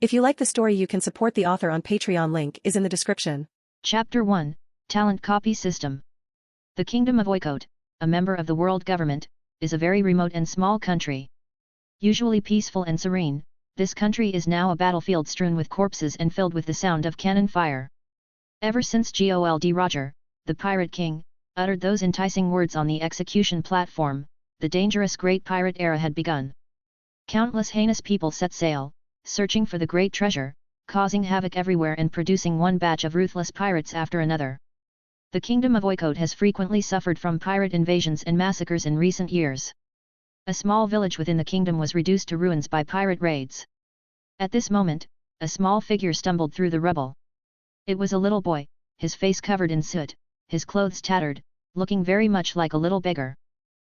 If you like the story, you can support the author on Patreon. Link is in the description. Chapter 1, Talent Copy System. The Kingdom of Oikot, a member of the world government, is a very remote and small country. Usually peaceful and serene, this country is now a battlefield strewn with corpses and filled with the sound of cannon fire. Ever since Gold Roger, the Pirate King, uttered those enticing words on the execution platform, the dangerous Great Pirate Era had begun. Countless heinous people set sail, searching for the great treasure, causing havoc everywhere and producing one batch of ruthless pirates after another. The Kingdom of Oikot has frequently suffered from pirate invasions and massacres in recent years. A small village within the kingdom was reduced to ruins by pirate raids. At this moment, a small figure stumbled through the rubble. It was a little boy, his face covered in soot, his clothes tattered, looking very much like a little beggar.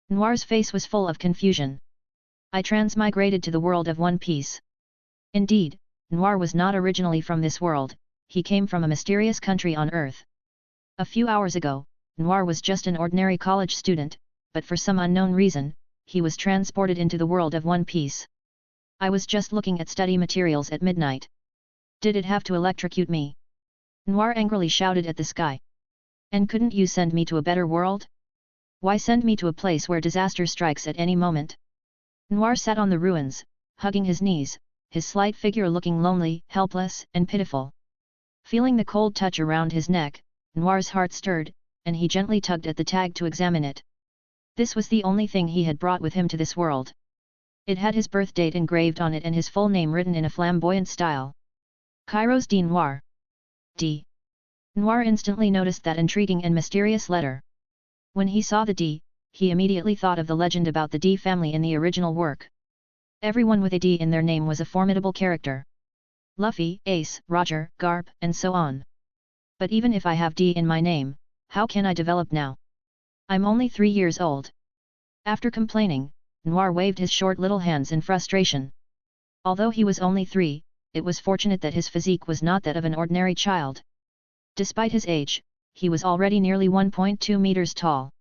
Noir's face was full of confusion. I transmigrated to the world of One Piece. Indeed, Noir was not originally from this world, he came from a mysterious country on Earth. A few hours ago, Noir was just an ordinary college student, but for some unknown reason, he was transported into the world of One Piece. I was just looking at study materials at midnight. Did it have to electrocute me? Noir angrily shouted at the sky. And couldn't you send me to a better world? Why send me to a place where disaster strikes at any moment? Noir sat on the ruins, hugging his knees, his slight figure looking lonely, helpless, and pitiful. Feeling the cold touch around his neck, Noir's heart stirred, and he gently tugged at the tag to examine it. This was the only thing he had brought with him to this world. It had his birth date engraved on it and his full name written in a flamboyant style. Kairos D. Noir. D. Noir instantly noticed that intriguing and mysterious letter. When he saw the D, he immediately thought of the legend about the D family in the original work. Everyone with a D in their name was a formidable character. Luffy, Ace, Roger, Garp, and so on. But even if I have D in my name, how can I develop now? I'm only 3 years old. After complaining, Noir waved his short little hands in frustration. Although he was only 3, it was fortunate that his physique was not that of an ordinary child. Despite his age, he was already nearly 1.2 meters tall.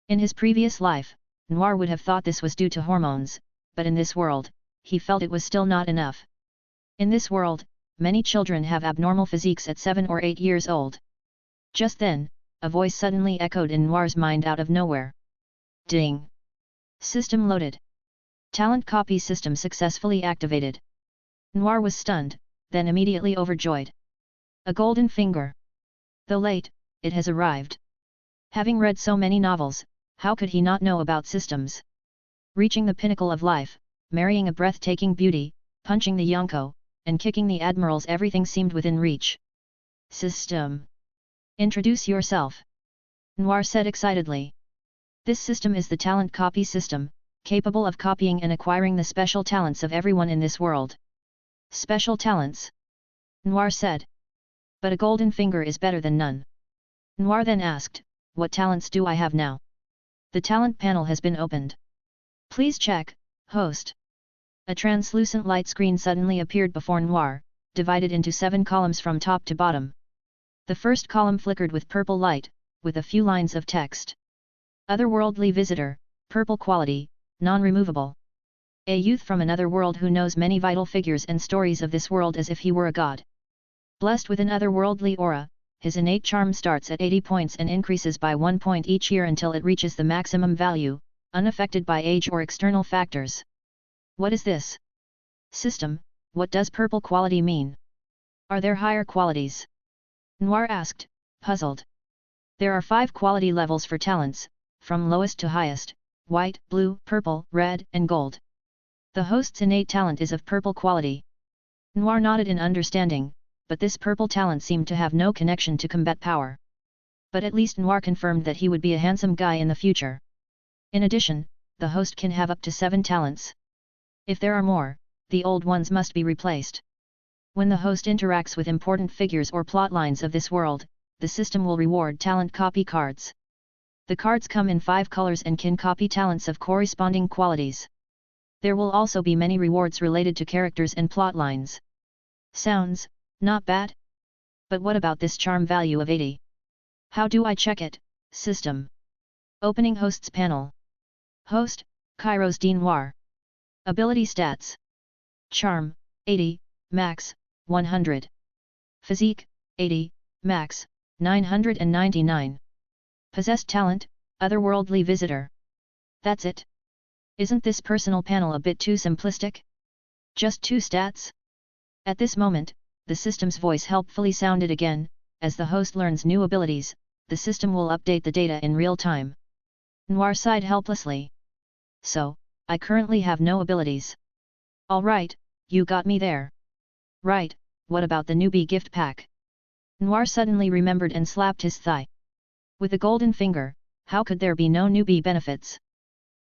In his previous life, Noir would have thought this was due to hormones, but in this world, he felt it was still not enough. In this world, many children have abnormal physiques at 7 or 8 years old. Just then, a voice suddenly echoed in Noir's mind out of nowhere. Ding! System loaded. Talent copy system successfully activated. Noir was stunned, then immediately overjoyed. A golden finger. Though late, it has arrived. Having read so many novels, how could he not know about systems? Reaching the pinnacle of life, marrying a breathtaking beauty, punching the Yonko, and kicking the admirals, everything seemed within reach. System. Introduce yourself. Noir said excitedly. This system is the talent copy system, capable of copying and acquiring the special talents of everyone in this world. Special talents? Noir said. But a golden finger is better than none. Noir then asked, what talents do I have now? The talent panel has been opened. Please check, host. A translucent light screen suddenly appeared before Noir, divided into 7 columns from top to bottom. The first column flickered with purple light, with a few lines of text. Otherworldly visitor, purple quality, non-removable. A youth from another world who knows many vital figures and stories of this world as if he were a god. Blessed with an otherworldly aura, his innate charm starts at 80 points and increases by 1 point each year until it reaches the maximum value, unaffected by age or external factors. What is this system? What does purple quality mean? Are there higher qualities? Noir asked, puzzled. There are 5 quality levels for talents, from lowest to highest: white, blue, purple, red, and gold. The host's innate talent is of purple quality. Noir nodded in understanding, but this purple talent seemed to have no connection to combat power. But at least Noir confirmed that he would be a handsome guy in the future. In addition, the host can have up to 7 talents. If there are more, the old ones must be replaced. When the host interacts with important figures or plot lines of this world, the system will reward talent copy cards. The cards come in 5 colors and can copy talents of corresponding qualities. There will also be many rewards related to characters and plot lines. Sounds not bad? But what about this charm value of 80? How do I check it? System. Opening hosts panel. Host, Kairos D. Noir. Ability stats. Charm, 80, max, 100. Physique, 80, max, 999. Possessed talent, otherworldly visitor. That's it. Isn't this personal panel a bit too simplistic? Just 2 stats? At this moment, the system's voice helpfully sounded again. As the host learns new abilities, the system will update the data in real time. Noir sighed helplessly. So, I currently have no abilities. Alright, you got me there. Right, what about the newbie gift pack? Noir suddenly remembered and slapped his thigh. With a golden finger, how could there be no newbie benefits?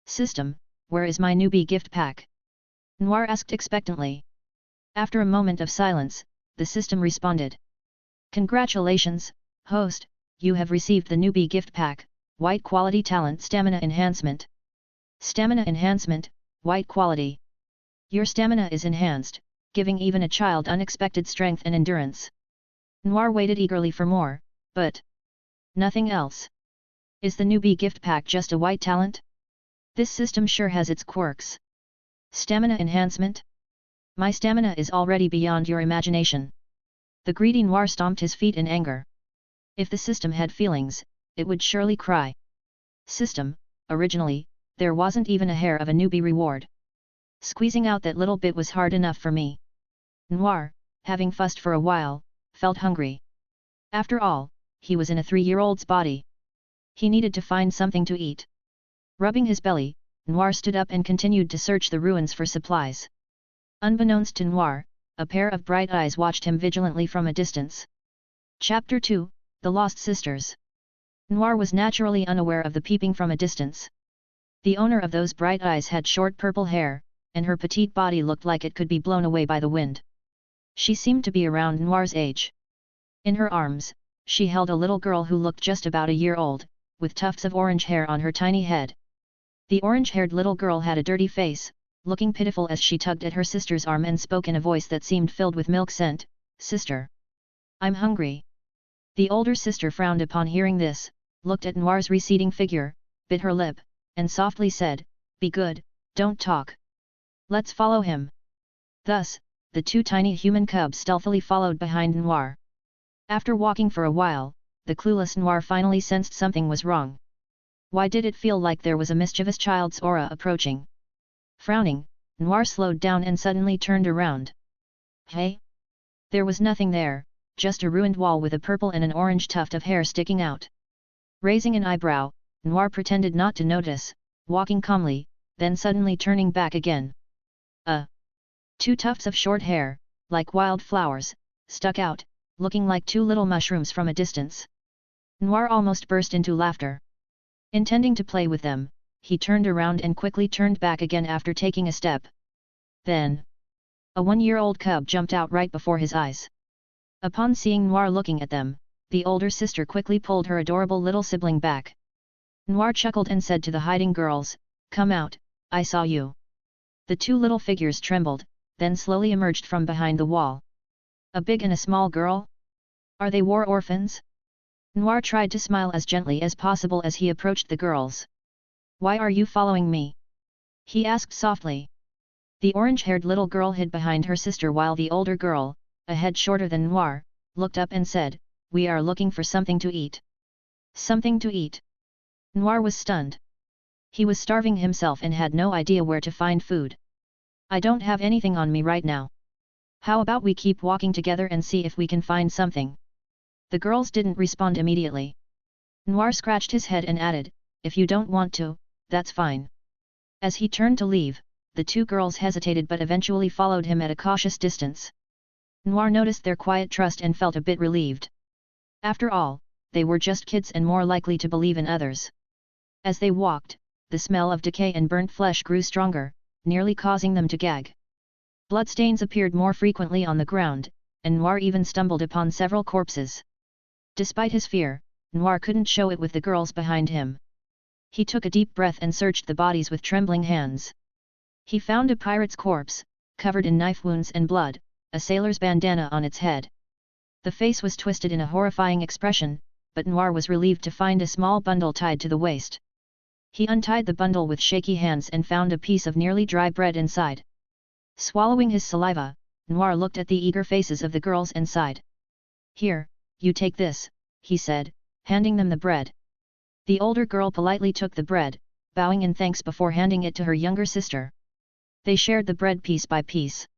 System, where is my newbie gift pack? Noir asked expectantly. After a moment of silence, the system responded. Congratulations, host, you have received the newbie gift pack, white quality talent stamina enhancement. Stamina enhancement, white quality. Your stamina is enhanced, giving even a child unexpected strength and endurance. Noir waited eagerly for more, but nothing else. Is the newbie gift pack just a white talent? This system sure has its quirks. Stamina enhancement? My stamina is already beyond your imagination. The greedy Noir stomped his feet in anger. If the system had feelings, it would surely cry. System, originally, there wasn't even a hair of a newbie reward. Squeezing out that little bit was hard enough for me. Noir, having fussed for a while, felt hungry. After all, he was in a 3-year-old's body. He needed to find something to eat. Rubbing his belly, Noir stood up and continued to search the ruins for supplies. Unbeknownst to Noir, a pair of bright eyes watched him vigilantly from a distance. Chapter 2, The Lost Sisters. Noir was naturally unaware of the peeping from a distance. The owner of those bright eyes had short purple hair, and her petite body looked like it could be blown away by the wind. She seemed to be around Noir's age. In her arms, she held a little girl who looked just about a year old, with tufts of orange hair on her tiny head. The orange-haired little girl had a dirty face, looking pitiful as she tugged at her sister's arm and spoke in a voice that seemed filled with milk scent, "Sister, I'm hungry." The older sister frowned upon hearing this, looked at Noir's receding figure, bit her lip, and softly said, "Be good, don't talk. Let's follow him." Thus, the 2 tiny human cubs stealthily followed behind Noir. After walking for a while, the clueless Noir finally sensed something was wrong. Why did it feel like there was a mischievous child's aura approaching? Frowning, Noir slowed down and suddenly turned around. Hey? There was nothing there, just a ruined wall with a purple and an orange tuft of hair sticking out. Raising an eyebrow, Noir pretended not to notice, walking calmly, then suddenly turning back again. 2 tufts of short hair, like wild flowers, stuck out, looking like 2 little mushrooms from a distance. Noir almost burst into laughter. Intending to play with them, he turned around and quickly turned back again after taking a step. Then, a 1-year-old cub jumped out right before his eyes. Upon seeing Noir looking at them, the older sister quickly pulled her adorable little sibling back. Noir chuckled and said to the hiding girls, "Come out, I saw you." The 2 little figures trembled, then slowly emerged from behind the wall. A big and a small girl? Are they war orphans? Noir tried to smile as gently as possible as he approached the girls. "Why are you following me?" he asked softly. The orange-haired little girl hid behind her sister while the older girl, a head shorter than Noir, looked up and said, "We are looking for something to eat." Something to eat? Noir was stunned. He was starving himself and had no idea where to find food. "I don't have anything on me right now. How about we keep walking together and see if we can find something?" The girls didn't respond immediately. Noir scratched his head and added, "If you don't want to, that's fine." As he turned to leave, the 2 girls hesitated but eventually followed him at a cautious distance. Noir noticed their quiet trust and felt a bit relieved. After all, they were just kids and more likely to believe in others. As they walked, the smell of decay and burnt flesh grew stronger, nearly causing them to gag. Bloodstains appeared more frequently on the ground, and Noir even stumbled upon several corpses. Despite his fear, Noir couldn't show it with the girls behind him. He took a deep breath and searched the bodies with trembling hands. He found a pirate's corpse, covered in knife wounds and blood, a sailor's bandana on its head. The face was twisted in a horrifying expression, but Noir was relieved to find a small bundle tied to the waist. He untied the bundle with shaky hands and found a piece of nearly dry bread inside. Swallowing his saliva, Noir looked at the eager faces of the girls and sighed. "Here, you take this," he said, handing them the bread. The older girl politely took the bread, bowing in thanks before handing it to her younger sister. They shared the bread piece by piece.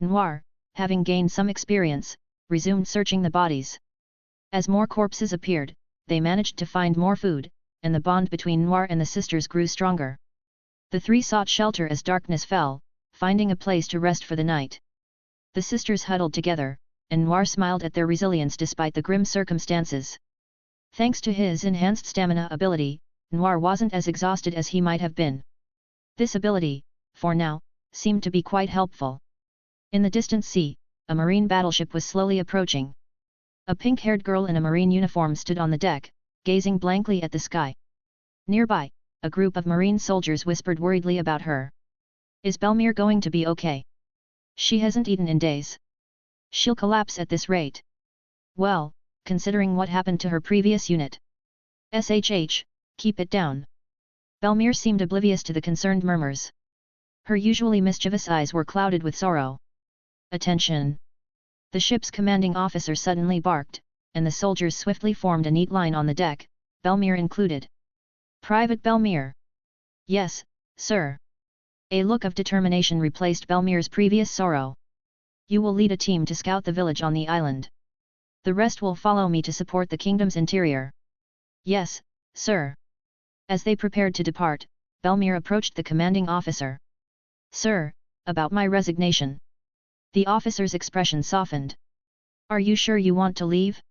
Noir, having gained some experience, resumed searching the bodies. As more corpses appeared, they managed to find more food, and the bond between Noir and the sisters grew stronger. The three sought shelter as darkness fell, finding a place to rest for the night. The sisters huddled together, and Noir smiled at their resilience despite the grim circumstances. Thanks to his enhanced stamina ability, Noir wasn't as exhausted as he might have been. This ability, for now, seemed to be quite helpful. In the distant sea, a marine battleship was slowly approaching. A pink-haired girl in a marine uniform stood on the deck, gazing blankly at the sky. Nearby, a group of marine soldiers whispered worriedly about her. "Is Bel-mere going to be okay? She hasn't eaten in days. She'll collapse at this rate." "Well, considering what happened to her previous unit. SHH, keep it down." Bel-mere seemed oblivious to the concerned murmurs. Her usually mischievous eyes were clouded with sorrow. "Attention!" The ship's commanding officer suddenly barked, and the soldiers swiftly formed a neat line on the deck, Bel-mere included. "Private Bel-mere." "Yes, sir." A look of determination replaced Bel-mere's previous sorrow. "You will lead a team to scout the village on the island. The rest will follow me to support the kingdom's interior." "Yes, sir." As they prepared to depart, Bel-mere approached the commanding officer. "Sir, about my resignation." The officer's expression softened. "Are you sure you want to leave?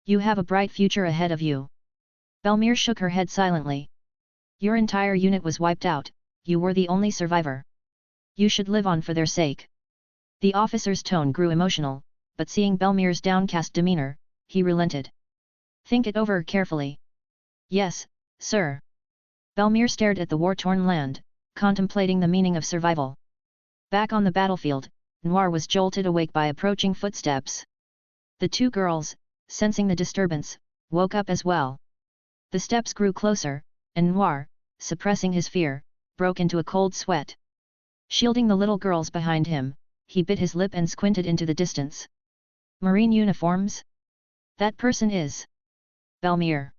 You have a bright future ahead of you." Bel-mere shook her head silently. "Your entire unit was wiped out, you were the only survivor. You should live on for their sake." The officer's tone grew emotional, but seeing Bel-mere's downcast demeanor, he relented. "Think it over carefully." "Yes, sir." Bel-mere stared at the war-torn land, contemplating the meaning of survival. Back on the battlefield, Noir was jolted awake by approaching footsteps. The two girls, sensing the disturbance, woke up as well. The steps grew closer, and Noir, suppressing his fear, broke into a cold sweat. Shielding the little girls behind him, he bit his lip and squinted into the distance. "Marine uniforms? That person is Bel-mere.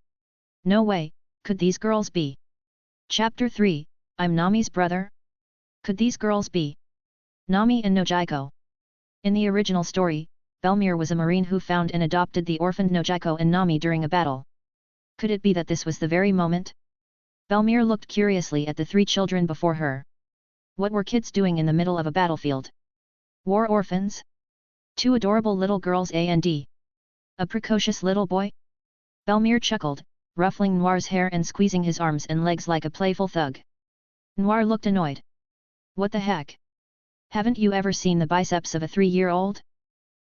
No way, could these girls be?" Chapter 3, I'm Nami's brother? Could these girls be Nami and Nojiko? In the original story, Bel-mere was a marine who found and adopted the orphaned Nojiko and Nami during a battle. Could it be that this was the very moment? Bel-mere looked curiously at the three children before her. What were kids doing in the middle of a battlefield? War orphans? Two adorable little girls and a precocious little boy? Bel-mere chuckled, ruffling Noir's hair and squeezing his arms and legs like a playful thug. Noir looked annoyed. "What the heck? Haven't you ever seen the biceps of a 3-year-old?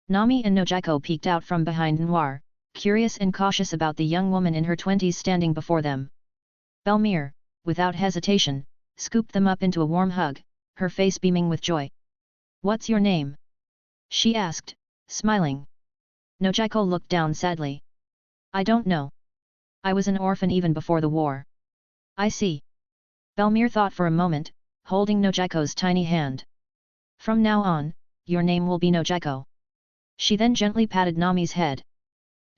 Nami and Nojiko peeked out from behind Noir, curious and cautious about the young woman in her 20s standing before them. Bel-mere, without hesitation, scooped them up into a warm hug, her face beaming with joy. "What's your name?" she asked, smiling. Nojiko looked down sadly. "I don't know. I was an orphan even before the war." "I see." Bel-mere thought for a moment, holding Nojiko's tiny hand. "From now on, your name will be Nojiko." She then gently patted Nami's head.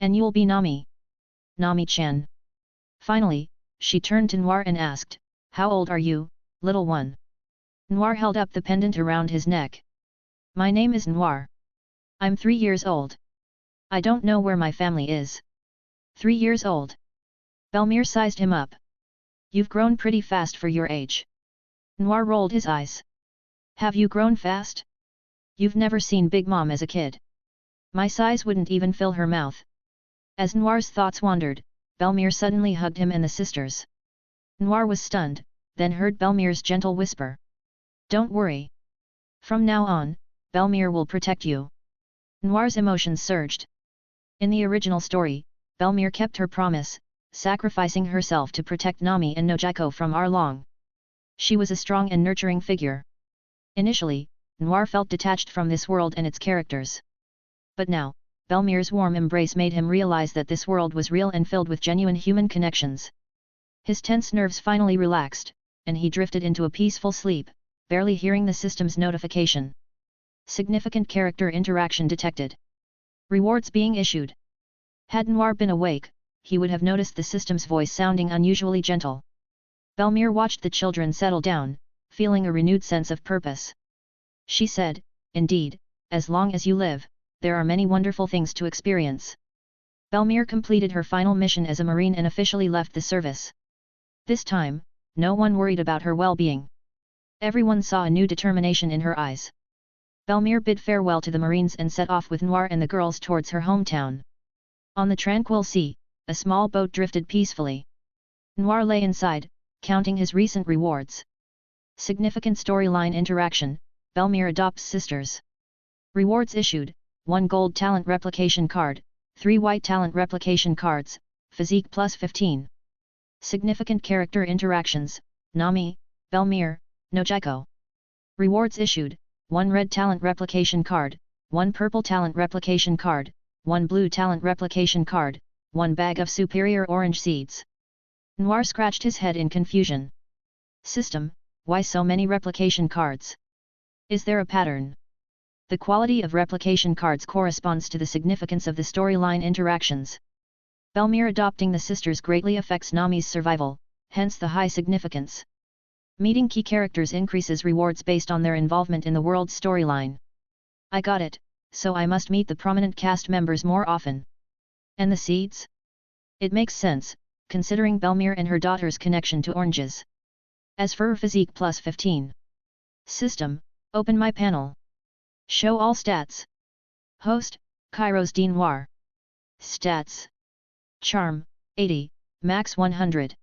"And you'll be Nami. Nami-chan." Finally, she turned to Noir and asked, "How old are you, little one?" Noir held up the pendant around his neck. "My name is Noir. I'm 3 years old. I don't know where my family is." 3 years old. Bel-mere sized him up. "You've grown pretty fast for your age." Noir rolled his eyes. "Have you grown fast? You've never seen Big Mom as a kid. My size wouldn't even fill her mouth." As Noir's thoughts wandered, Bel-mere suddenly hugged him and the sisters. Noir was stunned, then heard Bel-mere's gentle whisper. "Don't worry. From now on, Bel-mere will protect you." Noir's emotions surged. In the original story, Bel-mere kept her promise, sacrificing herself to protect Nami and Nojiko from Arlong. She was a strong and nurturing figure. Initially, Noir felt detached from this world and its characters. But now, Bel-mere's warm embrace made him realize that this world was real and filled with genuine human connections. His tense nerves finally relaxed, and he drifted into a peaceful sleep, barely hearing the system's notification. Significant character interaction detected. Rewards being issued. Had Noir been awake, he would have noticed the system's voice sounding unusually gentle. Bel-mere watched the children settle down, feeling a renewed sense of purpose. She said, "Indeed, as long as you live, there are many wonderful things to experience." Bel-mere completed her final mission as a Marine and officially left the service. This time, no one worried about her well-being. Everyone saw a new determination in her eyes. Bel-mere bid farewell to the Marines and set off with Noir and the girls towards her hometown. On the tranquil sea, a small boat drifted peacefully. Noir lay inside, counting his recent rewards. Significant storyline interaction, Bel-mere adopts sisters. Rewards issued, 1 gold talent replication card, 3 white talent replication cards, physique plus 15. Significant character interactions, Nami, Bel-mere, Nojiko. Rewards issued, 1 red talent replication card, 1 purple talent replication card, 1 blue talent replication card, 1 bag of superior orange seeds. Noir scratched his head in confusion. System, why so many replication cards? Is there a pattern? The quality of replication cards corresponds to the significance of the storyline interactions. Bel-mere adopting the sisters greatly affects Nami's survival, hence the high significance. Meeting key characters increases rewards based on their involvement in the world's storyline. I got it, so I must meet the prominent cast members more often. And the seeds? It makes sense, considering Bel-mere and her daughter's connection to oranges. As for her physique plus 15. System, open my panel. Show all stats. Host, Kairos D. Noir. Stats. Charm, 80, max 100.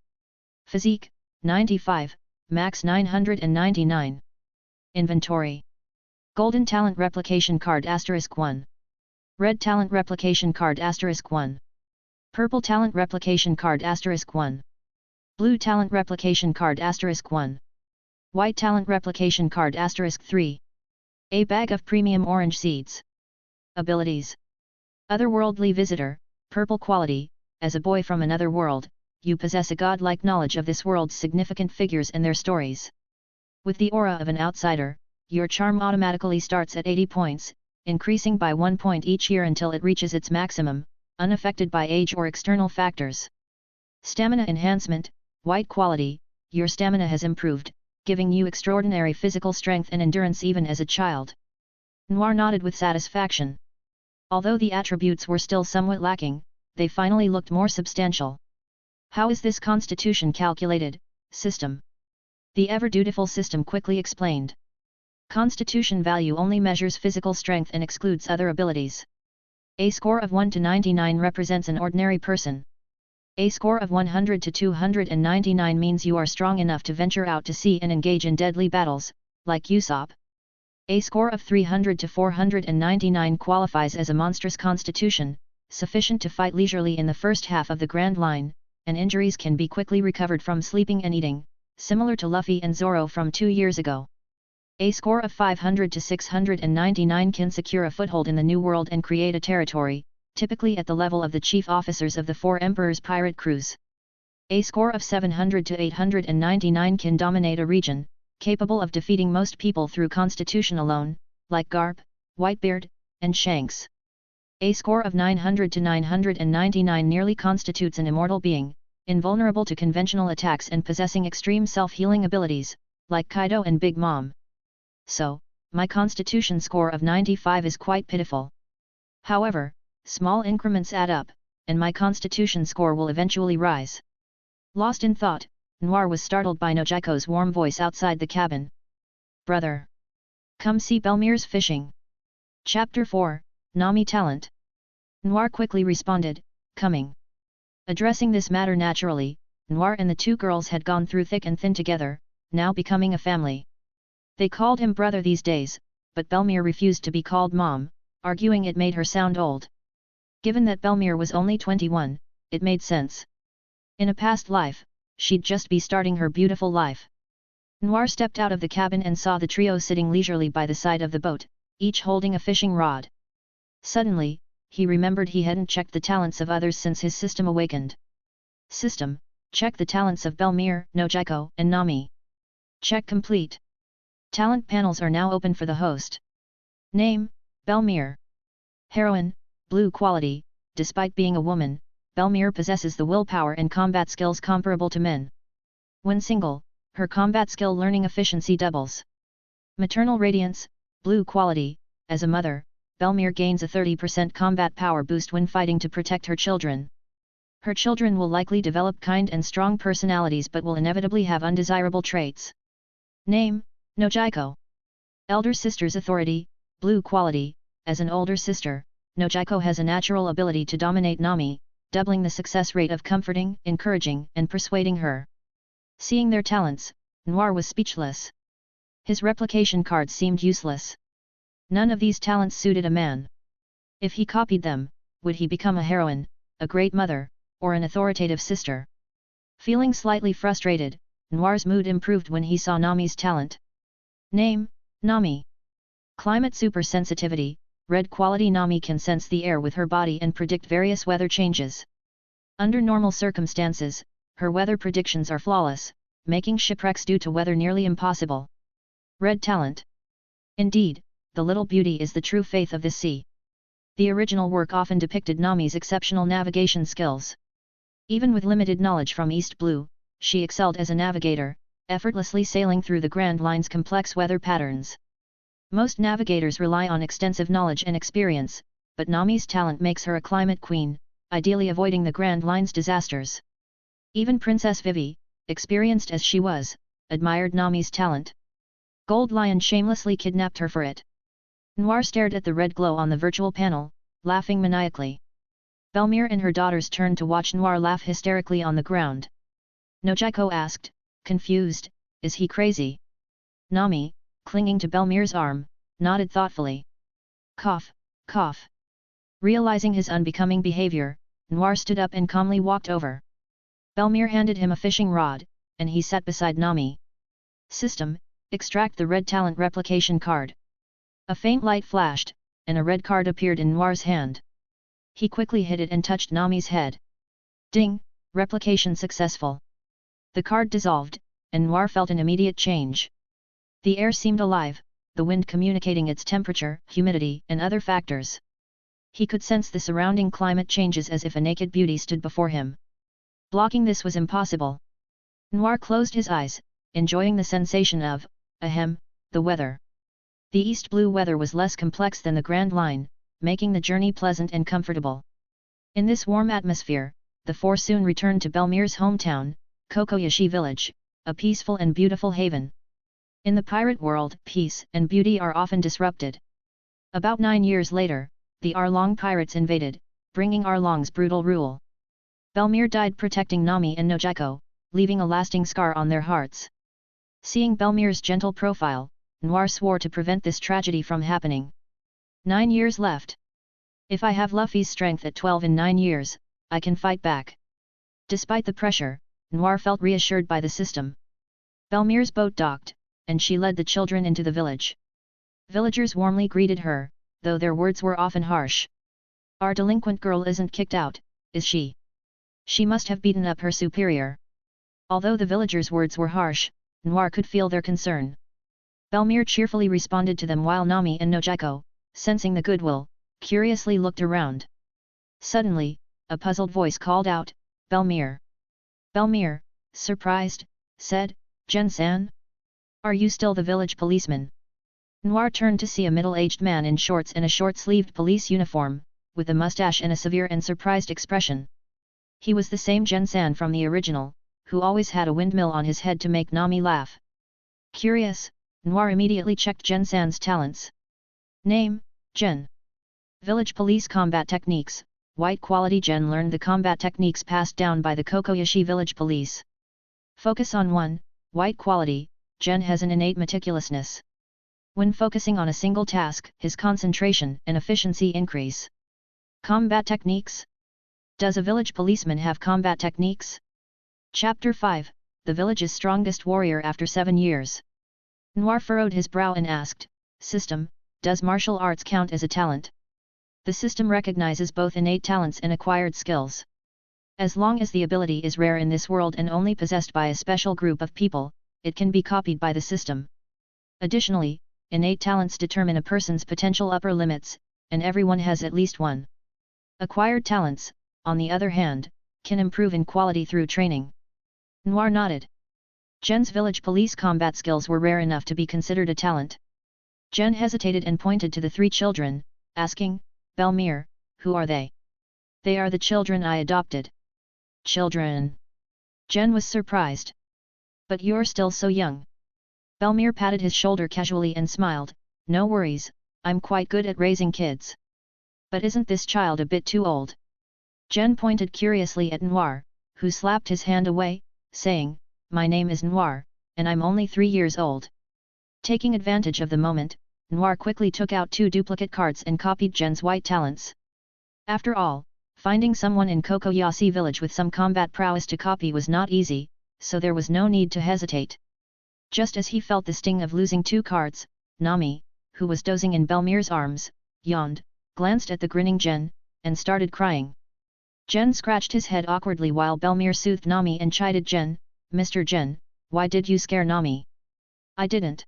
Physique, 95, max 999. Inventory. Golden Talent Replication Card *1. Red Talent Replication Card *1. Purple Talent Replication Card *1. Blue Talent Replication Card *1. White Talent Replication Card *3. A bag of premium orange seeds. Abilities. Otherworldly Visitor, purple quality. As a boy from another world, you possess a godlike knowledge of this world's significant figures and their stories. With the aura of an outsider, your charm automatically starts at 80 points, increasing by 1 point each year until it reaches its maximum, unaffected by age or external factors. Stamina Enhancement, white quality, your stamina has improved, giving you extraordinary physical strength and endurance even as a child. Noir nodded with satisfaction. Although the attributes were still somewhat lacking, they finally looked more substantial. How is this constitution calculated, system? The ever-dutiful system quickly explained. Constitution value only measures physical strength and excludes other abilities. A score of 1 to 99 represents an ordinary person. A score of 100 to 299 means you are strong enough to venture out to sea and engage in deadly battles, like Usopp. A score of 300 to 499 qualifies as a monstrous constitution, sufficient to fight leisurely in the first half of the Grand Line, and injuries can be quickly recovered from sleeping and eating, similar to Luffy and Zoro from 2 years ago. A score of 500 to 699 can secure a foothold in the New World and create a territory, typically at the level of the chief officers of the 4 Emperors' pirate crews. A score of 700 to 899 can dominate a region, capable of defeating most people through constitution alone, like Garp, Whitebeard, and Shanks. A score of 900 to 999 nearly constitutes an immortal being, invulnerable to conventional attacks and possessing extreme self-healing abilities, like Kaido and Big Mom. So, my constitution score of 95 is quite pitiful. However, small increments add up, and my constitution score will eventually rise. Lost in thought, Noir was startled by Nojiko's warm voice outside the cabin. Brother! Come see Bel-mere's fishing. Chapter 4, Nami Talent. Noir quickly responded, coming. Addressing this matter naturally, Noir and the 2 girls had gone through thick and thin together, now becoming a family. They called him brother these days, but Bel-mere refused to be called mom, arguing it made her sound old. Given that Bel-mere was only 21, it made sense. In a past life, she'd just be starting her beautiful life. Noir stepped out of the cabin and saw the trio sitting leisurely by the side of the boat, each holding a fishing rod. Suddenly, he remembered he hadn't checked the talents of others since his system awakened. System, check the talents of Bel-mere, Nojiko, and Nami. Check complete. Talent panels are now open for the host. Name, Bel-mere. Heroine, blue quality. Despite being a woman, Bel-mere possesses the willpower and combat skills comparable to men. When single, her combat skill learning efficiency doubles. Maternal radiance, blue quality. As a mother, Bel-mere gains a 30% combat power boost when fighting to protect her children. Her children will likely develop kind and strong personalities but will inevitably have undesirable traits. Name, Nojiko. Elder sister's authority, blue quality. As an older sister, Nojiko has a natural ability to dominate Nami, doubling the success rate of comforting, encouraging, and persuading her. Seeing their talents, Noir was speechless. His replication cards seemed useless. None of these talents suited a man. If he copied them, would he become a heroine, a great mother, or an authoritative sister? Feeling slightly frustrated, Noir's mood improved when he saw Nami's talent. Name, Nami. Climate supersensitivity, red quality. Nami can sense the air with her body and predict various weather changes. Under normal circumstances, her weather predictions are flawless, making shipwrecks due to weather nearly impossible. Red talent. Indeed, the little beauty is the true faith of this sea. The original work often depicted Nami's exceptional navigation skills. Even with limited knowledge from East Blue, she excelled as a navigator, effortlessly sailing through the Grand Line's complex weather patterns. Most navigators rely on extensive knowledge and experience, but Nami's talent makes her a climate queen, ideally avoiding the Grand Line's disasters. Even Princess Vivi, experienced as she was, admired Nami's talent. Gold Lion shamelessly kidnapped her for it. Noir stared at the red glow on the virtual panel, laughing maniacally. Bel-mere and her daughters turned to watch Noir laugh hysterically on the ground. Nojiko asked, confused, is he crazy? Nami, clinging to Bel-mere's arm, nodded thoughtfully. Cough, cough. Realizing his unbecoming behavior, Noir stood up and calmly walked over. Bel-mere handed him a fishing rod, and he sat beside Nami. System, extract the red talent replication card. A faint light flashed, and a red card appeared in Noir's hand. He quickly hid it and touched Nami's head. Ding, replication successful. The card dissolved, and Noir felt an immediate change. The air seemed alive, the wind communicating its temperature, humidity, and other factors. He could sense the surrounding climate changes as if a naked beauty stood before him. Blocking this was impossible. Noir closed his eyes, enjoying the sensation of, the weather. The East Blue weather was less complex than the Grand Line, making the journey pleasant and comfortable. In this warm atmosphere, the four soon returned to Bel-mere's hometown, Cocoyasi village, a peaceful and beautiful haven. In the pirate world, peace and beauty are often disrupted. About 9 years later, the Arlong pirates invaded, bringing Arlong's brutal rule. Bel-mere died protecting Nami and Nojiko, leaving a lasting scar on their hearts. Seeing Bel-mere's gentle profile, Noir swore to prevent this tragedy from happening. 9 years left. If I have Luffy's strength at 12 in 9 years, I can fight back. Despite the pressure, Noir felt reassured by the system. Bel-mere's boat docked, and she led the children into the village. Villagers warmly greeted her, though their words were often harsh. Our delinquent girl isn't kicked out, is she? She must have beaten up her superior. Although the villagers' words were harsh, Noir could feel their concern. Bel-mere cheerfully responded to them while Nami and Nojiko, sensing the goodwill, curiously looked around. Suddenly, a puzzled voice called out, Bel-mere. Bel-mere, surprised, said, Gen-san? Are you still the village policeman? Noir turned to see a middle-aged man in shorts and a short-sleeved police uniform, with a mustache and a severe and surprised expression. He was the same Gen-san from the original, who always had a windmill on his head to make Nami laugh. Curious, Noir immediately checked Gen-san's talents. Name, Gen. Village Police Combat Techniques, White Quality. Gen learned the combat techniques passed down by the Cocoyasi Village Police. Focus on 1, White Quality. Gen has an innate meticulousness. When focusing on a single task, his concentration and efficiency increase. Combat Techniques? Does a village policeman have combat techniques? Chapter 5, The Village's Strongest Warrior After 7 Years. Noir furrowed his brow and asked, System, does martial arts count as a talent? The system recognizes both innate talents and acquired skills. As long as the ability is rare in this world and only possessed by a special group of people, it can be copied by the system. Additionally, innate talents determine a person's potential upper limits, and everyone has at least one. Acquired talents, on the other hand, can improve in quality through training. Noir nodded. Jen's village police combat skills were rare enough to be considered a talent. Jen hesitated and pointed to the three children, asking, Bel-mere, who are they? They are the children I adopted. Children? Jen was surprised. But you're still so young. Bel-mere patted his shoulder casually and smiled, no worries, I'm quite good at raising kids. But isn't this child a bit too old? Jen pointed curiously at Noir, who slapped his hand away, saying, my name is Noir, and I'm only 3 years old. Taking advantage of the moment, Noir quickly took out 2 duplicate cards and copied Jen's white talents. After all, finding someone in Cocoyasi village with some combat prowess to copy was not easy, so there was no need to hesitate. Just as he felt the sting of losing 2 cards, Nami, who was dozing in Bel-mere's arms, yawned, glanced at the grinning Jen, and started crying. Jen scratched his head awkwardly while Bel-mere soothed Nami and chided Jen, Mr. Jen, why did you scare Nami? I didn't.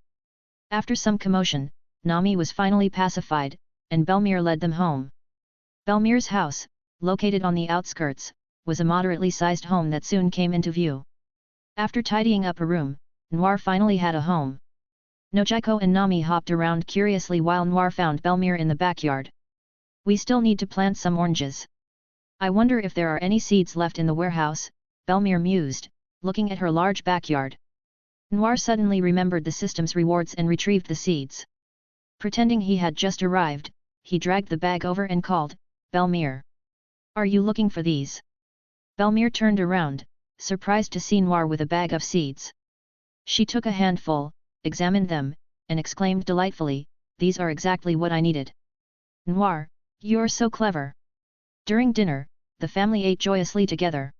After some commotion, Nami was finally pacified, and Bel-mere led them home. Bel-mere's house, located on the outskirts, was a moderately sized home that soon came into view. After tidying up a room, Noir finally had a home. Nojiko and Nami hopped around curiously while Noir found Bel-mere in the backyard. We still need to plant some oranges. I wonder if there are any seeds left in the warehouse, Bel-mere mused, looking at her large backyard. Noir suddenly remembered the system's rewards and retrieved the seeds. Pretending he had just arrived, he dragged the bag over and called, Bel-mere. Are you looking for these? Bel-mere turned around, surprised to see Noir with a bag of seeds. She took a handful, examined them, and exclaimed delightfully, these are exactly what I needed. Noir, you're so clever. During dinner, the family ate joyously together.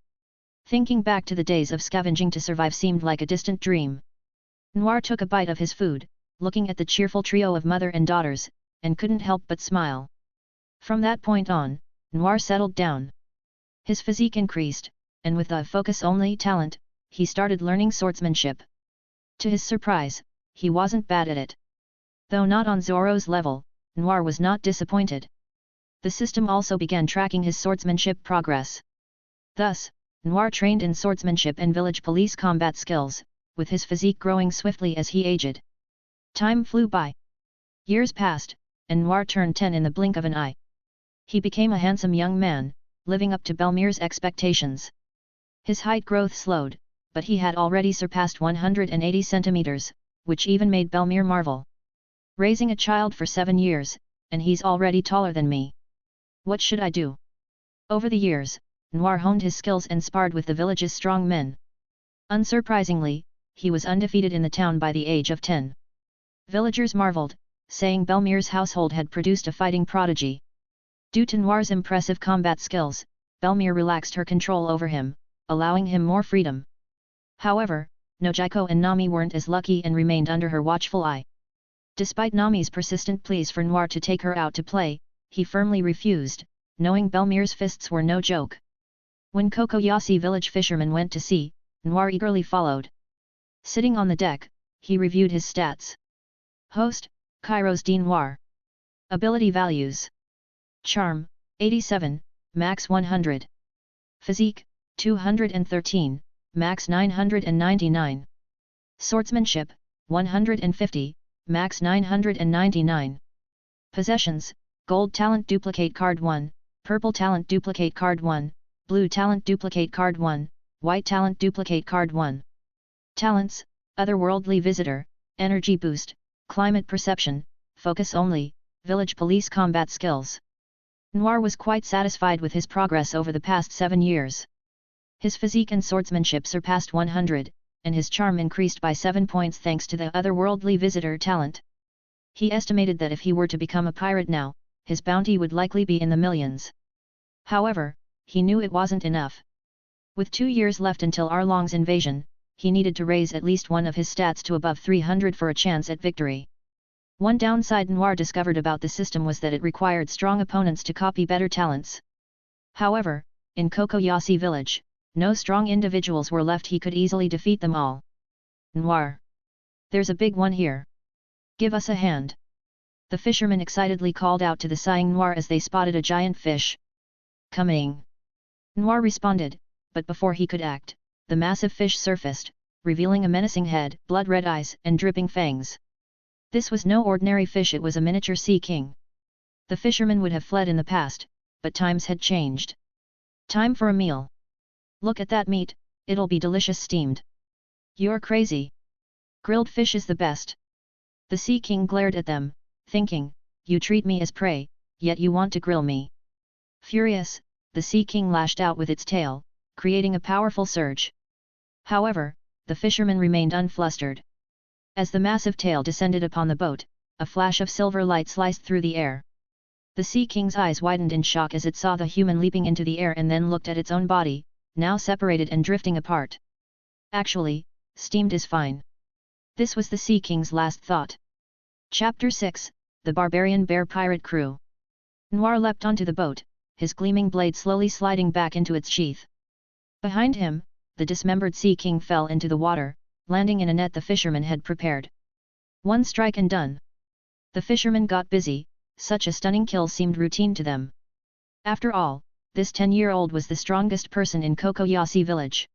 Thinking back to the days of scavenging to survive seemed like a distant dream. Noir took a bite of his food, looking at the cheerful trio of mother and daughters, and couldn't help but smile. From that point on, Noir settled down. His physique increased, and with a focus-only talent, he started learning swordsmanship. To his surprise, he wasn't bad at it. Though not on Zoro's level, Noir was not disappointed. The system also began tracking his swordsmanship progress. Thus, Noir trained in swordsmanship and village police combat skills, with his physique growing swiftly as he aged. Time flew by. Years passed, and Noir turned 10 in the blink of an eye. He became a handsome young man, living up to Bel-mere's expectations. His height growth slowed, but he had already surpassed 180 centimeters, which even made Bel-mere marvel. Raising a child for 7 years, and he's already taller than me. What should I do? Over the years, Noir honed his skills and sparred with the village's strong men. Unsurprisingly, he was undefeated in the town by the age of 10. Villagers marveled, saying Bel-mere's household had produced a fighting prodigy. Due to Noir's impressive combat skills, Bel-mere relaxed her control over him, allowing him more freedom. However, Nojiko and Nami weren't as lucky and remained under her watchful eye. Despite Nami's persistent pleas for Noir to take her out to play, he firmly refused, knowing Bel-mere's fists were no joke. When Cocoyasi village fishermen went to sea, Noir eagerly followed. Sitting on the deck, he reviewed his stats. Host, Kairos D. Noir. Ability values. Charm, 87, max 100. Physique, 213, max 999. Swordsmanship, 150, max 999. Possessions, Gold Talent Duplicate Card 1, Purple Talent Duplicate Card 1, Blue Talent Duplicate Card 1, White Talent Duplicate Card 1. Talents, Otherworldly Visitor, Energy Boost, Climate Perception, Focus Only, Village Police Combat Skills. Noir was quite satisfied with his progress over the past 7 years. His physique and swordsmanship surpassed 100, and his charm increased by 7 points thanks to the Otherworldly Visitor talent. He estimated that if he were to become a pirate now, his bounty would likely be in the millions. However, he knew it wasn't enough. With 2 years left until Arlong's invasion, he needed to raise at least one of his stats to above 300 for a chance at victory. One downside Noir discovered about the system was that it required strong opponents to copy better talents. However, in Cocoyasi village, no strong individuals were left. He could easily defeat them all. Noir. There's a big one here. Give us a hand. The fisherman excitedly called out to the sighing Noir as they spotted a giant fish. Coming! Noir responded, but before he could act, the massive fish surfaced, revealing a menacing head, blood-red eyes, and dripping fangs. This was no ordinary fish, it was a miniature sea king. The fisherman would have fled in the past, but times had changed. Time for a meal. Look at that meat, it'll be delicious steamed. You're crazy. Grilled fish is the best. The Sea King glared at them, thinking, you treat me as prey, yet you want to grill me. Furious, the Sea King lashed out with its tail, creating a powerful surge. However, the fisherman remained unflustered. As the massive tail descended upon the boat, a flash of silver light sliced through the air. The Sea King's eyes widened in shock as it saw the human leaping into the air and then looked at its own body, now separated and drifting apart. Actually, steamed is fine. This was the Sea King's last thought. Chapter 6, The Barbarian Bear Pirate Crew. Noir leapt onto the boat, his gleaming blade slowly sliding back into its sheath. Behind him, the dismembered Sea King fell into the water, landing in a net the fisherman had prepared. One strike and done. The fishermen got busy, such a stunning kill seemed routine to them. After all, this 10-year-old was the strongest person in Cocoyasi village.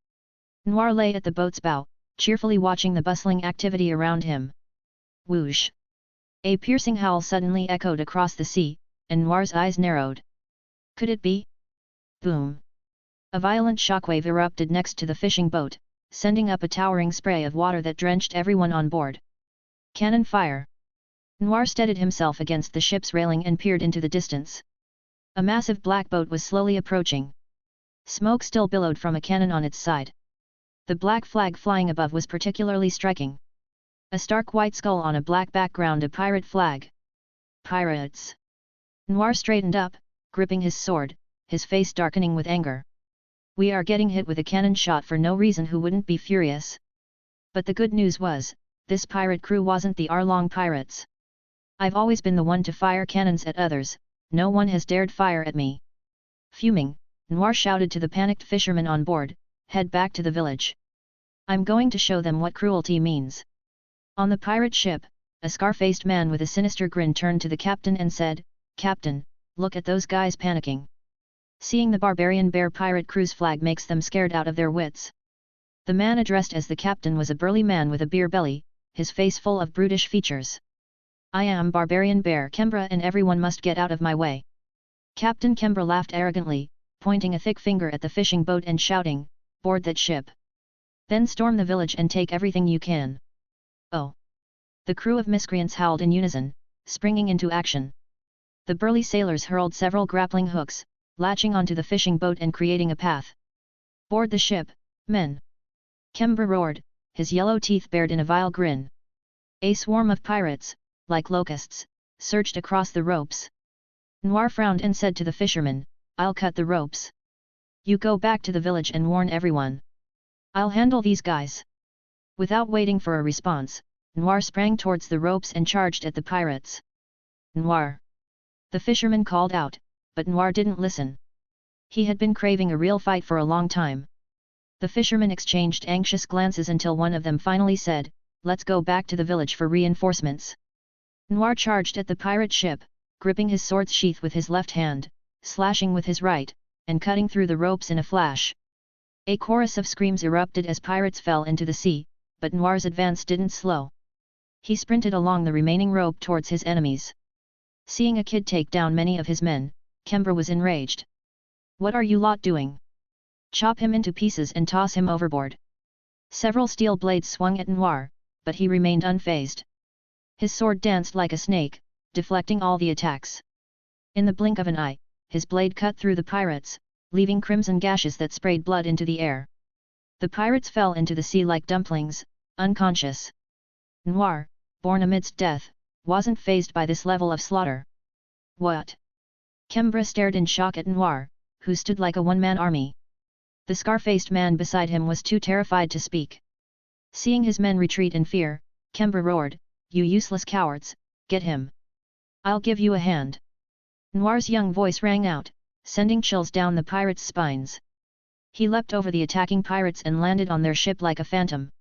Noir lay at the boat's bow, cheerfully watching the bustling activity around him. Whoosh! A piercing howl suddenly echoed across the sea, and Noir's eyes narrowed. Could it be? Boom! A violent shockwave erupted next to the fishing boat, sending up a towering spray of water that drenched everyone on board. Cannon fire! Noir steadied himself against the ship's railing and peered into the distance. A massive black boat was slowly approaching. Smoke still billowed from a cannon on its side. The black flag flying above was particularly striking. A stark white skull on a black background, a pirate flag. Pirates! Noir straightened up, gripping his sword, his face darkening with anger. We are getting hit with a cannon shot for no reason, who wouldn't be furious? But the good news was, this pirate crew wasn't the Arlong pirates. I've always been the one to fire cannons at others, no one has dared fire at me. Fuming, Noir shouted to the panicked fishermen on board, head back to the village. I'm going to show them what cruelty means. On the pirate ship, a scar-faced man with a sinister grin turned to the captain and said, Captain, look at those guys panicking. Seeing the Barbarian Bear pirate crew's flag makes them scared out of their wits. The man addressed as the captain was a burly man with a beer belly, his face full of brutish features. I am Barbarian Bear Kembra and everyone must get out of my way. Captain Kembra laughed arrogantly, pointing a thick finger at the fishing boat and shouting, board that ship. Then storm the village and take everything you can. Oh! The crew of miscreants howled in unison, springing into action. The burly sailors hurled several grappling hooks, latching onto the fishing boat and creating a path. Board the ship, men! Kembra roared, his yellow teeth bared in a vile grin. A swarm of pirates, like locusts, surged across the ropes. Noir frowned and said to the fisherman, I'll cut the ropes. You go back to the village and warn everyone. I'll handle these guys. Without waiting for a response, Noir sprang towards the ropes and charged at the pirates. Noir! The fisherman called out, but Noir didn't listen. He had been craving a real fight for a long time. The fishermen exchanged anxious glances until one of them finally said, Let's go back to the village for reinforcements. Noir charged at the pirate ship, gripping his sword's sheath with his left hand, slashing with his right, and cutting through the ropes in a flash. A chorus of screams erupted as pirates fell into the sea, but Noir's advance didn't slow. He sprinted along the remaining rope towards his enemies. Seeing a kid take down many of his men, Kembra was enraged. What are you lot doing? Chop him into pieces and toss him overboard. Several steel blades swung at Noir, but he remained unfazed. His sword danced like a snake, deflecting all the attacks. In the blink of an eye, his blade cut through the pirates, leaving crimson gashes that sprayed blood into the air. The pirates fell into the sea like dumplings, unconscious. Noir, born amidst death, wasn't fazed by this level of slaughter. What? Kembra stared in shock at Noir, who stood like a one-man army. The scar-faced man beside him was too terrified to speak. Seeing his men retreat in fear, Kembra roared, You useless cowards, get him! I'll give you a hand! Noir's young voice rang out, sending chills down the pirates' spines. He leapt over the attacking pirates and landed on their ship like a phantom.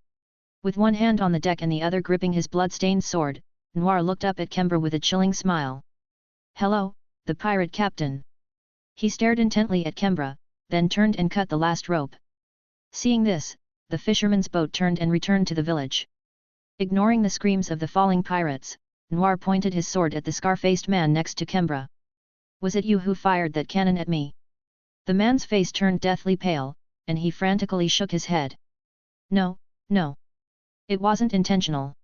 With one hand on the deck and the other gripping his blood-stained sword, Noir looked up at Kembra with a chilling smile. "Hello, the pirate captain." He stared intently at Kembra, then turned and cut the last rope. Seeing this, the fisherman's boat turned and returned to the village. Ignoring the screams of the falling pirates, Noir pointed his sword at the scar-faced man next to Kembra. "Was it you who fired that cannon at me?" The man's face turned deathly pale, and he frantically shook his head. No. It wasn't intentional.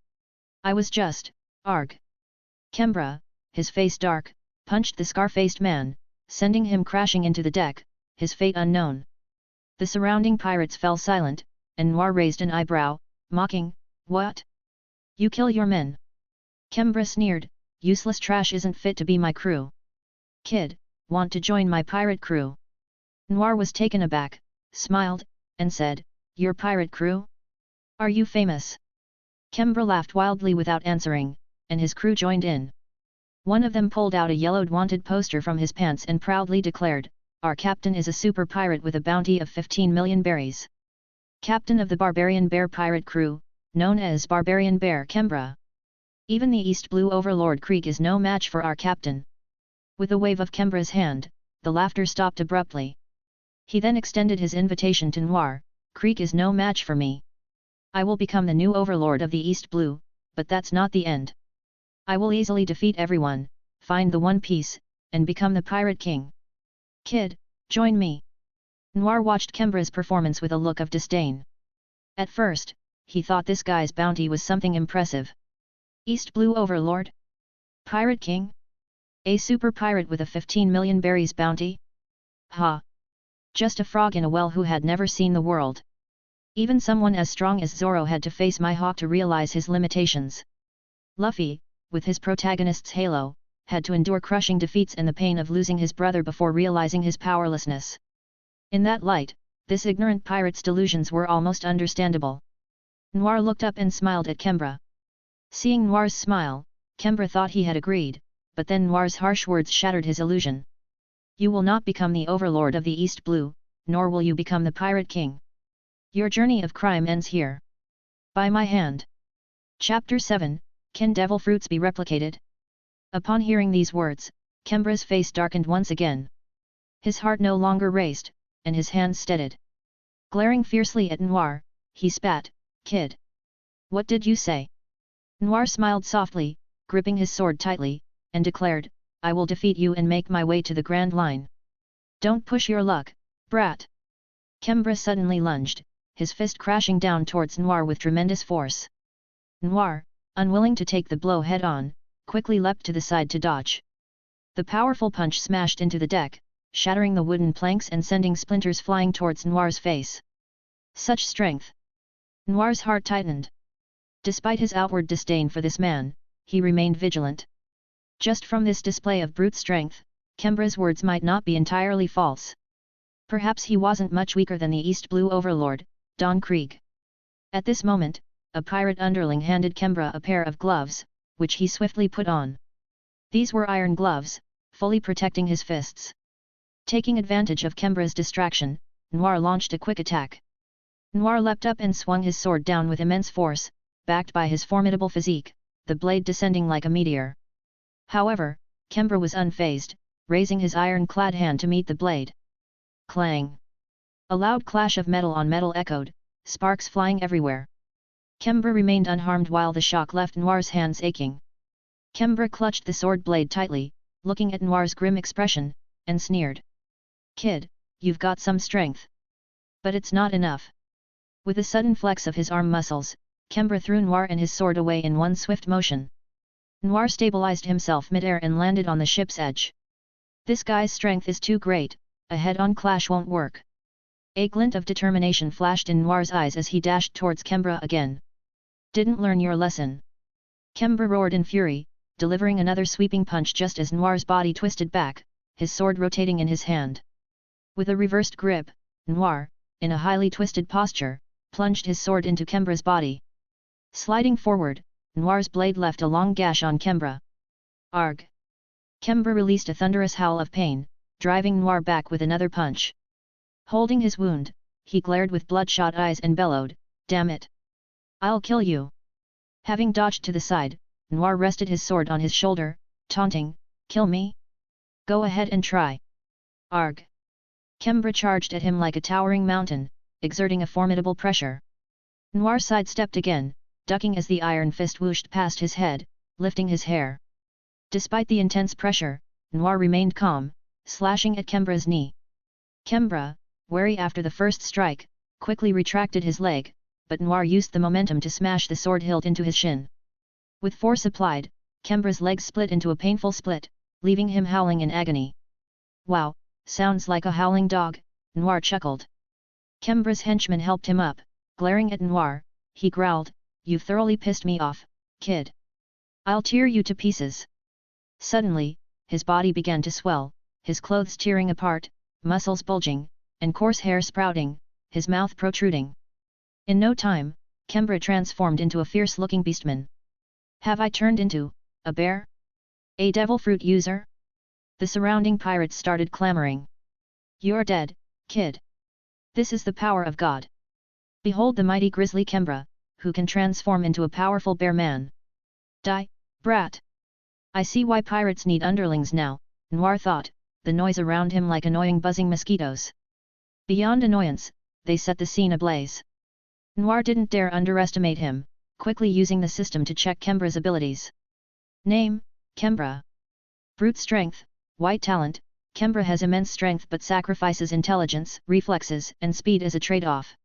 I was just, arg." Kembra, his face dark, punched the scar-faced man, sending him crashing into the deck, his fate unknown. The surrounding pirates fell silent, and Noir raised an eyebrow, mocking, "What? You kill your men?" Kembra sneered, "Useless trash isn't fit to be my crew. Kid, want to join my pirate crew?" Noir was taken aback, smiled, and said, "Your pirate crew? Are you famous?" Kembra laughed wildly without answering, and his crew joined in. One of them pulled out a yellowed wanted poster from his pants and proudly declared, "Our captain is a super pirate with a bounty of 15 million berries. Captain of the Barbarian Bear pirate crew, known as Barbarian Bear Kembra. Even the East Blue Overlord Krieg is no match for our captain." With a wave of Kembra's hand, the laughter stopped abruptly. He then extended his invitation to Noir, "Krieg is no match for me. I will become the new overlord of the East Blue, but that's not the end. I will easily defeat everyone, find the One Piece, and become the Pirate King. Kid, join me." Noir watched Kembra's performance with a look of disdain. At first, he thought this guy's bounty was something impressive. East Blue Overlord? Pirate King? A super pirate with a 15 million berries bounty? Ha! Just a frog in a well who had never seen the world. Even someone as strong as Zoro had to face Mihawk to realize his limitations. Luffy, with his protagonist's halo, had to endure crushing defeats and the pain of losing his brother before realizing his powerlessness. In that light, this ignorant pirate's delusions were almost understandable. Noir looked up and smiled at Kembra. Seeing Noir's smile, Kembra thought he had agreed, but then Noir's harsh words shattered his illusion. "You will not become the overlord of the East Blue, nor will you become the Pirate King. Your journey of crime ends here. By my hand." Chapter 7, Can Devil Fruits be Replicated? Upon hearing these words, Kembra's face darkened once again. His heart no longer raced, and his hands steadied. Glaring fiercely at Noir, he spat, "Kid! What did you say?" Noir smiled softly, gripping his sword tightly, and declared, "I will defeat you and make my way to the Grand Line. Don't push your luck, brat." Kembra suddenly lunged, his fist crashing down towards Noir with tremendous force. Noir, unwilling to take the blow head-on, quickly leapt to the side to dodge. The powerful punch smashed into the deck, shattering the wooden planks and sending splinters flying towards Noir's face. Such strength! Noir's heart tightened. Despite his outward disdain for this man, he remained vigilant. Just from this display of brute strength, Kembra's words might not be entirely false. Perhaps he wasn't much weaker than the East Blue Overlord, Don Krieg. At this moment, a pirate underling handed Kembra a pair of gloves, which he swiftly put on. These were iron gloves, fully protecting his fists. Taking advantage of Kembra's distraction, Noir launched a quick attack. Noir leapt up and swung his sword down with immense force, backed by his formidable physique, the blade descending like a meteor. However, Kembra was unfazed, raising his iron-clad hand to meet the blade. Clang! A loud clash of metal on metal echoed, sparks flying everywhere. Kembra remained unharmed while the shock left Noir's hands aching. Kembra clutched the sword blade tightly, looking at Noir's grim expression, and sneered. "Kid, you've got some strength. But it's not enough." With a sudden flex of his arm muscles, Kembra threw Noir and his sword away in one swift motion. Noir stabilized himself mid-air and landed on the ship's edge. This guy's strength is too great, a head-on clash won't work. A glint of determination flashed in Noir's eyes as he dashed towards Kembra again. "Didn't learn your lesson." Kembra roared in fury, delivering another sweeping punch just as Noir's body twisted back, his sword rotating in his hand. With a reversed grip, Noir, in a highly twisted posture, plunged his sword into Kembra's body. Sliding forward, Noir's blade left a long gash on Kembra. Arg! Kembra released a thunderous howl of pain, driving Noir back with another punch. Holding his wound, he glared with bloodshot eyes and bellowed, "Damn it! I'll kill you!" Having dodged to the side, Noir rested his sword on his shoulder, taunting, "Kill me? Go ahead and try." Arg! Kembra charged at him like a towering mountain, exerting a formidable pressure. Noir sidestepped again, ducking as the iron fist whooshed past his head, lifting his hair. Despite the intense pressure, Noir remained calm, slashing at Kembra's knee. Kembra, wary after the first strike, quickly retracted his leg, but Noir used the momentum to smash the sword hilt into his shin. With force applied, Kembra's leg split into a painful split, leaving him howling in agony. "Wow, sounds like a howling dog," Noir chuckled. Kembra's henchman helped him up, glaring at Noir. He growled, "You've thoroughly pissed me off, kid. I'll tear you to pieces." Suddenly, his body began to swell, his clothes tearing apart, muscles bulging, and coarse hair sprouting, his mouth protruding. In no time, Kembra transformed into a fierce-looking beastman. "Have I turned into a bear? A devil fruit user?" The surrounding pirates started clamoring. "You're dead, kid. This is the power of God. Behold the mighty grizzly Kembra, who can transform into a powerful bear man. Die, brat! I see why pirates need underlings now," Noir thought, the noise around him like annoying buzzing mosquitoes. Beyond annoyance, they set the scene ablaze. Noir didn't dare underestimate him, quickly using the system to check Kembra's abilities. Name, Kembra. Brute strength, white talent. Kembra has immense strength but sacrifices intelligence, reflexes, and speed as a trade-off.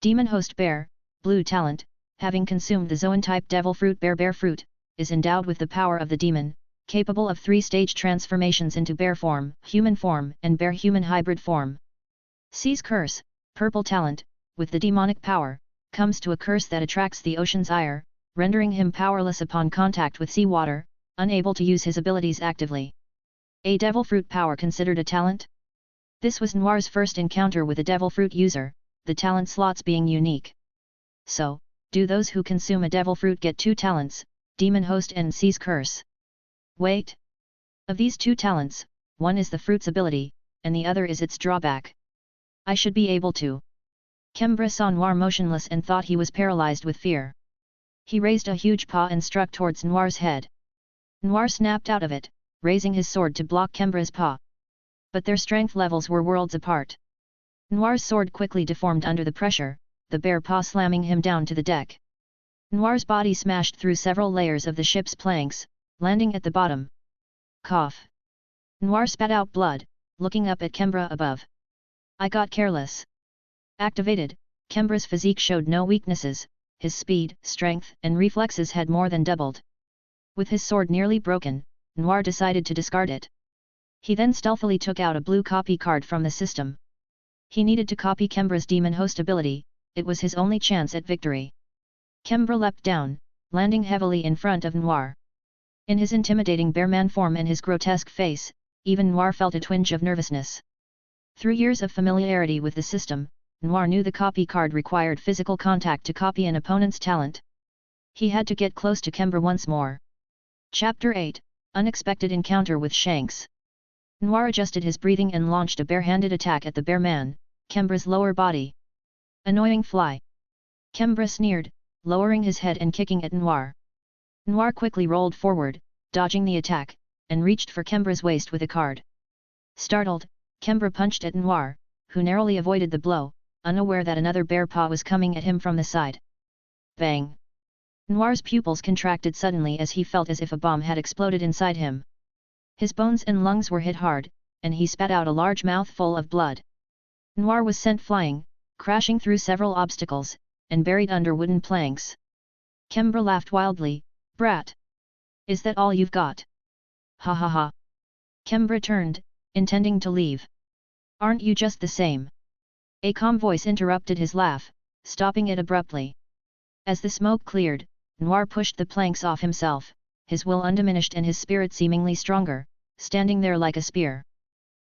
Demon host bear, blue talent, having consumed the zoan-type devil fruit bear fruit, is endowed with the power of the demon, capable of 3-stage transformations into bear form, human form, and bear-human hybrid form. Sea's curse, purple talent, with the demonic power, comes to a curse that attracts the ocean's ire, rendering him powerless upon contact with seawater, unable to use his abilities actively. A devil fruit power considered a talent? This was Noir's first encounter with a devil fruit user, the talent slots being unique. So, do those who consume a devil fruit get 2 talents, Demon Host and Sea's Curse? Wait! Of these 2 talents, one is the fruit's ability, and the other is its drawback. I should be able to. Kembra saw Noir motionless and thought he was paralyzed with fear. He raised a huge paw and struck towards Noir's head. Noir snapped out of it, raising his sword to block Kembra's paw. But their strength levels were worlds apart. Noir's sword quickly deformed under the pressure, the bear paw slamming him down to the deck. Noir's body smashed through several layers of the ship's planks, landing at the bottom. Cough. Noir spat out blood, looking up at Kembra above. I got careless. Activated, Kembra's physique showed no weaknesses, his speed, strength, and reflexes had more than doubled. With his sword nearly broken, Noir decided to discard it. He then stealthily took out a blue copy card from the system. He needed to copy Kembra's demon host ability, it was his only chance at victory. Kembra leapt down, landing heavily in front of Noir. In his intimidating bearman form and his grotesque face, even Noir felt a twinge of nervousness. Through years of familiarity with the system, Noir knew the copy card required physical contact to copy an opponent's talent. He had to get close to Kembra once more. Chapter 8, Unexpected Encounter with Shanks. Noir adjusted his breathing and launched a bare-handed attack at the bear man, Kembra's lower body. Annoying fly! Kembra sneered, lowering his head and kicking at Noir. Noir quickly rolled forward, dodging the attack, and reached for Kembra's waist with a card. Startled, Kembra punched at Noir, who narrowly avoided the blow, unaware that another bear paw was coming at him from the side. Bang! Noir's pupils contracted suddenly as he felt as if a bomb had exploded inside him. His bones and lungs were hit hard, and he spat out a large mouthful of blood. Noir was sent flying, crashing through several obstacles, and buried under wooden planks. Kembra laughed wildly, "Brat! Is that all you've got? Ha ha ha!" Kembra turned, intending to leave. "Aren't you just the same?" A calm voice interrupted his laugh, stopping it abruptly. As the smoke cleared, Noir pushed the planks off himself, his will undiminished and his spirit seemingly stronger, standing there like a spear.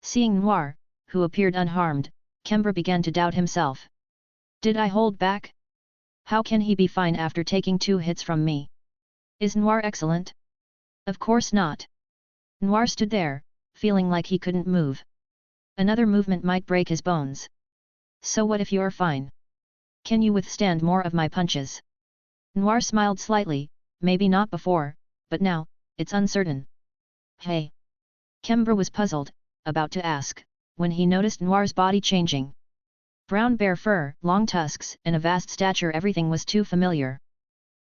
Seeing Noir, who appeared unharmed, Kembra began to doubt himself. Did I hold back? How can he be fine after taking 2 hits from me? Is Noir excellent? Of course not. Noir stood there, feeling like he couldn't move. Another movement might break his bones. So what if you're fine? Can you withstand more of my punches? Noir smiled slightly, maybe not before, but now, it's uncertain. Hey! Kembra was puzzled, about to ask, when he noticed Noir's body changing. Brown bear fur, long tusks, and a vast stature, everything was too familiar.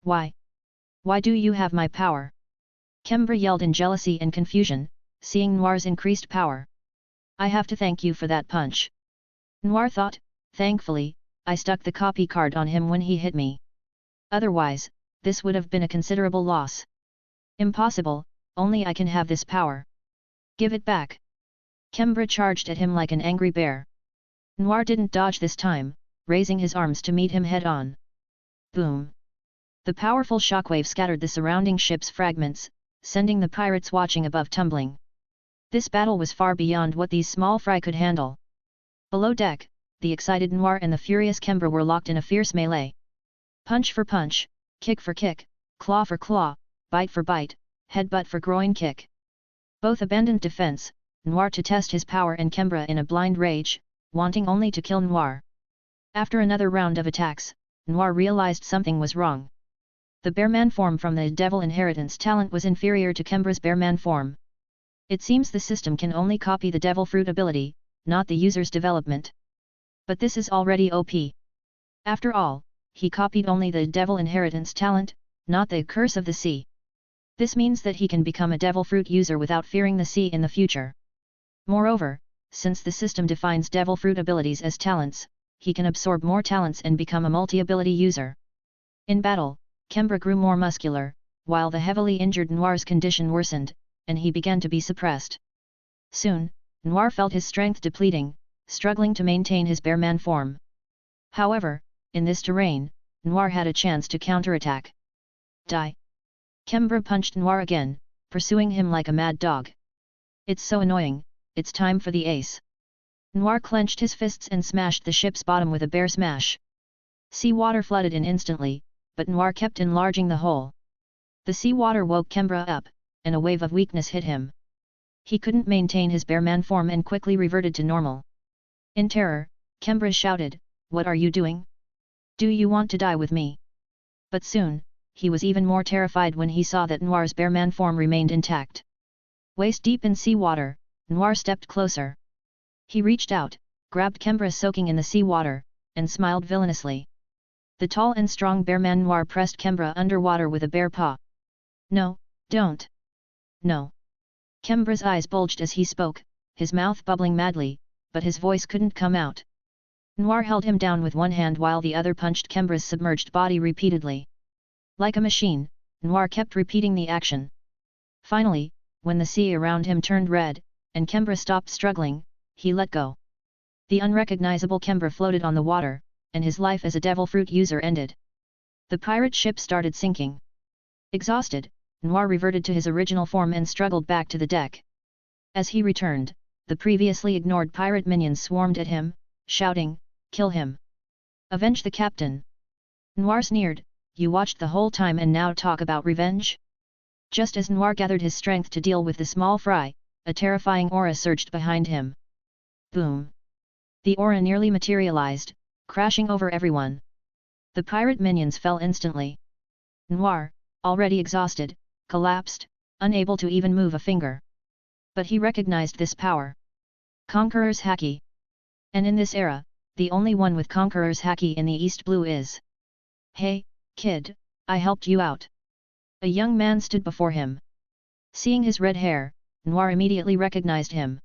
Why? Why do you have my power? Kembra yelled in jealousy and confusion, seeing Noir's increased power. I have to thank you for that punch. Noir thought, thankfully, I stuck the copy card on him when he hit me. Otherwise, this would have been a considerable loss. Impossible, only I can have this power. Give it back. Kembra charged at him like an angry bear. Noir didn't dodge this time, raising his arms to meet him head-on. Boom! The powerful shockwave scattered the surrounding ship's fragments, sending the pirates watching above tumbling. This battle was far beyond what these small fry could handle. Below deck, the excited Noir and the furious Kembra were locked in a fierce melee. Punch for punch, kick for kick, claw for claw, bite for bite, headbutt for groin kick. Both abandoned defense, Noir to test his power and Kembra in a blind rage, wanting only to kill Noir. After another round of attacks, Noir realized something was wrong. The Bearman form from the Devil Inheritance talent was inferior to Kembra's Bearman form. It seems the system can only copy the Devil Fruit ability, not the user's development. But this is already OP. After all, he copied only the Devil Inheritance talent, not the Curse of the Sea. This means that he can become a Devil Fruit user without fearing the sea in the future. Moreover, since the system defines Devil Fruit abilities as talents, he can absorb more talents and become a multi-ability user. In battle, Kembra grew more muscular, while the heavily injured Noir's condition worsened, and he began to be suppressed. Soon, Noir felt his strength depleting, struggling to maintain his Bearman form. However, in this terrain, Noir had a chance to counterattack. Die! Kembra punched Noir again, pursuing him like a mad dog. It's so annoying, it's time for the ace. Noir clenched his fists and smashed the ship's bottom with a bear smash. Sea water flooded in instantly, but Noir kept enlarging the hole. The sea water woke Kembra up, and a wave of weakness hit him. He couldn't maintain his Bearman form and quickly reverted to normal. In terror, Kembra shouted, "What are you doing? Do you want to die with me?" But soon, he was even more terrified when he saw that Noir's Bearman form remained intact. Waist deep in sea water, Noir stepped closer. He reached out, grabbed Kembra soaking in the sea water, and smiled villainously. The tall and strong Bearman Noir pressed Kembra underwater with a bare paw. "No, don't! No!" Kembra's eyes bulged as he spoke, his mouth bubbling madly, but his voice couldn't come out. Noir held him down with one hand while the other punched Kembra's submerged body repeatedly. Like a machine, Noir kept repeating the action. Finally, when the sea around him turned red, and Kembra stopped struggling, he let go. The unrecognizable Kembra floated on the water, and his life as a Devil Fruit user ended. The pirate ship started sinking. Exhausted, Noir reverted to his original form and struggled back to the deck. As he returned, the previously ignored pirate minions swarmed at him, shouting, "Kill him! Avenge the captain!" Noir sneered, "You watched the whole time and now talk about revenge?" Just as Noir gathered his strength to deal with the small fry, a terrifying aura surged behind him. Boom! The aura nearly materialized, crashing over everyone. The pirate minions fell instantly. Noir, already exhausted, collapsed, unable to even move a finger. But he recognized this power. Conqueror's Haki. And in this era, the only one with Conqueror's Haki in the East Blue is. "Hey, kid, I helped you out." A young man stood before him. Seeing his red hair, Noir immediately recognized him.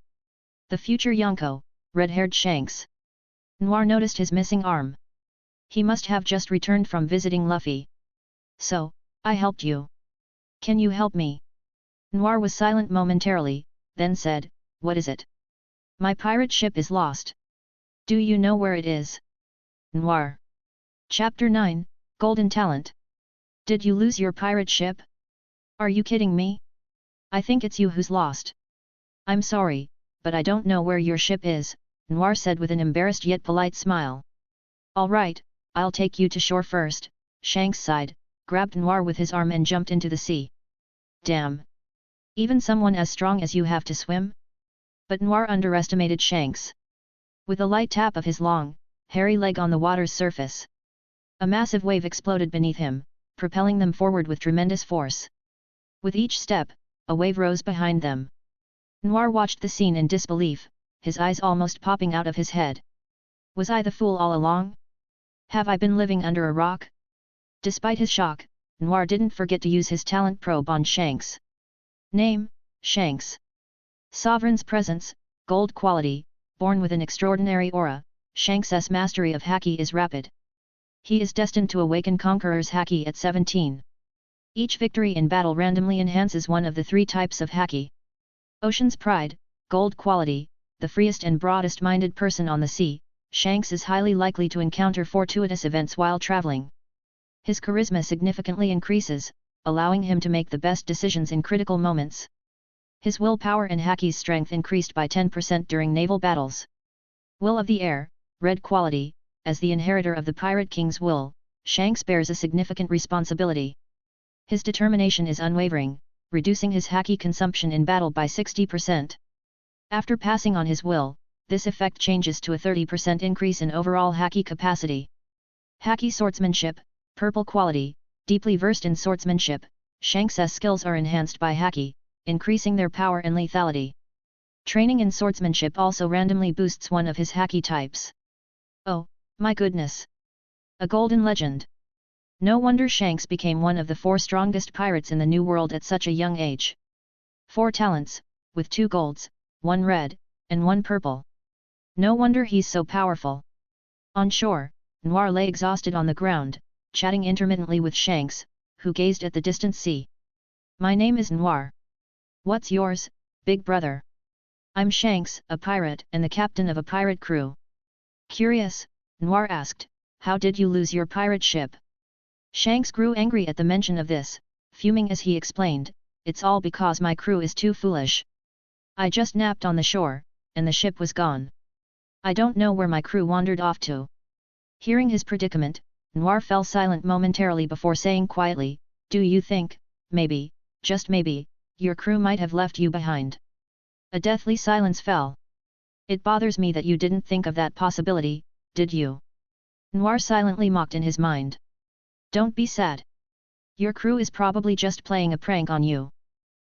The future Yonko, red-haired Shanks. Noir noticed his missing arm. He must have just returned from visiting Luffy. "So, I helped you. Can you help me?" Noir was silent momentarily, then said, "What is it?" "My pirate ship is lost. Do you know where it is?" Noir. Chapter 9, Golden Talent. "Did you lose your pirate ship? Are you kidding me? I think it's you who's lost." "I'm sorry, but I don't know where your ship is," Noir said with an embarrassed yet polite smile. "All right, I'll take you to shore first," Shanks sighed, grabbed Noir with his arm and jumped into the sea. "Damn! Even someone as strong as you have to swim?" But Noir underestimated Shanks. With a light tap of his long, hairy leg on the water's surface, a massive wave exploded beneath him, propelling them forward with tremendous force. With each step, a wave rose behind them. Noir watched the scene in disbelief, his eyes almost popping out of his head. Was I the fool all along? Have I been living under a rock? Despite his shock, Noir didn't forget to use his talent probe on Shanks. Name: Shanks. Sovereign's presence: gold quality, born with an extraordinary aura. Shanks' mastery of Haki is rapid. He is destined to awaken Conqueror's Haki at 17. Each victory in battle randomly enhances one of the 3 types of Haki. Ocean's Pride: gold quality, the freest and broadest-minded person on the sea. Shanks is highly likely to encounter fortuitous events while traveling. His charisma significantly increases, allowing him to make the best decisions in critical moments. His willpower and Haki's strength increased by 10% during naval battles. Will of the Air: red quality, as the inheritor of the Pirate King's will, Shanks bears a significant responsibility. His determination is unwavering, reducing his Haki consumption in battle by 60%. After passing on his will, this effect changes to a 30% increase in overall Haki capacity. Haki swordsmanship: purple quality, deeply versed in swordsmanship, Shanks' skills are enhanced by Haki, increasing their power and lethality. Training in swordsmanship also randomly boosts one of his Haki types. Oh, my goodness! A golden legend! No wonder Shanks became one of the 4 strongest pirates in the New World at such a young age. 4 talents, with 2 golds, 1 red, and 1 purple. No wonder he's so powerful. On shore, Noir lay exhausted on the ground, chatting intermittently with Shanks, who gazed at the distant sea. My name is Noir. What's yours, big brother? I'm Shanks, a pirate and the captain of a pirate crew. Curious, Noir asked, how did you lose your pirate ship? Shanks grew angry at the mention of this, fuming as he explained, it's all because my crew is too foolish. I just napped on the shore, and the ship was gone. I don't know where my crew wandered off to. Hearing his predicament, Noir fell silent momentarily before saying quietly, do you think, maybe, just maybe, your crew might have left you behind? A deathly silence fell. It bothers me that you didn't think of that possibility, did you? Noir silently mocked in his mind. Don't be sad. Your crew is probably just playing a prank on you.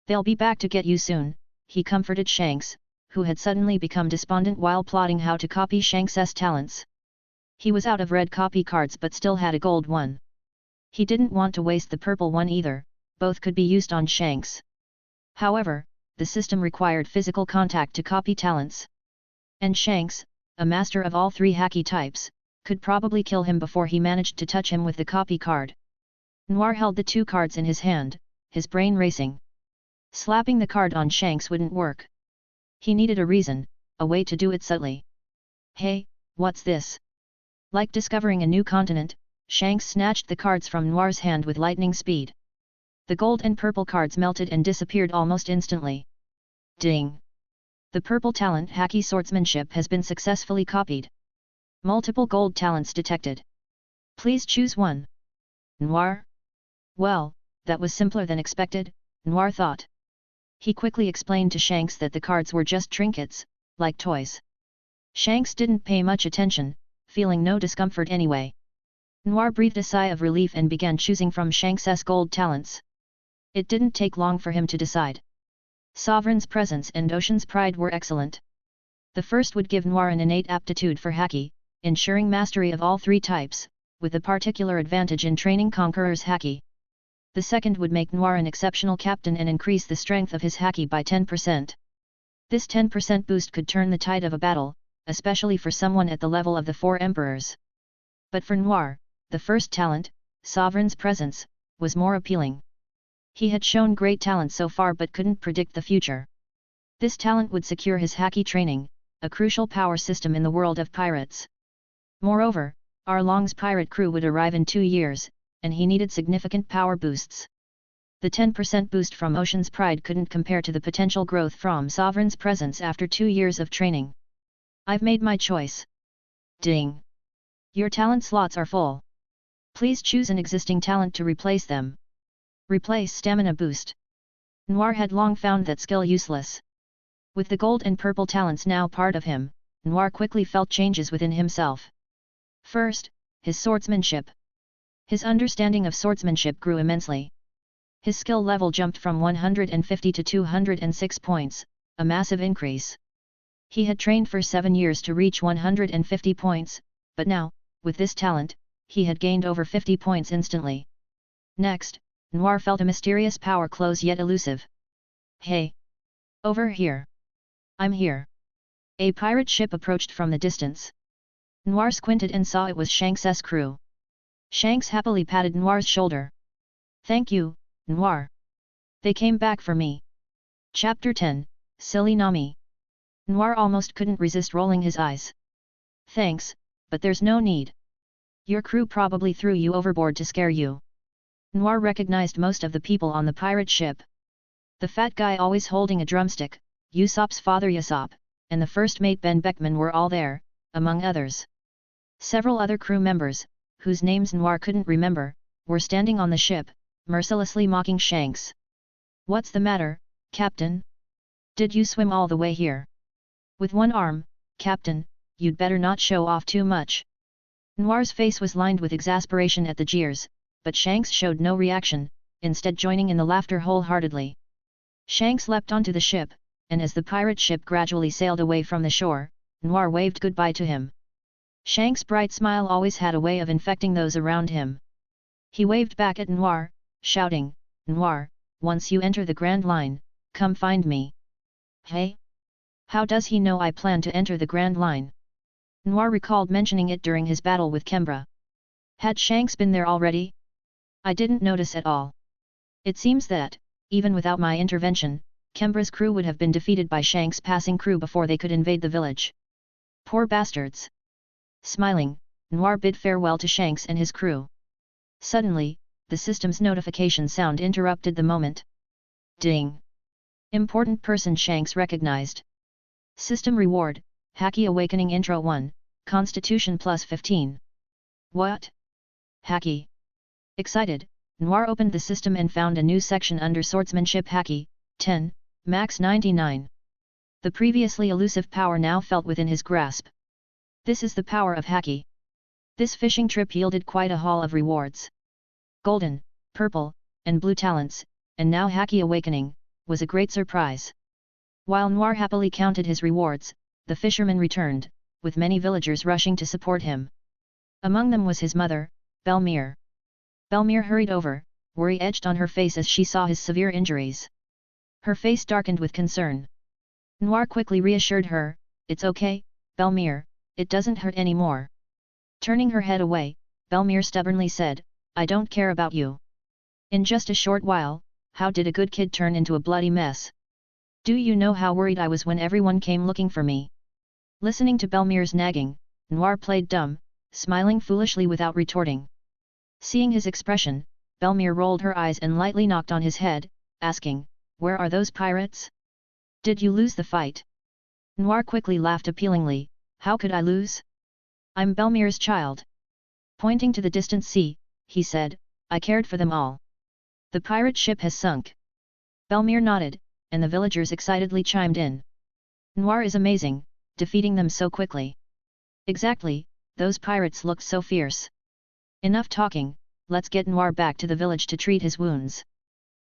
They'll be back to get you soon, he comforted Shanks, who had suddenly become despondent while plotting how to copy Shanks' talents. He was out of red copy cards but still had a gold one. He didn't want to waste the purple one either, both could be used on Shanks. However, the system required physical contact to copy talents. And Shanks, a master of all 3 Haki types, could probably kill him before he managed to touch him with the copy card. Noir held the 2 cards in his hand, his brain racing. Slapping the card on Shanks wouldn't work. He needed a reason, a way to do it subtly. Hey, what's this? Like discovering a new continent, Shanks snatched the cards from Noir's hand with lightning speed. The gold and purple cards melted and disappeared almost instantly. Ding! The purple talent Haki swordsmanship has been successfully copied. Multiple gold talents detected. Please choose one. Noir? Well, that was simpler than expected, Noir thought. He quickly explained to Shanks that the cards were just trinkets, like toys. Shanks didn't pay much attention, feeling no discomfort anyway. Noir breathed a sigh of relief and began choosing from Shanks' gold talents. It didn't take long for him to decide. Sovereign's Presence and Ocean's Pride were excellent. The first would give Noir an innate aptitude for Haki, ensuring mastery of all 3 types, with a particular advantage in training Conqueror's Haki. The second would make Noir an exceptional captain and increase the strength of his Haki by 10%. This 10% boost could turn the tide of a battle, especially for someone at the level of the 4 emperors. But for Noir, the first talent, Sovereign's Presence, was more appealing. He had shown great talent so far but couldn't predict the future. This talent would secure his Haki training, a crucial power system in the world of pirates. Moreover, Arlong's pirate crew would arrive in 2 years, and he needed significant power boosts. The 10% boost from Ocean's Pride couldn't compare to the potential growth from Sovereign's Presence after 2 years of training. I've made my choice. Ding! Your talent slots are full. Please choose an existing talent to replace them. Replace Stamina Boost. Noir had long found that skill useless. With the gold and purple talents now part of him, Noir quickly felt changes within himself. First, his swordsmanship. His understanding of swordsmanship grew immensely. His skill level jumped from 150 to 206 points, a massive increase. He had trained for 7 years to reach 150 points, but now, with this talent, he had gained over 50 points instantly. Next, Noir felt a mysterious power close yet elusive. Hey! Over here! I'm here! A pirate ship approached from the distance. Noir squinted and saw it was Shanks' crew. Shanks happily patted Noir's shoulder. Thank you, Noir. They came back for me. Chapter 10, Silly Nami. Noir almost couldn't resist rolling his eyes. Thanks, but there's no need. Your crew probably threw you overboard to scare you. Noir recognized most of the people on the pirate ship. The fat guy always holding a drumstick, Usopp's father Usopp, and the first mate Ben Beckman were all there, among others. Several other crew members, whose names Noir couldn't remember, were standing on the ship, mercilessly mocking Shanks. What's the matter, Captain? Did you swim all the way here? With one arm, Captain, you'd better not show off too much. Noir's face was lined with exasperation at the jeers, but Shanks showed no reaction, instead joining in the laughter wholeheartedly. Shanks leapt onto the ship, and as the pirate ship gradually sailed away from the shore, Noir waved goodbye to him. Shanks' bright smile always had a way of infecting those around him. He waved back at Noir, shouting, Noir, once you enter the Grand Line, come find me. Hey? How does he know I plan to enter the Grand Line? Noir recalled mentioning it during his battle with Kembra. Had Shanks been there already? I didn't notice at all. It seems that, even without my intervention, Kembra's crew would have been defeated by Shanks' passing crew before they could invade the village. Poor bastards! Smiling, Noir bid farewell to Shanks and his crew. Suddenly, the system's notification sound interrupted the moment. Ding! Important person Shanks recognized. System reward, Haki Awakening Intro 1, Constitution plus 15. What? Haki. Excited, Noir opened the system and found a new section under Swordsmanship Haki, 10, Max 99. The previously elusive power now felt within his grasp. This is the power of Haki. This fishing trip yielded quite a haul of rewards. Golden, purple, and blue talents, and now Haki Awakening, was a great surprise. While Noir happily counted his rewards, the fisherman returned, with many villagers rushing to support him. Among them was his mother, Bel-mere. Bel-mere hurried over, worry etched on her face as she saw his severe injuries. Her face darkened with concern. Noir quickly reassured her, "It's okay, Bel-mere, it doesn't hurt anymore." Turning her head away, Bel-mere stubbornly said, "I don't care about you. In just a short while, how did a good kid turn into a bloody mess? Do you know how worried I was when everyone came looking for me?" Listening to Bel-mere's nagging, Noir played dumb, smiling foolishly without retorting. Seeing his expression, Bel-mere rolled her eyes and lightly knocked on his head, asking, "Where are those pirates? Did you lose the fight?" Noir quickly laughed appealingly, "How could I lose? I'm Bel-mere's child." Pointing to the distant sea, he said, "I cared for them all. The pirate ship has sunk." Bel-mere nodded, and the villagers excitedly chimed in. "Noir is amazing, defeating them so quickly." "Exactly, those pirates looked so fierce." "Enough talking, let's get Noir back to the village to treat his wounds."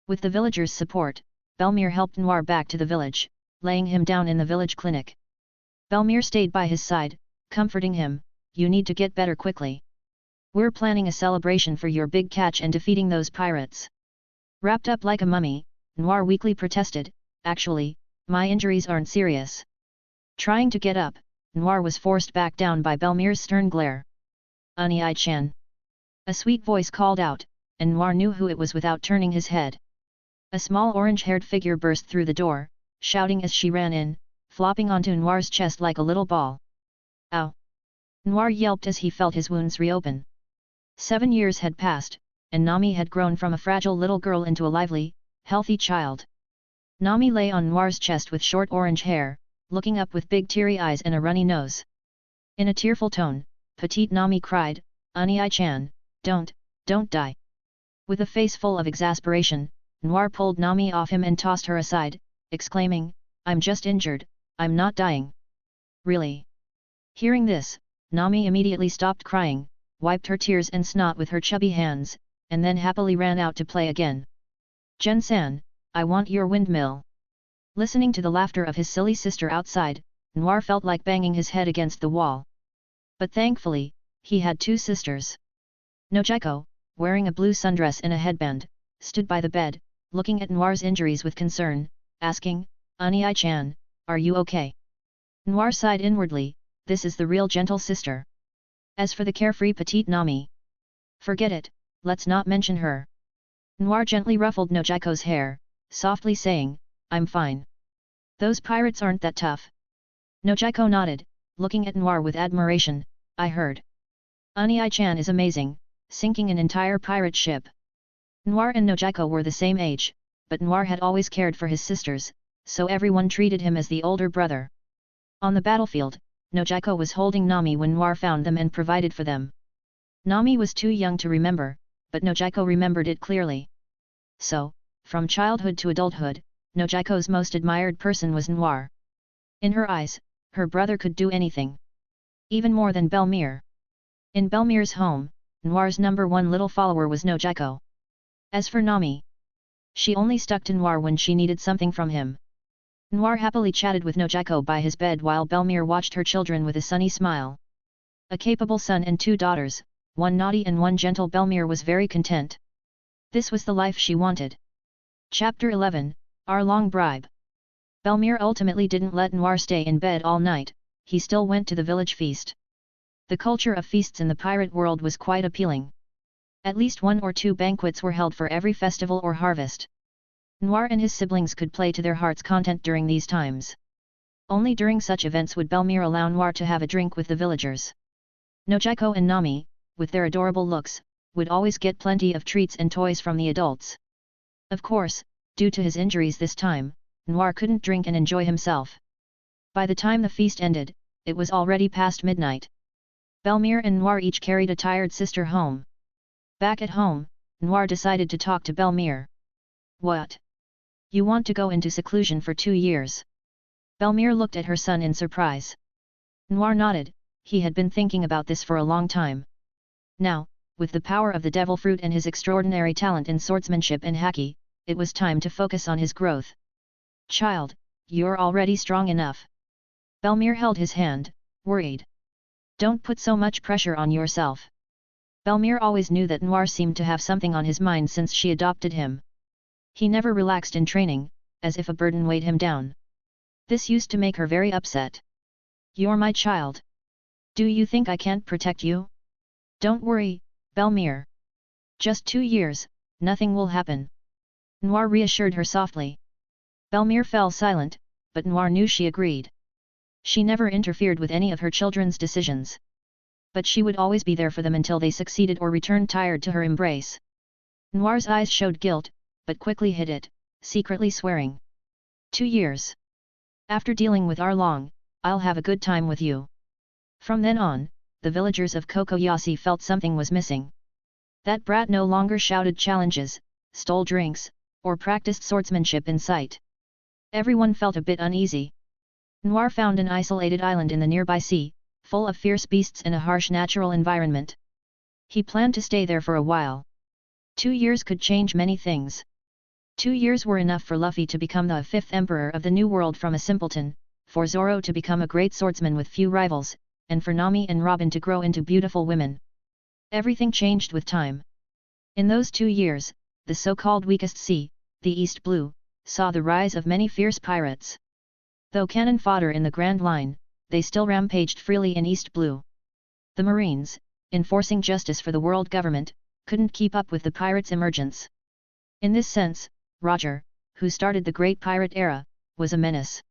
With the villagers' support, Bel-mere helped Noir back to the village, laying him down in the village clinic. Bel-mere stayed by his side, comforting him, "You need to get better quickly. We're planning a celebration for your big catch and defeating those pirates." Wrapped up like a mummy, Noir weakly protested, "Actually, my injuries aren't serious." Trying to get up, Noir was forced back down by Bel-mere's stern glare. "Unai-chan." A sweet voice called out, and Noir knew who it was without turning his head. A small orange-haired figure burst through the door, shouting as she ran in, flopping onto Noir's chest like a little ball. "Ow!" Noir yelped as he felt his wounds reopen. 7 years had passed, and Nami had grown from a fragile little girl into a lively, healthy child. Nami lay on Noir's chest with short orange hair, looking up with big teary eyes and a runny nose. In a tearful tone, petite Nami cried, "Unai-chan, don't die." With a face full of exasperation, Noir pulled Nami off him and tossed her aside, exclaiming, "I'm just injured, I'm not dying." "Really?" Hearing this, Nami immediately stopped crying, wiped her tears and snot with her chubby hands, and then happily ran out to play again. Jen-san, I want your windmill. Listening to the laughter of his silly sister outside, Noir felt like banging his head against the wall. But thankfully, he had two sisters. Nojiko, wearing a blue sundress and a headband, stood by the bed, looking at Noir's injuries with concern, asking, Ani-chan, are you okay? Noir sighed inwardly, this is the real gentle sister. As for the carefree petite Nami, forget it, let's not mention her. Noir gently ruffled Nojiko's hair, softly saying, I'm fine. Those pirates aren't that tough. Nojiko nodded, looking at Noir with admiration, I heard. Ani-chan is amazing, sinking an entire pirate ship. Noir and Nojiko were the same age, but Noir had always cared for his sisters, so everyone treated him as the older brother. On the battlefield, Nojiko was holding Nami when Noir found them and provided for them. Nami was too young to remember, but Nojiko remembered it clearly. So, from childhood to adulthood, Nojiko's most admired person was Noir. In her eyes, her brother could do anything. Even more than Bel-mere. In Bel-mere's home, Noir's #1 little follower was Nojiko. As for Nami, she only stuck to Noir when she needed something from him. Noir happily chatted with Nojiko by his bed while Bel-mere watched her children with a sunny smile. A capable son and 2 daughters, one naughty and one gentle. Bel-mere was very content. This was the life she wanted. Chapter 11, Arlong Bribe. Bel-mere ultimately didn't let Noir stay in bed all night, he still went to the village feast. The culture of feasts in the pirate world was quite appealing. At least 1 or 2 banquets were held for every festival or harvest. Noir and his siblings could play to their heart's content during these times. Only during such events would Bel-mere allow Noir to have a drink with the villagers. Nojiko and Nami, with their adorable looks, would always get plenty of treats and toys from the adults. Of course, due to his injuries this time, Noir couldn't drink and enjoy himself. By the time the feast ended, it was already past midnight. Bel-mere and Noir each carried a tired sister home. Back at home, Noir decided to talk to Bel-mere. What? You want to go into seclusion for 2 years? Bel-mere looked at her son in surprise. Noir nodded, he had been thinking about this for a long time. Now, with the power of the devil fruit and his extraordinary talent in swordsmanship and Haki, it was time to focus on his growth. Child, you're already strong enough. Bel-mere held his hand, worried. Don't put so much pressure on yourself. Bel-mere always knew that Noir seemed to have something on his mind since she adopted him. He never relaxed in training, as if a burden weighed him down. This used to make her very upset. You're my child. Do you think I can't protect you? Don't worry, Bel-mere. Just 2 years, nothing will happen. Noir reassured her softly. Bel-mere fell silent, but Noir knew she agreed. She never interfered with any of her children's decisions. But she would always be there for them until they succeeded or returned tired to her embrace. Noir's eyes showed guilt, but quickly hid it, secretly swearing. 2 years. After dealing with Arlong, I'll have a good time with you. From then on, the villagers of Cocoyasi felt something was missing. That brat no longer shouted challenges, stole drinks, or practiced swordsmanship in sight. Everyone felt a bit uneasy. Noir found an isolated island in the nearby sea, full of fierce beasts in a harsh natural environment. He planned to stay there for a while. 2 years could change many things. 2 years were enough for Luffy to become the 5th emperor of the New World from a simpleton, for Zoro to become a great swordsman with few rivals, and for Nami and Robin to grow into beautiful women. Everything changed with time. In those 2 years, the so-called weakest sea, the East Blue, saw the rise of many fierce pirates. Though cannon fodder in the Grand Line, they still rampaged freely in East Blue. The Marines, enforcing justice for the world government, couldn't keep up with the pirates' emergence. In this sense, Roger, who started the Great Pirate Era, was a menace.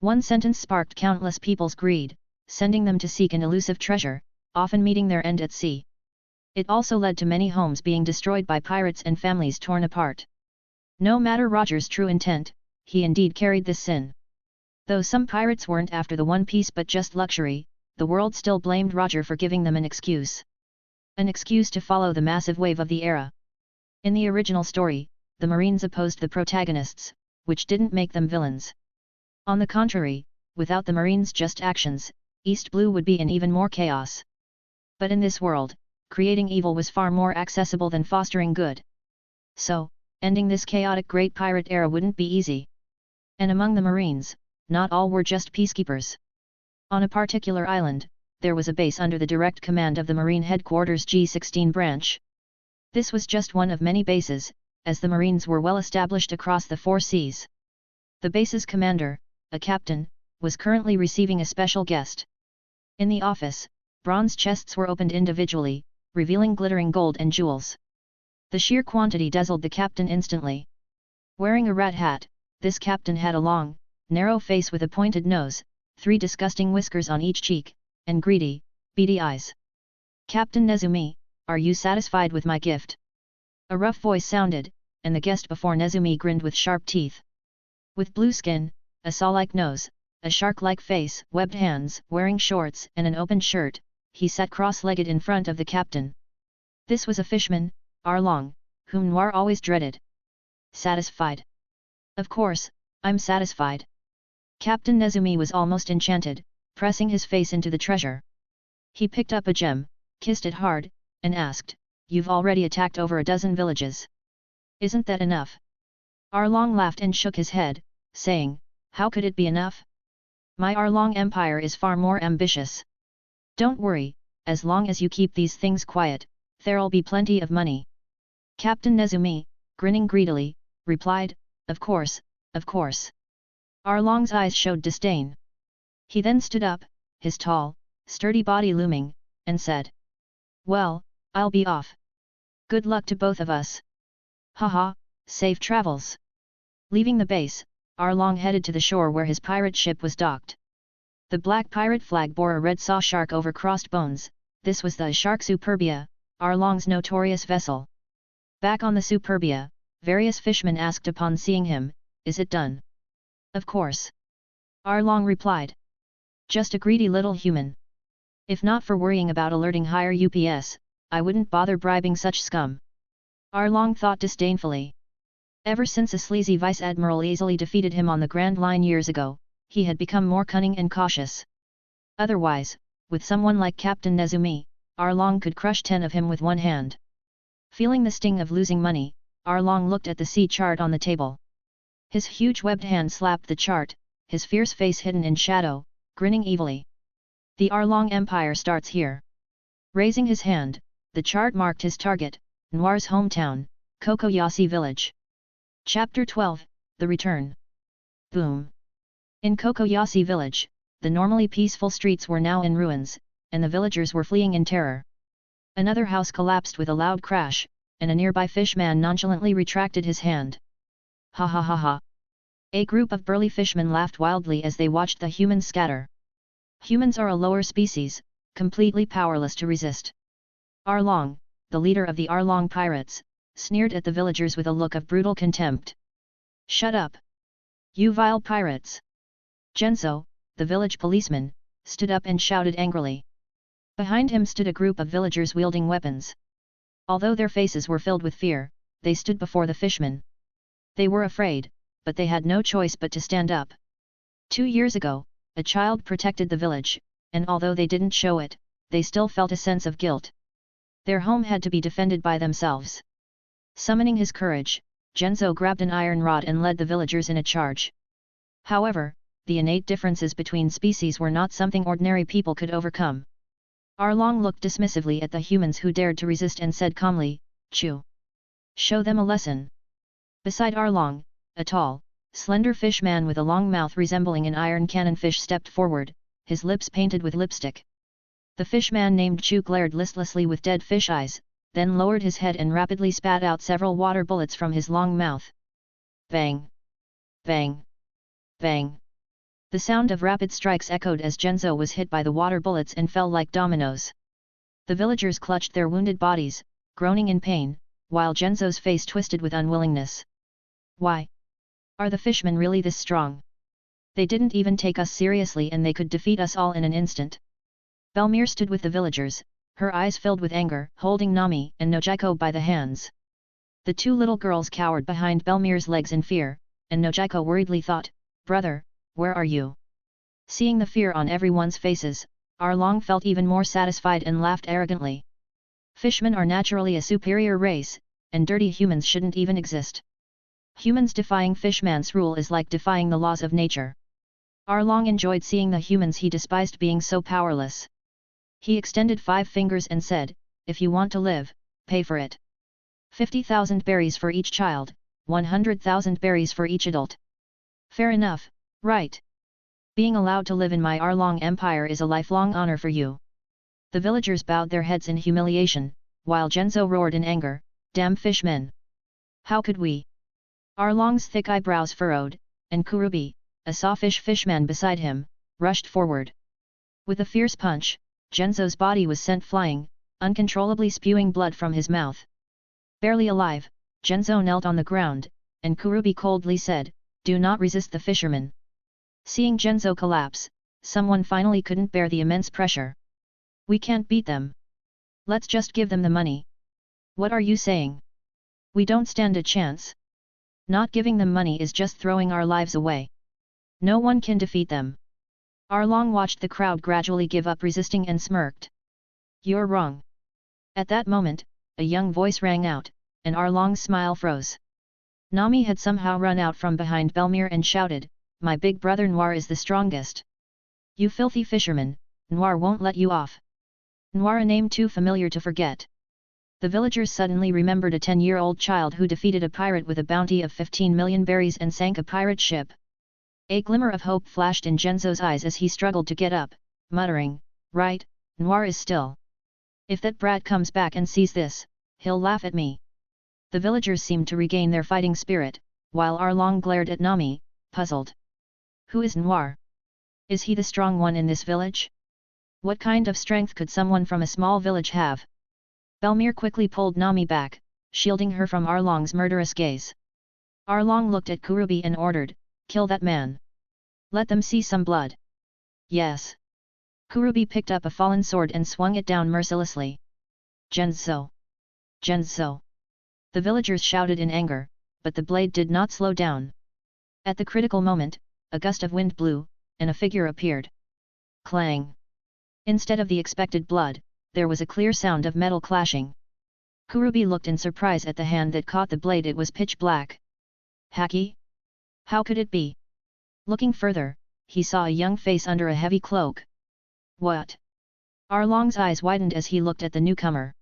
One sentence sparked countless people's greed, sending them to seek an elusive treasure, often meeting their end at sea. It also led to many homes being destroyed by pirates and families torn apart. No matter Roger's true intent, he indeed carried this sin. Though some pirates weren't after the One Piece but just luxury, the world still blamed Roger for giving them an excuse. An excuse to follow the massive wave of the era. In the original story, the Marines opposed the protagonists, which didn't make them villains. On the contrary, without the Marines' just actions, East Blue would be in even more chaos. But in this world, creating evil was far more accessible than fostering good. So, ending this chaotic great pirate era wouldn't be easy. And among the Marines, not all were just peacekeepers. On a particular island, there was a base under the direct command of the Marine Headquarters G16 branch. This was just one of many bases, as the Marines were well established across the 4 seas. The base's commander, a captain, was currently receiving a special guest. In the office, bronze chests were opened individually, revealing glittering gold and jewels. The sheer quantity dazzled the captain instantly. Wearing a rat hat, this captain had a long, narrow face with a pointed nose, 3 disgusting whiskers on each cheek, and greedy, beady eyes. "Captain Nezumi, are you satisfied with my gift?" A rough voice sounded, and the guest before Nezumi grinned with sharp teeth. With blue skin, a saw-like nose, a shark-like face, webbed hands, wearing shorts and an open shirt, he sat cross-legged in front of the captain. This was a fishman, Arlong, whom Noir always dreaded. "Satisfied? Of course, I'm satisfied." Captain Nezumi was almost enchanted, pressing his face into the treasure. He picked up a gem, kissed it hard, and asked, "You've already attacked over a dozen villages. Isn't that enough?" Arlong laughed and shook his head, saying, "How could it be enough? My Arlong Empire is far more ambitious. Don't worry, as long as you keep these things quiet, there'll be plenty of money." Captain Nezumi, grinning greedily, replied, "Of course, of course." Arlong's eyes showed disdain. He then stood up, his tall, sturdy body looming, and said, "Well, I'll be off. Good luck to both of us. Haha, safe travels." Leaving the base, Arlong headed to the shore where his pirate ship was docked. The black pirate flag bore a red saw shark over crossed bones. This was the shark Superbia, Arlong's notorious vessel. Back on the Superbia, various fishermen asked upon seeing him, "Is it done?" "Of course," Arlong replied. "Just a greedy little human. If not for worrying about alerting higher UPS, I wouldn't bother bribing such scum." Arlong thought disdainfully. Ever since a sleazy vice-admiral easily defeated him on the Grand Line years ago, he had become more cunning and cautious. Otherwise, with someone like Captain Nezumi, Arlong could crush 10 of him with one hand. Feeling the sting of losing money, Arlong looked at the sea chart on the table. His huge webbed hand slapped the chart, his fierce face hidden in shadow, grinning evilly. "The Arlong Empire starts here." Raising his hand, the chart marked his target, Noir's hometown, Cocoyasi village. Chapter 12, The Return. Boom! In Cocoyasi village, the normally peaceful streets were now in ruins, and the villagers were fleeing in terror. Another house collapsed with a loud crash, and a nearby fishman nonchalantly retracted his hand. "Ha ha ha ha!" A group of burly fishmen laughed wildly as they watched the humans scatter. Humans are a lower species, completely powerless to resist. Arlong, the leader of the Arlong pirates, sneered at the villagers with a look of brutal contempt. "Shut up! You vile pirates!" Genzo, the village policeman, stood up and shouted angrily. Behind him stood a group of villagers wielding weapons. Although their faces were filled with fear, they stood before the fishmen. They were afraid, but they had no choice but to stand up. 2 years ago, a child protected the village, and although they didn't show it, they still felt a sense of guilt. Their home had to be defended by themselves. Summoning his courage, Genzo grabbed an iron rod and led the villagers in a charge. However, the innate differences between species were not something ordinary people could overcome. Arlong looked dismissively at the humans who dared to resist and said calmly, "Chew. Show them a lesson." Beside Arlong, a tall, slender fish man with a long mouth resembling an iron cannon fish stepped forward, his lips painted with lipstick. The fish man named Chu glared listlessly with dead fish eyes, then lowered his head and rapidly spat out several water bullets from his long mouth. Bang! Bang! Bang! The sound of rapid strikes echoed as Genzo was hit by the water bullets and fell like dominoes. The villagers clutched their wounded bodies, groaning in pain, while Genzo's face twisted with unwillingness. "Why? Are the fishmen really this strong? They didn't even take us seriously and they could defeat us all in an instant." Bel-mere stood with the villagers, her eyes filled with anger, holding Nami and Nojiko by the hands. The 2 little girls cowered behind Bel-mere's legs in fear, and Nojiko worriedly thought, "Brother, where are you?" Seeing the fear on everyone's faces, Arlong felt even more satisfied and laughed arrogantly. Fishmen are naturally a superior race, and dirty humans shouldn't even exist. Humans defying fishman's rule is like defying the laws of nature. Arlong enjoyed seeing the humans he despised being so powerless. He extended 5 fingers and said, "If you want to live, pay for it. 50,000 berries for each child, 100,000 berries for each adult. Fair enough, right? Being allowed to live in my Arlong Empire is a lifelong honor for you." The villagers bowed their heads in humiliation, while Genzo roared in anger, "Damn fishmen! How could we?" Arlong's thick eyebrows furrowed, and Kurubi, a sawfish fishman beside him, rushed forward. With a fierce punch, Genzo's body was sent flying, uncontrollably spewing blood from his mouth. Barely alive, Genzo knelt on the ground, and Kurubi coldly said, "Do not resist the fisherman." Seeing Genzo collapse, someone finally couldn't bear the immense pressure. "We can't beat them. Let's just give them the money." "What are you saying? We don't stand a chance. Not giving them money is just throwing our lives away. No one can defeat them." Arlong watched the crowd gradually give up resisting and smirked. "You're wrong." At that moment, a young voice rang out, and Arlong's smile froze. Nami had somehow run out from behind Bel-mere and shouted, "My big brother Noir is the strongest. You filthy fisherman, Noir won't let you off." Noir, a name too familiar to forget. The villagers suddenly remembered a 10-year-old child who defeated a pirate with a bounty of 15 million berries and sank a pirate ship. A glimmer of hope flashed in Genzo's eyes as he struggled to get up, muttering, "Right, Noir is still. If that brat comes back and sees this, he'll laugh at me." The villagers seemed to regain their fighting spirit, while Arlong glared at Nami, puzzled. "Who is Noir? Is he the strong one in this village? What kind of strength could someone from a small village have?" Bel-mere quickly pulled Nami back, shielding her from Arlong's murderous gaze. Arlong looked at Kurubi and ordered, "Kill that man. Let them see some blood." "Yes." Kurubi picked up a fallen sword and swung it down mercilessly. "Genzo! Genzo!" The villagers shouted in anger, but the blade did not slow down. At the critical moment, a gust of wind blew, and a figure appeared. Clang! Instead of the expected blood, there was a clear sound of metal clashing. Kurubi looked in surprise at the hand that caught the blade. It was pitch black. Haki? How could it be? Looking further, he saw a young face under a heavy cloak. "What?" Arlong's eyes widened as he looked at the newcomer.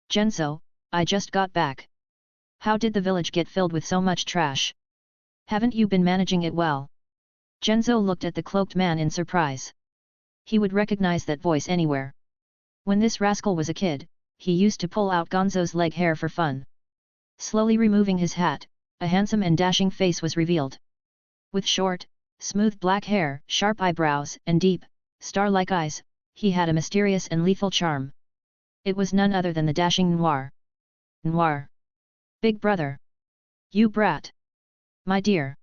"Genzo, I just got back. How did the village get filled with so much trash? Haven't you been managing it well?" Genzo looked at the cloaked man in surprise. He would recognize that voice anywhere. When this rascal was a kid, he used to pull out Gonzo's leg hair for fun. Slowly removing his hat, a handsome and dashing face was revealed. With short, smooth black hair, sharp eyebrows, and deep, star-like eyes, he had a mysterious and lethal charm. It was none other than the dashing Noir. "Noir! Big brother! You brat! My dear!"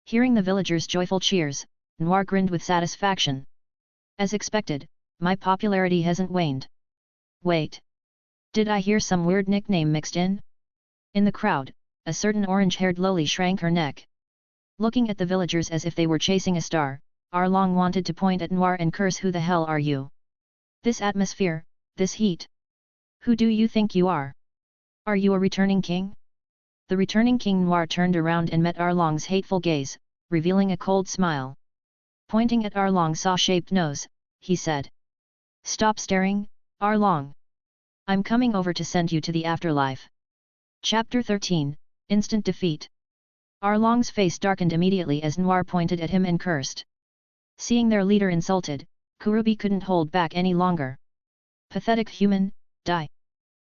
Hearing the villagers' joyful cheers, Noir grinned with satisfaction. "As expected, my popularity hasn't waned. Wait! Did I hear some weird nickname mixed in?" In the crowd, a certain orange-haired loli shrank her neck. Looking at the villagers as if they were chasing a star, Arlong wanted to point at Noir and curse, "Who the hell are you? This atmosphere, this heat. Who do you think you are? Are you a returning king?" The returning king Noir turned around and met Arlong's hateful gaze, revealing a cold smile. Pointing at Arlong's saw-shaped nose, he said, "Stop staring, Arlong. I'm coming over to send you to the afterlife." Chapter 13, Instant Defeat. Arlong's face darkened immediately as Noir pointed at him and cursed. Seeing their leader insulted, Kurubi couldn't hold back any longer. "Pathetic human, die!"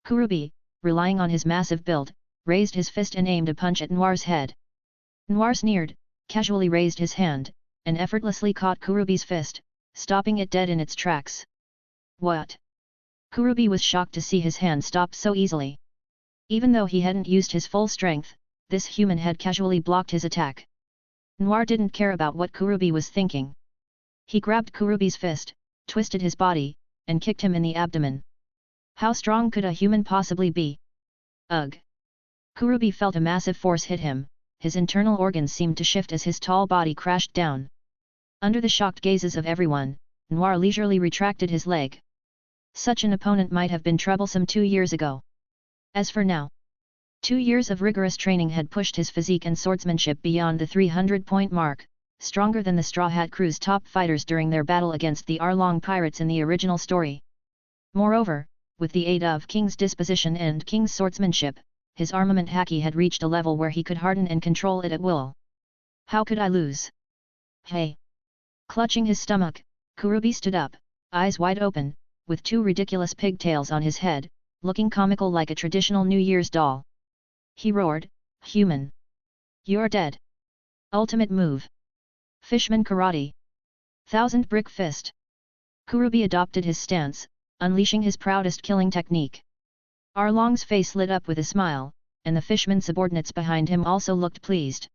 Kurubi, relying on his massive build, raised his fist and aimed a punch at Noir's head. Noir sneered, casually raised his hand, and effortlessly caught Kurubi's fist, stopping it dead in its tracks. "What?" Kurubi was shocked to see his hand stop so easily. Even though he hadn't used his full strength, this human had casually blocked his attack. Noir didn't care about what Kurubi was thinking. He grabbed Kurubi's fist, twisted his body, and kicked him in the abdomen. How strong could a human possibly be? Ugh! Kurubi felt a massive force hit him, his internal organs seemed to shift as his tall body crashed down. Under the shocked gazes of everyone, Noir leisurely retracted his leg. Such an opponent might have been troublesome 2 years ago. As for now, 2 years of rigorous training had pushed his physique and swordsmanship beyond the 300-point mark, stronger than the Straw Hat Crew's top fighters during their battle against the Arlong pirates in the original story. Moreover, with the aid of King's disposition and King's swordsmanship, his armament Haki had reached a level where he could harden and control it at will. How could I lose? Hey! Clutching his stomach, Kurubi stood up, eyes wide open, with 2 ridiculous pigtails on his head, looking comical like a traditional New Year's doll. He roared, "Human! You're dead! Ultimate move! Fishman Karate! 1000 Brick Fist!" Kurubi adopted his stance, unleashing his proudest killing technique. Arlong's face lit up with a smile, and the fishman subordinates behind him also looked pleased.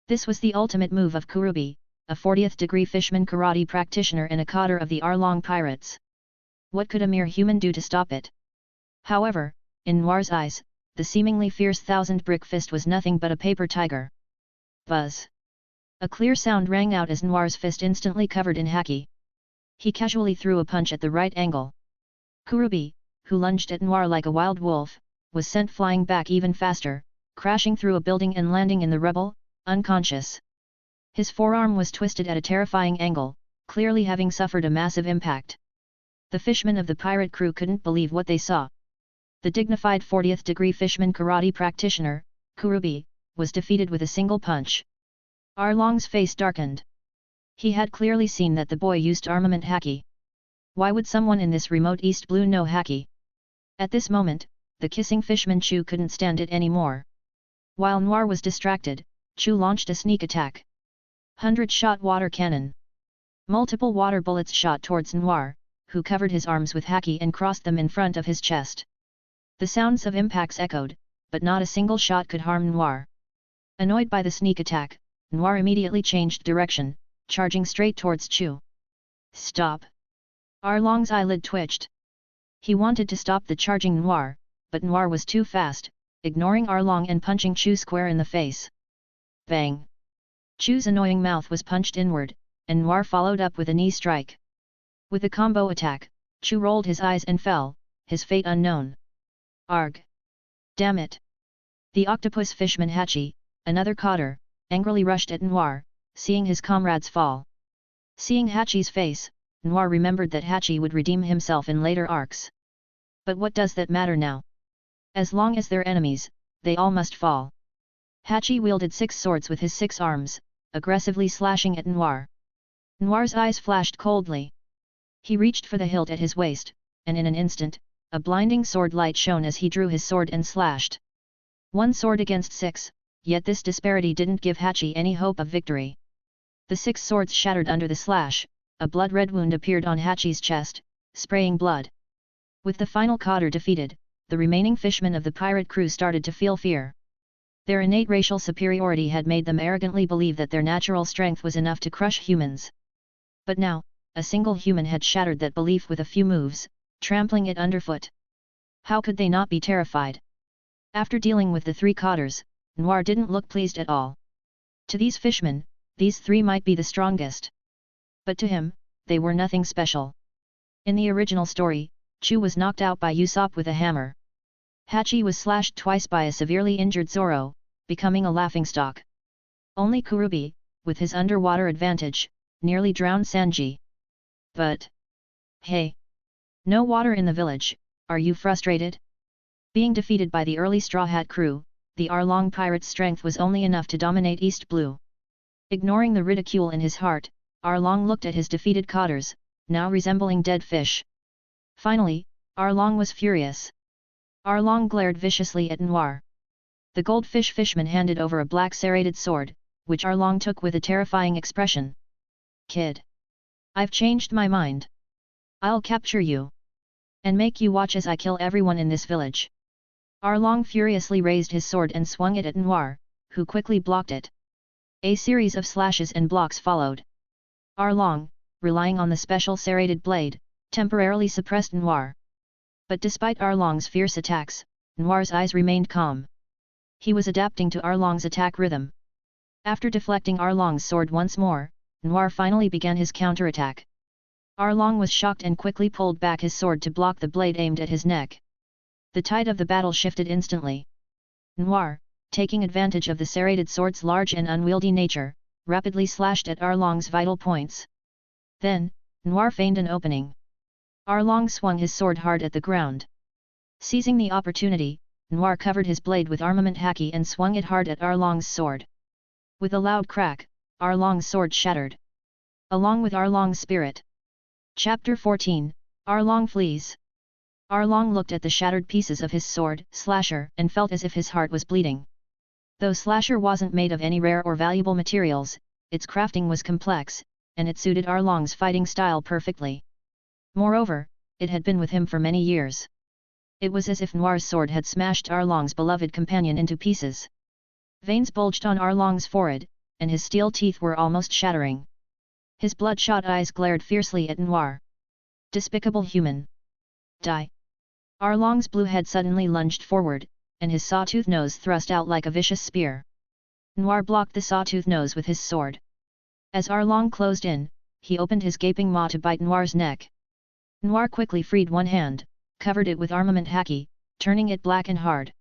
This was the ultimate move of Kurubi, a 40th-degree Fishman Karate practitioner and a cadre of the Arlong pirates. What could a mere human do to stop it? However, in Noir's eyes, the seemingly fierce 1000 Brick Fist was nothing but a paper tiger. Buzz! A clear sound rang out as Noir's fist instantly covered in Haki. He casually threw a punch at the right angle. Kurubi, who lunged at Noir like a wild wolf, was sent flying back even faster, crashing through a building and landing in the rebel, unconscious. His forearm was twisted at a terrifying angle, clearly having suffered a massive impact. The fishmen of the pirate crew couldn't believe what they saw. The dignified 40th-degree Fishman Karate practitioner, Kurubi, was defeated with a single punch. Arlong's face darkened. He had clearly seen that the boy used armament Haki. Why would someone in this remote East Blue know Haki? At this moment, the kissing fishman Chu couldn't stand it anymore. While Noir was distracted, Chu launched a sneak attack. 100-shot water cannon. Multiple water bullets shot towards Noir, who covered his arms with Haki and crossed them in front of his chest. The sounds of impacts echoed, but not a single shot could harm Noir. Annoyed by the sneak attack, Noir immediately changed direction, charging straight towards Chu. Stop! Arlong's eyelid twitched. He wanted to stop the charging Noir, but Noir was too fast, ignoring Arlong and punching Chu square in the face. Bang! Chu's annoying mouth was punched inward, and Noir followed up with a knee strike. With a combo attack, Chu rolled his eyes and fell, his fate unknown. Arg! Damn it! The octopus fishman Hachi, another cadre, angrily rushed at Noir, seeing his comrades fall. Seeing Hachi's face, Noir remembered that Hachi would redeem himself in later arcs. But what does that matter now? As long as they're enemies, they all must fall. Hachi wielded 6 swords with his 6 arms, aggressively slashing at Noir. Noir's eyes flashed coldly. He reached for the hilt at his waist, and in an instant, a blinding sword light shone as he drew his sword and slashed. 1 sword against 6, yet this disparity didn't give Hachi any hope of victory. The 6 swords shattered under the slash, a blood-red wound appeared on Hachi's chest, spraying blood. With the final cadre defeated, the remaining fishmen of the pirate crew started to feel fear. Their innate racial superiority had made them arrogantly believe that their natural strength was enough to crush humans. But now, a single human had shattered that belief with a few moves, trampling it underfoot. How could they not be terrified? After dealing with the 3 cadres, Noir didn't look pleased at all. To these fishmen, these 3 might be the strongest. But to him, they were nothing special. In the original story, Chu was knocked out by Usopp with a hammer. Hachi was slashed twice by a severely injured Zoro, becoming a laughingstock. Only Kurubi, with his underwater advantage, nearly drowned Sanji. But... hey! No water in the village, are you frustrated? Being defeated by the early Straw Hat crew, the Arlong pirates' strength was only enough to dominate East Blue. Ignoring the ridicule in his heart, Arlong looked at his defeated cadres, now resembling dead fish. Finally, Arlong was furious. Arlong glared viciously at Noir. The goldfish fishman handed over a black serrated sword, which Arlong took with a terrifying expression. Kid! I've changed my mind. I'll capture you. And make you watch as I kill everyone in this village. Arlong furiously raised his sword and swung it at Noir, who quickly blocked it. A series of slashes and blocks followed. Arlong, relying on the special serrated blade, temporarily suppressed Noir. But despite Arlong's fierce attacks, Noir's eyes remained calm. He was adapting to Arlong's attack rhythm. After deflecting Arlong's sword once more, Noir finally began his counterattack. Arlong was shocked and quickly pulled back his sword to block the blade aimed at his neck. The tide of the battle shifted instantly. Noir, taking advantage of the serrated sword's large and unwieldy nature, rapidly slashed at Arlong's vital points. Then, Noir feigned an opening. Arlong swung his sword hard at the ground. Seizing the opportunity, Noir covered his blade with armament Haki and swung it hard at Arlong's sword. With a loud crack, Arlong's sword shattered. Along with Arlong's spirit. Chapter 14, Arlong flees. Arlong looked at the shattered pieces of his sword, Slasher, and felt as if his heart was bleeding. Though Slasher wasn't made of any rare or valuable materials, its crafting was complex, and it suited Arlong's fighting style perfectly. Moreover, it had been with him for many years. It was as if Noir's sword had smashed Arlong's beloved companion into pieces. Veins bulged on Arlong's forehead, and his steel teeth were almost shattering. His bloodshot eyes glared fiercely at Noir. Despicable human! Die! Arlong's blue head suddenly lunged forward, and his sawtooth nose thrust out like a vicious spear. Noir blocked the sawtooth nose with his sword. As Arlong closed in, he opened his gaping maw to bite Noir's neck. Noir quickly freed one hand, covered it with armament Haki, turning it black and hard.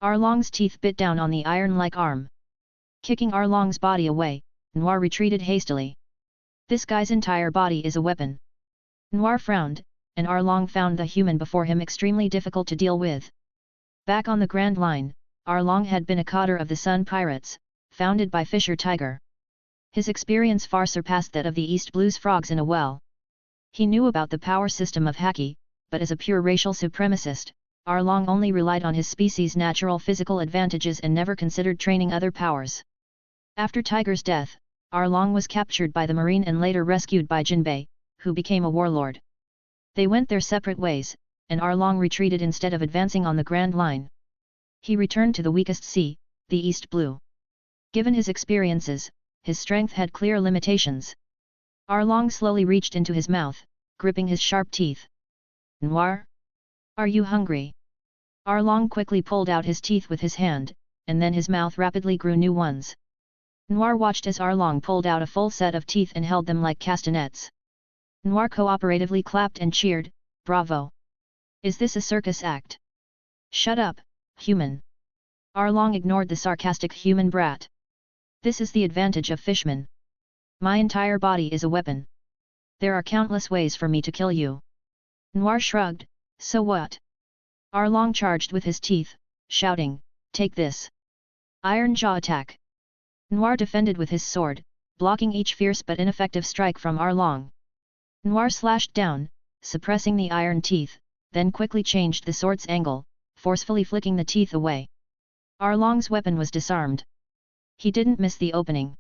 Arlong's teeth bit down on the iron-like arm. Kicking Arlong's body away, Noir retreated hastily. This guy's entire body is a weapon. Noir frowned, and Arlong found the human before him extremely difficult to deal with. Back on the Grand Line, Arlong had been a cotter of the Sun Pirates, founded by Fisher Tiger. His experience far surpassed that of the East Blue's frogs in a well. He knew about the power system of Haki, but as a pure racial supremacist, Arlong only relied on his species' natural physical advantages and never considered training other powers. After Tiger's death, Arlong was captured by the Marine and later rescued by Jinbei, who became a warlord. They went their separate ways, and Arlong retreated instead of advancing on the Grand Line. He returned to the weakest sea, the East Blue. Given his experiences, his strength had clear limitations. Arlong slowly reached into his mouth, gripping his sharp teeth. Noir? Are you hungry? Arlong quickly pulled out his teeth with his hand, and then his mouth rapidly grew new ones. Noir watched as Arlong pulled out a full set of teeth and held them like castanets. Noir cooperatively clapped and cheered, "Bravo! Is this a circus act?" "Shut up, human!" Arlong ignored the sarcastic human brat. "This is the advantage of fishmen. My entire body is a weapon. There are countless ways for me to kill you." Noir shrugged, "So what?" Arlong charged with his teeth, shouting, "Take this!" Iron jaw attack. Noir defended with his sword, blocking each fierce but ineffective strike from Arlong. Noir slashed down, suppressing the iron teeth, then quickly changed the sword's angle, forcefully flicking the teeth away. Arlong's weapon was disarmed. He didn't miss the opening.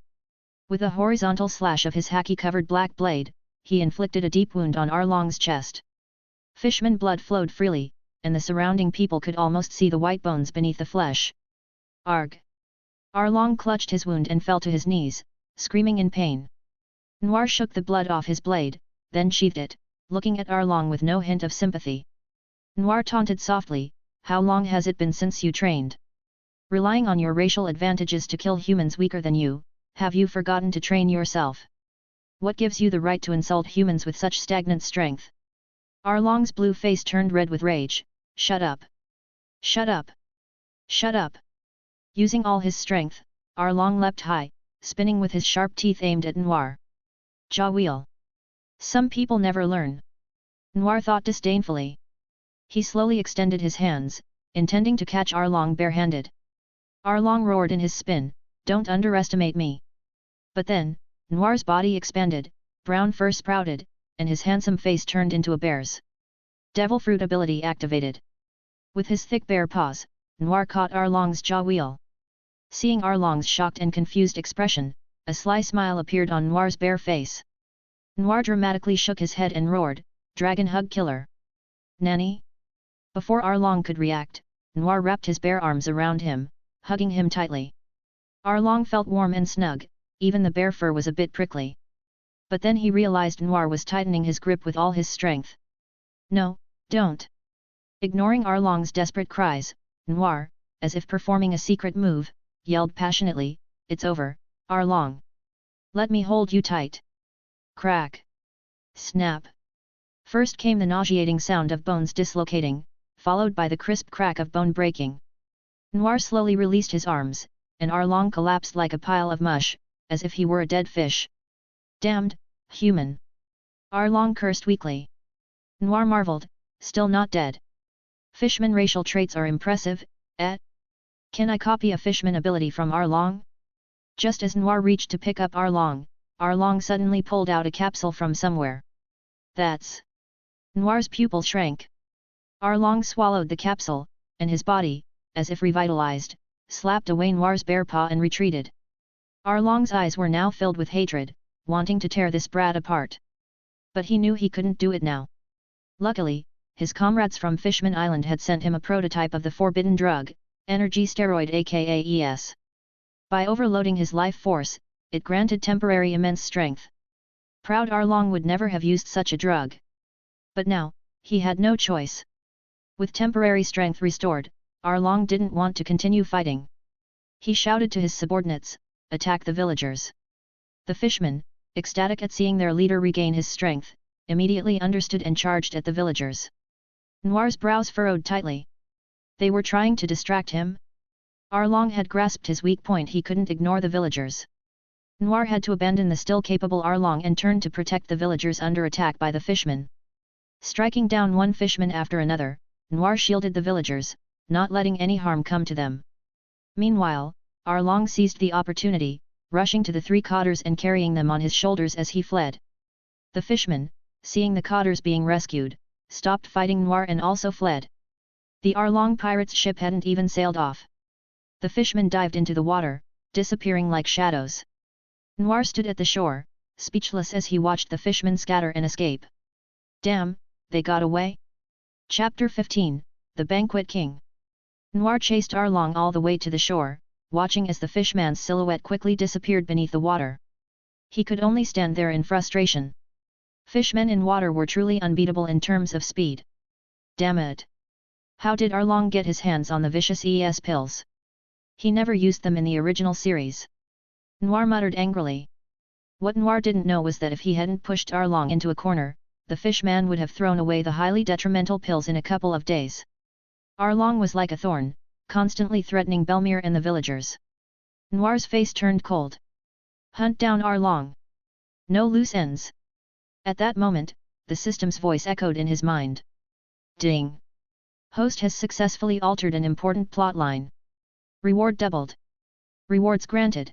With a horizontal slash of his Haki-covered black blade, he inflicted a deep wound on Arlong's chest. Fishman blood flowed freely, and the surrounding people could almost see the white bones beneath the flesh. Arg! Arlong clutched his wound and fell to his knees, screaming in pain. Noir shook the blood off his blade, then sheathed it, looking at Arlong with no hint of sympathy. Noir taunted softly, "How long has it been since you trained? Relying on your racial advantages to kill humans weaker than you, have you forgotten to train yourself? What gives you the right to insult humans with such stagnant strength?" Arlong's blue face turned red with rage. "Shut up! Shut up! Shut up!" Using all his strength, Arlong leapt high, spinning with his sharp teeth aimed at Noir. Jaw wheel. Some people never learn. Noir thought disdainfully. He slowly extended his hands, intending to catch Arlong barehanded. Arlong roared in his spin, "Don't underestimate me." But then, Noir's body expanded, brown fur sprouted, and his handsome face turned into a bear's. Devil fruit ability activated. With his thick bare paws, Noir caught Arlong's jaw wheel. Seeing Arlong's shocked and confused expression, a sly smile appeared on Noir's bare face. Noir dramatically shook his head and roared, "Dragon hug killer!" "Nani?" Before Arlong could react, Noir wrapped his bare arms around him, hugging him tightly. Arlong felt warm and snug, even the bare fur was a bit prickly. But then he realized Noir was tightening his grip with all his strength. "No, don't!" Ignoring Arlong's desperate cries, Noir, as if performing a secret move, yelled passionately, "It's over, Arlong! Let me hold you tight!" Crack! Snap! First came the nauseating sound of bones dislocating, followed by the crisp crack of bone breaking. Noir slowly released his arms, and Arlong collapsed like a pile of mush, as if he were a dead fish. Damned, human! Arlong cursed weakly. Noir marveled, still not dead. Fishman racial traits are impressive, eh? Can I copy a fishman ability from Arlong? Just as Noir reached to pick up Arlong, Arlong suddenly pulled out a capsule from somewhere. That's... Noir's pupil shrank. Arlong swallowed the capsule, and his body, as if revitalized, slapped away Noir's bare paw and retreated. Arlong's eyes were now filled with hatred, wanting to tear this brat apart. But he knew he couldn't do it now. Luckily, his comrades from Fishman Island had sent him a prototype of the forbidden drug, energy steroid aka ES. By overloading his life force, it granted temporary immense strength. Proud Arlong would never have used such a drug. But now, he had no choice. With temporary strength restored, Arlong didn't want to continue fighting. He shouted to his subordinates, "Attack the villagers!" The fishmen, ecstatic at seeing their leader regain his strength, immediately understood and charged at the villagers. Noir's brows furrowed tightly. They were trying to distract him? Arlong had grasped his weak point. He couldn't ignore the villagers. Noir had to abandon the still capable Arlong and turn to protect the villagers under attack by the fishmen. Striking down one fishman after another, Noir shielded the villagers, not letting any harm come to them. Meanwhile, Arlong seized the opportunity, rushing to the three cotters and carrying them on his shoulders as he fled. The fishmen, seeing the cotters being rescued, stopped fighting Noir and also fled. The Arlong pirates' ship hadn't even sailed off. The fishmen dived into the water, disappearing like shadows. Noir stood at the shore, speechless as he watched the fishmen scatter and escape. Damn, they got away? Chapter 15, The Banquet King. Noir chased Arlong all the way to the shore, watching as the fishman's silhouette quickly disappeared beneath the water. He could only stand there in frustration. Fishmen in water were truly unbeatable in terms of speed. Damn it! How did Arlong get his hands on the vicious ES pills? He never used them in the original series. Noir muttered angrily. What Noir didn't know was that if he hadn't pushed Arlong into a corner, the fishman would have thrown away the highly detrimental pills in a couple of days. Arlong was like a thorn, constantly threatening Bel-mere and the villagers. Noir's face turned cold. Hunt down Arlong. No loose ends. At that moment, the system's voice echoed in his mind. Ding! Host has successfully altered an important plotline. Reward doubled. Rewards granted.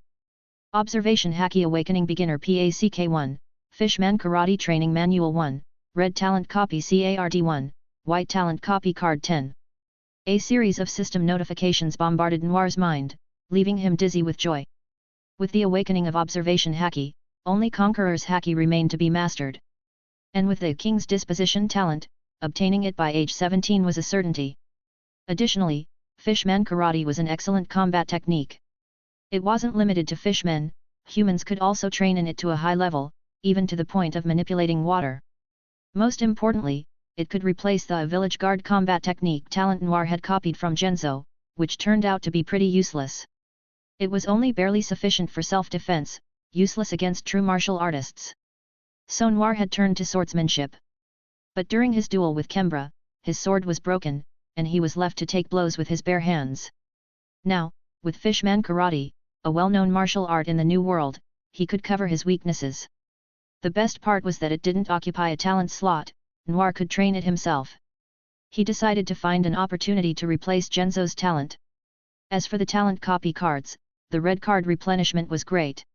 Observation Haki Awakening Beginner PACK 1, Fishman Karate Training Manual 1, Red Talent Copy CARD 1, White Talent Copy Card 10. A series of system notifications bombarded Noir's mind, leaving him dizzy with joy. With the awakening of Observation Haki, only Conqueror's Haki remained to be mastered. And with the King's Disposition talent, obtaining it by age 17 was a certainty. Additionally, Fishman Karate was an excellent combat technique. It wasn't limited to fishmen, humans could also train in it to a high level, even to the point of manipulating water. Most importantly, it could replace the village guard combat technique talent Noir had copied from Genzo, which turned out to be pretty useless. It was only barely sufficient for self-defense, useless against true martial artists. So Noir had turned to swordsmanship. But during his duel with Kembra, his sword was broken, and he was left to take blows with his bare hands. Now, with Fishman Karate, a well-known martial art in the New World, he could cover his weaknesses. The best part was that it didn't occupy a talent slot, Noir could train it himself. He decided to find an opportunity to replace Genzo's talent. As for the talent copy cards, the red card replenishment was great.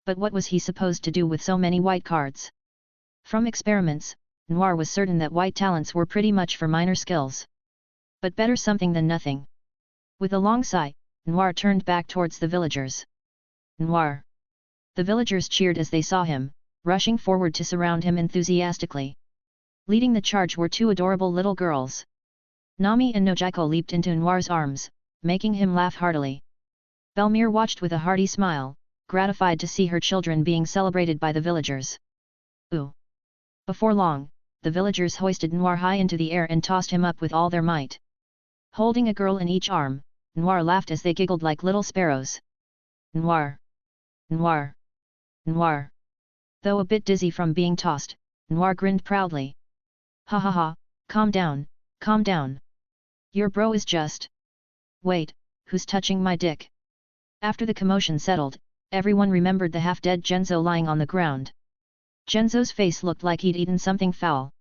But what was he supposed to do with so many white cards? From experiments, Noir was certain that white talents were pretty much for minor skills. But better something than nothing. With a long sigh, Noir turned back towards the villagers. Noir! The villagers cheered as they saw him, rushing forward to surround him enthusiastically. Leading the charge were two adorable little girls. Nami and Nojiko leaped into Noir's arms, making him laugh heartily. Bel-mere watched with a hearty smile, gratified to see her children being celebrated by the villagers. Ooh! Before long, the villagers hoisted Noir high into the air and tossed him up with all their might. Holding a girl in each arm, Noir laughed as they giggled like little sparrows. Noir! Noir! Noir! Though a bit dizzy from being tossed, Noir grinned proudly. Ha ha ha, calm down, calm down. Your bro is just... Wait, who's touching my dick? After the commotion settled, everyone remembered the half-dead Genzo lying on the ground. Genzo's face looked like he'd eaten something foul.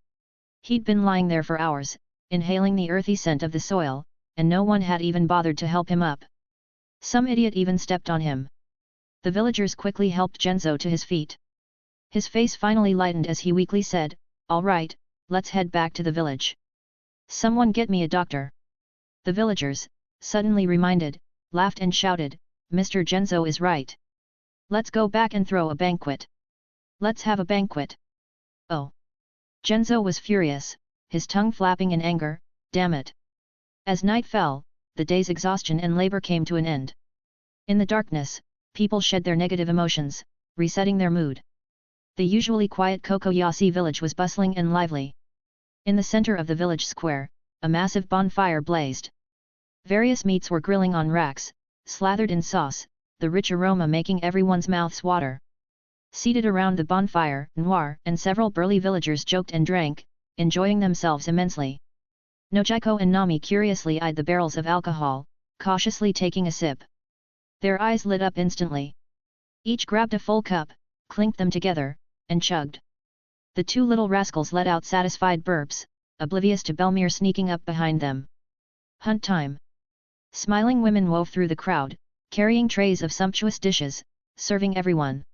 He'd been lying there for hours, inhaling the earthy scent of the soil, and no one had even bothered to help him up. Some idiot even stepped on him. The villagers quickly helped Genzo to his feet. His face finally lightened as he weakly said, "All right, let's head back to the village. Someone get me a doctor." The villagers, suddenly reminded, laughed and shouted, "Mr. Genzo is right. Let's go back and throw a banquet. Let's have a banquet." Oh! Genzo was furious, his tongue flapping in anger, damn it. As night fell, the day's exhaustion and labor came to an end. In the darkness, people shed their negative emotions, resetting their mood. The usually quiet Cocoyasi village was bustling and lively. In the center of the village square, a massive bonfire blazed. Various meats were grilling on racks, slathered in sauce, the rich aroma making everyone's mouths water. Seated around the bonfire, Noir and several burly villagers joked and drank, enjoying themselves immensely. Nojiko and Nami curiously eyed the barrels of alcohol, cautiously taking a sip. Their eyes lit up instantly. Each grabbed a full cup, clinked them together, and chugged. The two little rascals let out satisfied burps, oblivious to Bel-mere sneaking up behind them. Hunt time! Smiling women wove through the crowd, carrying trays of sumptuous dishes, serving everyone.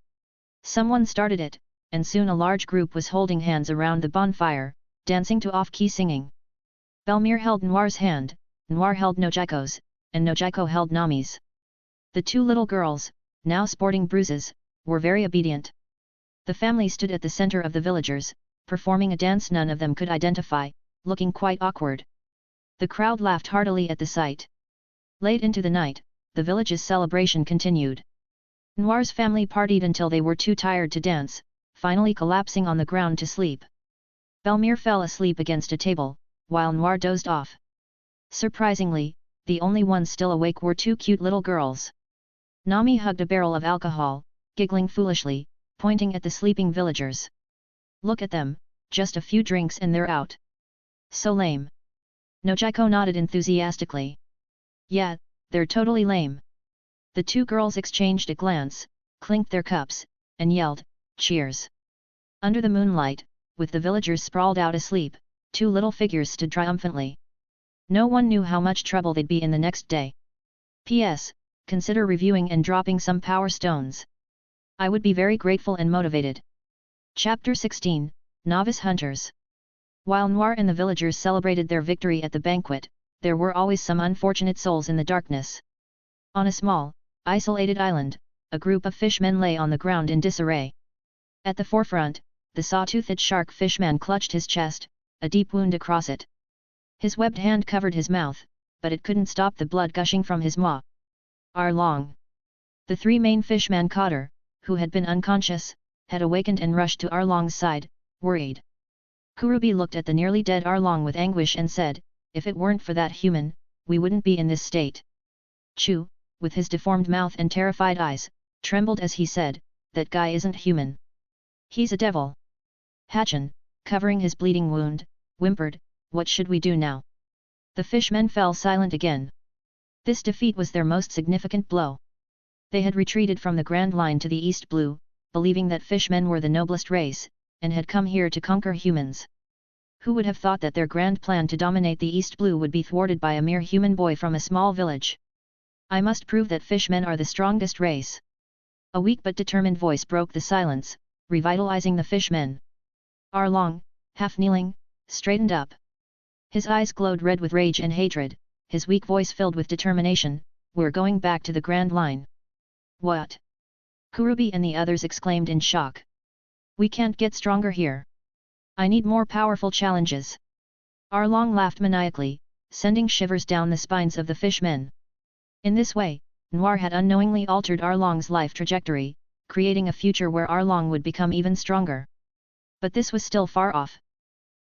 Someone started it, and soon a large group was holding hands around the bonfire, dancing to off-key singing. Bel-mere held Noir's hand, Noir held Nojiko's, and Nojiko held Nami's. The two little girls, now sporting bruises, were very obedient. The family stood at the center of the villagers, performing a dance none of them could identify, looking quite awkward. The crowd laughed heartily at the sight. Late into the night, the village's celebration continued. Noir's family partied until they were too tired to dance, finally collapsing on the ground to sleep. Bel-mere fell asleep against a table, while Noir dozed off. Surprisingly, the only ones still awake were two cute little girls. Nami hugged a barrel of alcohol, giggling foolishly, pointing at the sleeping villagers. "Look at them, just a few drinks and they're out. So lame." Nojiko nodded enthusiastically. "Yeah, they're totally lame." The two girls exchanged a glance, clinked their cups, and yelled, "Cheers!" Under the moonlight, with the villagers sprawled out asleep, two little figures stood triumphantly. No one knew how much trouble they'd be in the next day. P.S. Consider reviewing and dropping some power stones. I would be very grateful and motivated. Chapter 16, Novice Hunters. While Noir and the villagers celebrated their victory at the banquet, there were always some unfortunate souls in the darkness. On a small, isolated island, a group of fishmen lay on the ground in disarray. At the forefront, the saw-toothed shark fishman clutched his chest, a deep wound across it. His webbed hand covered his mouth, but it couldn't stop the blood gushing from his maw. Arlong. The three main fishmen caught her, who had been unconscious, had awakened and rushed to Arlong's side, worried. Kurubi looked at the nearly dead Arlong with anguish and said, "If it weren't for that human, we wouldn't be in this state." Chu, with his deformed mouth and terrified eyes, trembled as he said, "That guy isn't human. He's a devil." Hachan, covering his bleeding wound, whimpered, "What should we do now?" The fishmen fell silent again. This defeat was their most significant blow. They had retreated from the Grand Line to the East Blue, believing that fishmen were the noblest race, and had come here to conquer humans. Who would have thought that their grand plan to dominate the East Blue would be thwarted by a mere human boy from a small village? "I must prove that fishmen are the strongest race." A weak but determined voice broke the silence, revitalizing the fishmen. Arlong, half kneeling, straightened up. His eyes glowed red with rage and hatred, his weak voice filled with determination. "We're going back to the Grand Line." "What?" Kurubi and the others exclaimed in shock. "We can't get stronger here. I need more powerful challenges." Arlong laughed maniacally, sending shivers down the spines of the fishmen. In this way, Noir had unknowingly altered Arlong's life trajectory, creating a future where Arlong would become even stronger. But this was still far off.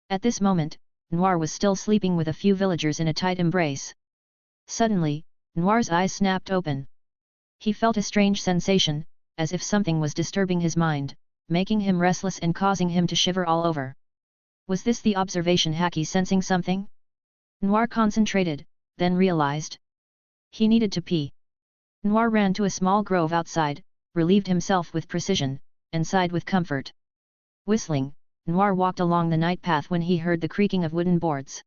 At this moment, Noir was still sleeping with a few villagers in a tight embrace. Suddenly, Noir's eyes snapped open. He felt a strange sensation, as if something was disturbing his mind, making him restless and causing him to shiver all over. Was this the observation Haki sensing something? Noir concentrated, then realized. He needed to pee. Noir ran to a small grove outside, relieved himself with precision, and sighed with comfort. Whistling, Noir walked along the night path when he heard the creaking of wooden boards.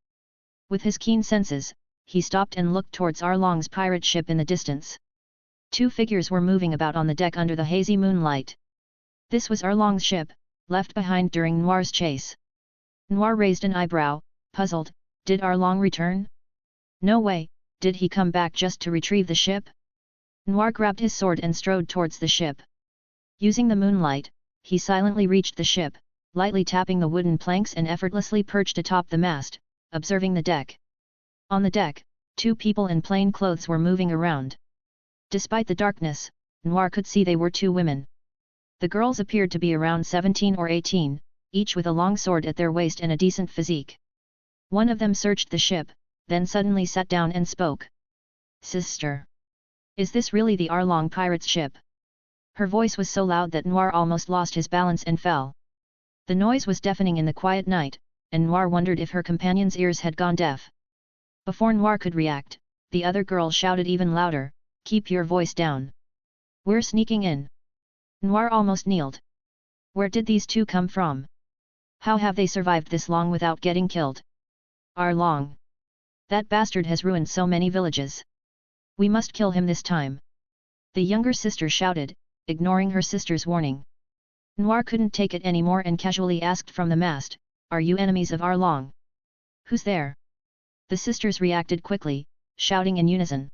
With his keen senses, he stopped and looked towards Arlong's pirate ship in the distance. Two figures were moving about on the deck under the hazy moonlight. This was Arlong's ship, left behind during Noir's chase. Noir raised an eyebrow, puzzled. Did Arlong return? No way, did he come back just to retrieve the ship? Noir grabbed his sword and strode towards the ship. Using the moonlight, he silently reached the ship, lightly tapping the wooden planks and effortlessly perched atop the mast, observing the deck. On the deck, two people in plain clothes were moving around. Despite the darkness, Noir could see they were two women. The girls appeared to be around 17 or 18, each with a long sword at their waist and a decent physique. One of them searched the ship, then suddenly sat down and spoke. "Sister. Is this really the Arlong pirate's ship?" Her voice was so loud that Noir almost lost his balance and fell. The noise was deafening in the quiet night, and Noir wondered if her companion's ears had gone deaf. Before Noir could react, the other girl shouted even louder, "Keep your voice down. We're sneaking in." Noir almost kneeled. Where did these two come from? How have they survived this long without getting killed? Arlong. That bastard has ruined so many villages. We must kill him this time. The younger sister shouted, ignoring her sister's warning. Noir couldn't take it anymore and casually asked from the mast, "Are you enemies of Arlong?" "Who's there?" The sisters reacted quickly, shouting in unison.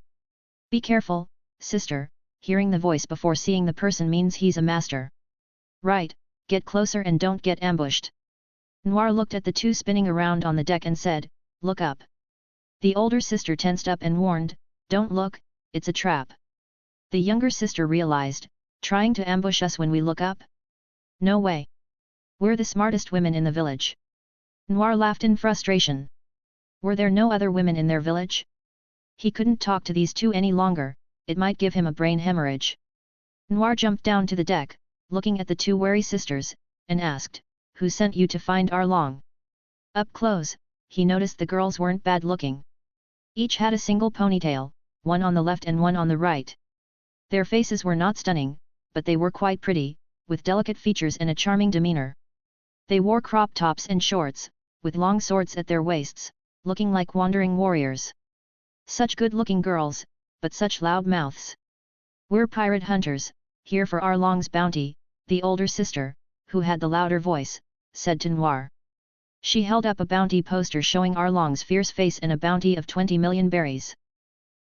"Be careful, sister, hearing the voice before seeing the person means he's a master." "Right, get closer and don't get ambushed." Noir looked at the two spinning around on the deck and said, "Look up." The older sister tensed up and warned, "Don't look, it's a trap." The younger sister realized, "Trying to ambush us when we look up? No way. We're the smartest women in the village." Noir laughed in frustration. Were there no other women in their village? He couldn't talk to these two any longer, it might give him a brain hemorrhage. Noir jumped down to the deck, looking at the two wary sisters, and asked, "Who sent you to find Arlong?" Up close, he noticed the girls weren't bad looking. Each had a single ponytail, one on the left and one on the right. Their faces were not stunning, but they were quite pretty, with delicate features and a charming demeanor. They wore crop tops and shorts, with long swords at their waists, looking like wandering warriors. Such good-looking girls, but such loud mouths. "We're pirate hunters, here for Arlong's bounty," the older sister, who had the louder voice, said to Noir. She held up a bounty poster showing Arlong's fierce face and a bounty of 20 million berries.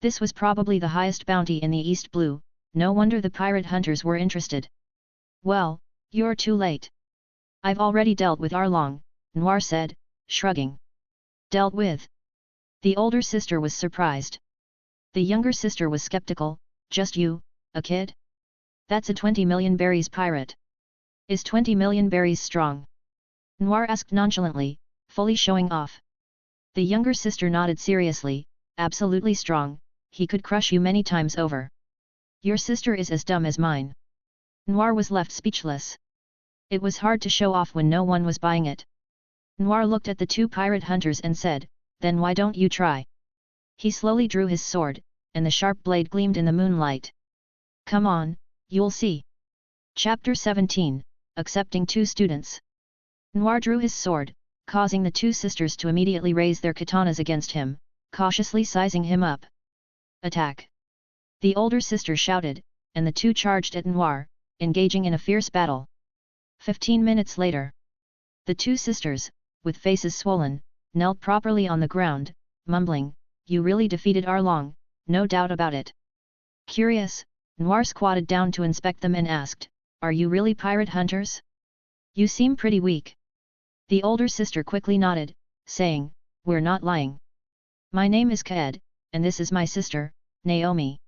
This was probably the highest bounty in the East Blue, no wonder the pirate hunters were interested. "Well, you're too late. I've already dealt with Arlong," Noir said, shrugging. "Dealt with?" The older sister was surprised. The younger sister was skeptical, "Just you, a kid? That's a 20 million berries pirate. Is 20 million berries strong?" Noir asked nonchalantly, fully showing off. The younger sister nodded seriously, "Absolutely strong, he could crush you many times over. Your sister is as dumb as mine." Noir was left speechless. It was hard to show off when no one was buying it. Noir looked at the two pirate hunters and said, "Then why don't you try?" He slowly drew his sword, and the sharp blade gleamed in the moonlight. "Come on, you'll see." Chapter 17, Accepting Two Students. Noir drew his sword, causing the two sisters to immediately raise their katanas against him, cautiously sizing him up. "Attack!" The older sister shouted, and the two charged at Noir, engaging in a fierce battle. 15 minutes later. The two sisters, with faces swollen, knelt properly on the ground, mumbling, "You really defeated Arlong, no doubt about it." Curious, Noir squatted down to inspect them and asked, "Are you really pirate hunters? You seem pretty weak." The older sister quickly nodded, saying, "We're not lying. My name is Kaed, and this is my sister, Naomi.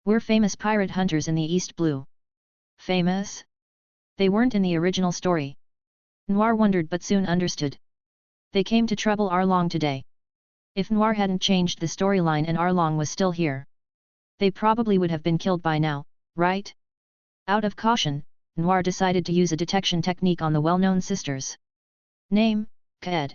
We're famous pirate hunters in the East Blue." Famous? They weren't in the original story. Noir wondered but soon understood. They came to trouble Arlong today. If Noir hadn't changed the storyline and Arlong was still here, they probably would have been killed by now, right? Out of caution, Noir decided to use a detection technique on the well-known sisters. Name, Kaed.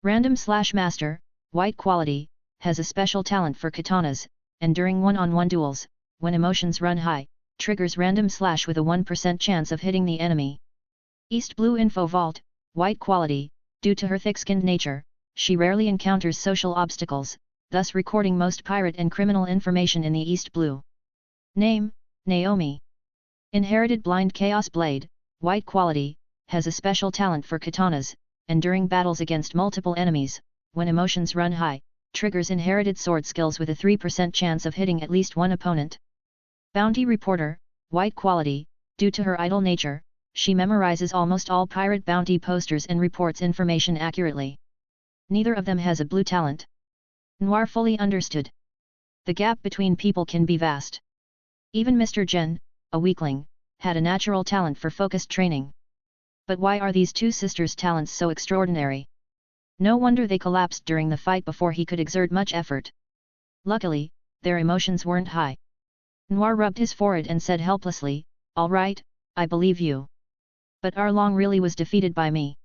Random/Master, White Quality, has a special talent for katanas, and during one-on-one duels, when emotions run high, triggers random slash with a 1% chance of hitting the enemy. East Blue Info Vault, White Quality, due to her thick-skinned nature, she rarely encounters social obstacles, thus recording most pirate and criminal information in the East Blue. Name, Naomi. Inherited Blind Chaos Blade, White Quality, has a special talent for katanas, and during battles against multiple enemies, when emotions run high, triggers inherited sword skills with a 3% chance of hitting at least one opponent. Bounty Reporter, White Quality, due to her idle nature, she memorizes almost all pirate bounty posters and reports information accurately. Neither of them has a blue talent. Noir fully understood. The gap between people can be vast. Even Mr. Jen, a weakling, had a natural talent for focused training. But why are these two sisters' talents so extraordinary? No wonder they collapsed during the fight before he could exert much effort. Luckily, their emotions weren't high. Noir rubbed his forehead and said helplessly, "All right, I believe you. But Arlong really was defeated by me.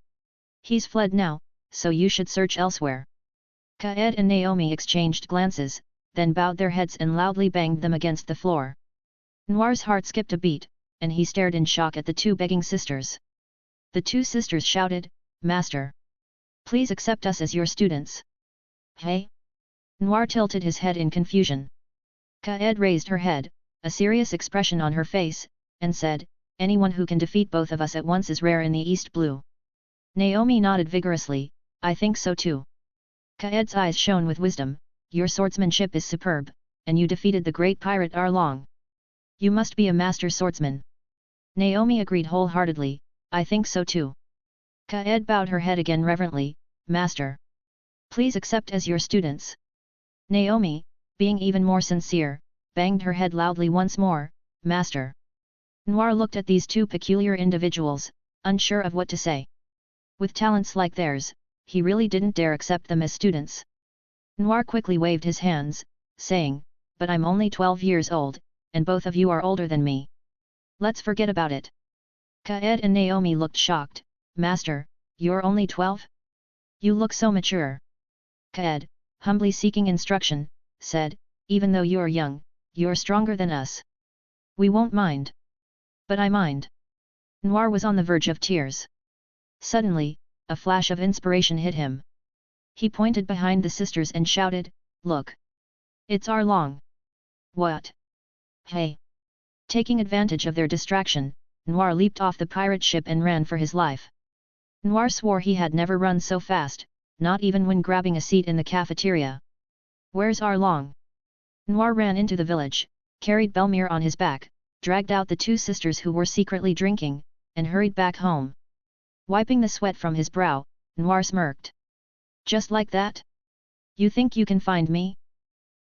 He's fled now, so you should search elsewhere." Kaed and Naomi exchanged glances, then bowed their heads and loudly banged them against the floor. Noir's heart skipped a beat, and he stared in shock at the two begging sisters. The two sisters shouted, "Master! Please accept us as your students." "Hey?" Noir tilted his head in confusion. Kaed raised her head, a serious expression on her face, and said, "Anyone who can defeat both of us at once is rare in the East Blue." Naomi nodded vigorously, "I think so too." Kaed's eyes shone with wisdom, "Your swordsmanship is superb, and you defeated the great pirate Arlong. You must be a master swordsman." Naomi agreed wholeheartedly, "I think so too." Kaed bowed her head again reverently, "Master. Please accept as your students." Naomi, being even more sincere, banged her head loudly once more, "Master." Noir looked at these two peculiar individuals, unsure of what to say. With talents like theirs, he really didn't dare accept them as students. Noir quickly waved his hands, saying, "But I'm only 12 years old, and both of you are older than me. Let's forget about it." Kaed and Naomi looked shocked, "Master, you're only 12? You look so mature." Kaed, humbly seeking instruction, said, "Even though you're young, you're stronger than us. We won't mind." "But I mind." Noir was on the verge of tears. Suddenly, a flash of inspiration hit him. He pointed behind the sisters and shouted, "Look! It's Arlong!" "What? Hey!" Taking advantage of their distraction, Noir leaped off the pirate ship and ran for his life. Noir swore he had never run so fast, not even when grabbing a seat in the cafeteria. "Where's Arlong?" Noir ran into the village, carried Bel-mere on his back, dragged out the two sisters who were secretly drinking, and hurried back home. Wiping the sweat from his brow, Noir smirked. "Just like that? You think you can find me?"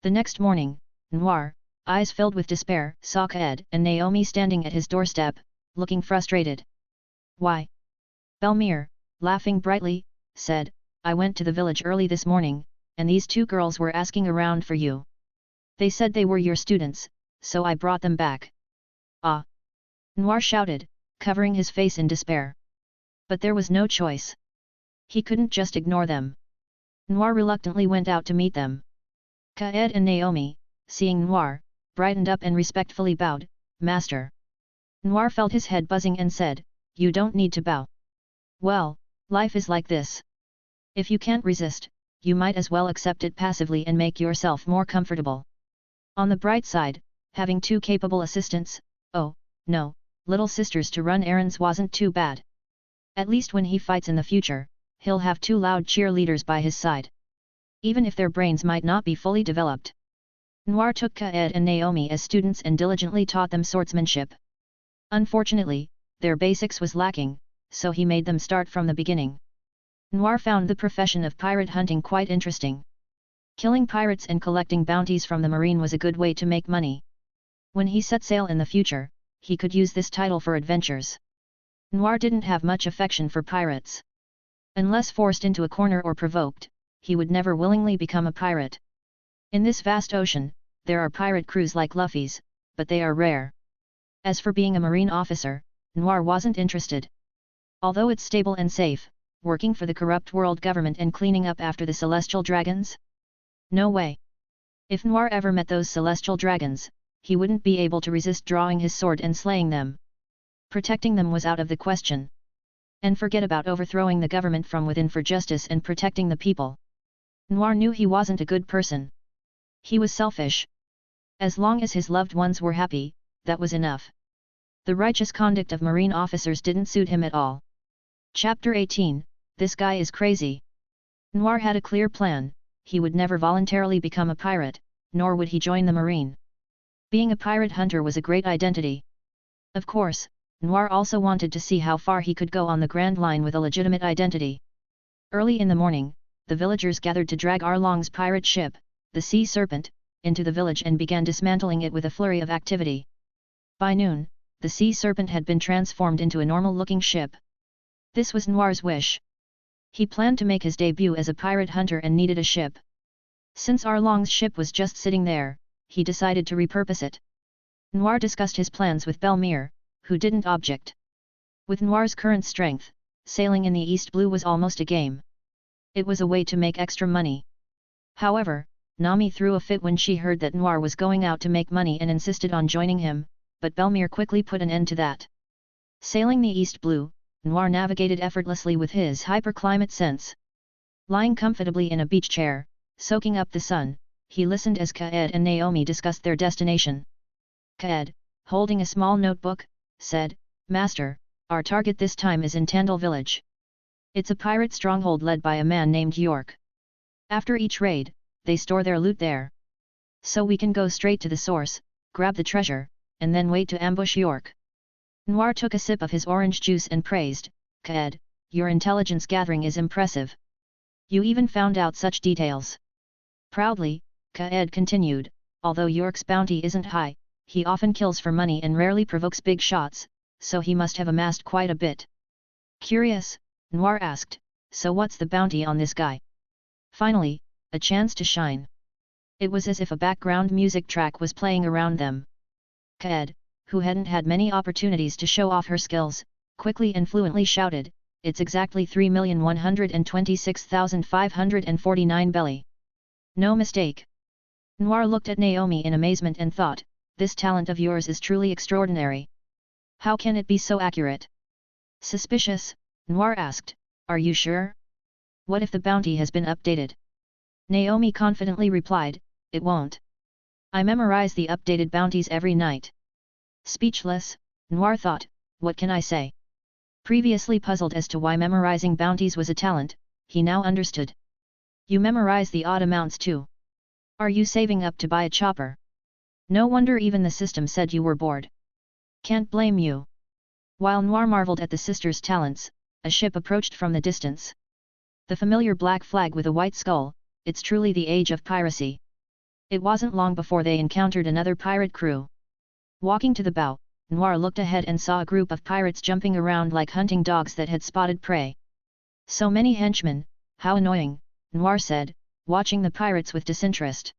The next morning, Noir, eyes filled with despair, saw Kaed and Naomi standing at his doorstep, looking frustrated. "Why?" Bel-mere, laughing brightly, said, "I went to the village early this morning, and these two girls were asking around for you. They said they were your students, so I brought them back." "Ah!" Noir shouted, covering his face in despair. But there was no choice. He couldn't just ignore them. Noir reluctantly went out to meet them. Kaed and Naomi, seeing Noir, brightened up and respectfully bowed, "Master." Noir felt his head buzzing and said, "You don't need to bow. Well, life is like this. If you can't resist, you might as well accept it passively and make yourself more comfortable. On the bright side, having two capable assistants, oh, no, little sisters to run errands wasn't too bad. At least when he fights in the future, he'll have two loud cheerleaders by his side. Even if their brains might not be fully developed." Noir took Kaed and Naomi as students and diligently taught them swordsmanship. Unfortunately, their basics was lacking, so he made them start from the beginning. Noir found the profession of pirate hunting quite interesting. Killing pirates and collecting bounties from the marine was a good way to make money. When he set sail in the future, he could use this title for adventures. Noir didn't have much affection for pirates. Unless forced into a corner or provoked, he would never willingly become a pirate. In this vast ocean, there are pirate crews like Luffy's, but they are rare. As for being a marine officer, Noir wasn't interested. Although it's stable and safe, working for the corrupt world government and cleaning up after the celestial dragons? No way. If Noir ever met those celestial dragons, he wouldn't be able to resist drawing his sword and slaying them. Protecting them was out of the question. And forget about overthrowing the government from within for justice and protecting the people. Noir knew he wasn't a good person. He was selfish. As long as his loved ones were happy, that was enough. The righteous conduct of marine officers didn't suit him at all. Chapter 18, This Guy is Crazy. Noir had a clear plan. He would never voluntarily become a pirate, nor would he join the marine. Being a pirate hunter was a great identity. Of course, Noir also wanted to see how far he could go on the Grand Line with a legitimate identity. Early in the morning, the villagers gathered to drag Arlong's pirate ship, the Sea Serpent, into the village and began dismantling it with a flurry of activity. By noon, the Sea Serpent had been transformed into a normal-looking ship. This was Noir's wish. He planned to make his debut as a pirate hunter and needed a ship. Since Arlong's ship was just sitting there, he decided to repurpose it. Noir discussed his plans with Bel-mere, who didn't object. With Noir's current strength, sailing in the East Blue was almost a game. It was a way to make extra money. However, Nami threw a fit when she heard that Noir was going out to make money and insisted on joining him, but Bel-mere quickly put an end to that. Sailing the East Blue, Noir navigated effortlessly with his hyperclimate sense. Lying comfortably in a beach chair, soaking up the sun, he listened as Kaed and Naomi discussed their destination. Kaed, holding a small notebook, said, "Master, our target this time is in Tandil village. It's a pirate stronghold led by a man named York. After each raid, they store their loot there. So we can go straight to the source, grab the treasure, and then wait to ambush York." Noir took a sip of his orange juice and praised, "Kaed, your intelligence gathering is impressive. You even found out such details." Proudly, Kaed continued, "Although York's bounty isn't high, he often kills for money and rarely provokes big shots, so he must have amassed quite a bit." Curious, Noir asked, "So what's the bounty on this guy?" Finally, a chance to shine. It was as if a background music track was playing around them. Kaed, who hadn't had many opportunities to show off her skills, quickly and fluently shouted, "It's exactly 3,126,549 belly. No mistake." Noir looked at Naomi in amazement and thought, "This talent of yours is truly extraordinary. How can it be so accurate?" Suspicious, Noir asked, "Are you sure? What if the bounty has been updated?" Naomi confidently replied, "It won't. I memorize the updated bounties every night." Speechless, Noir thought, "What can I say?" Previously puzzled as to why memorizing bounties was a talent, he now understood. "You memorize the odd amounts too. Are you saving up to buy a chopper? No wonder even the system said you were bored. Can't blame you." While Noir marveled at the sisters' talents, a ship approached from the distance. The familiar black flag with a white skull, it's truly the age of piracy. It wasn't long before they encountered another pirate crew. Walking to the bow, Noir looked ahead and saw a group of pirates jumping around like hunting dogs that had spotted prey. "So many henchmen, how annoying," Noir said, watching the pirates with disinterest.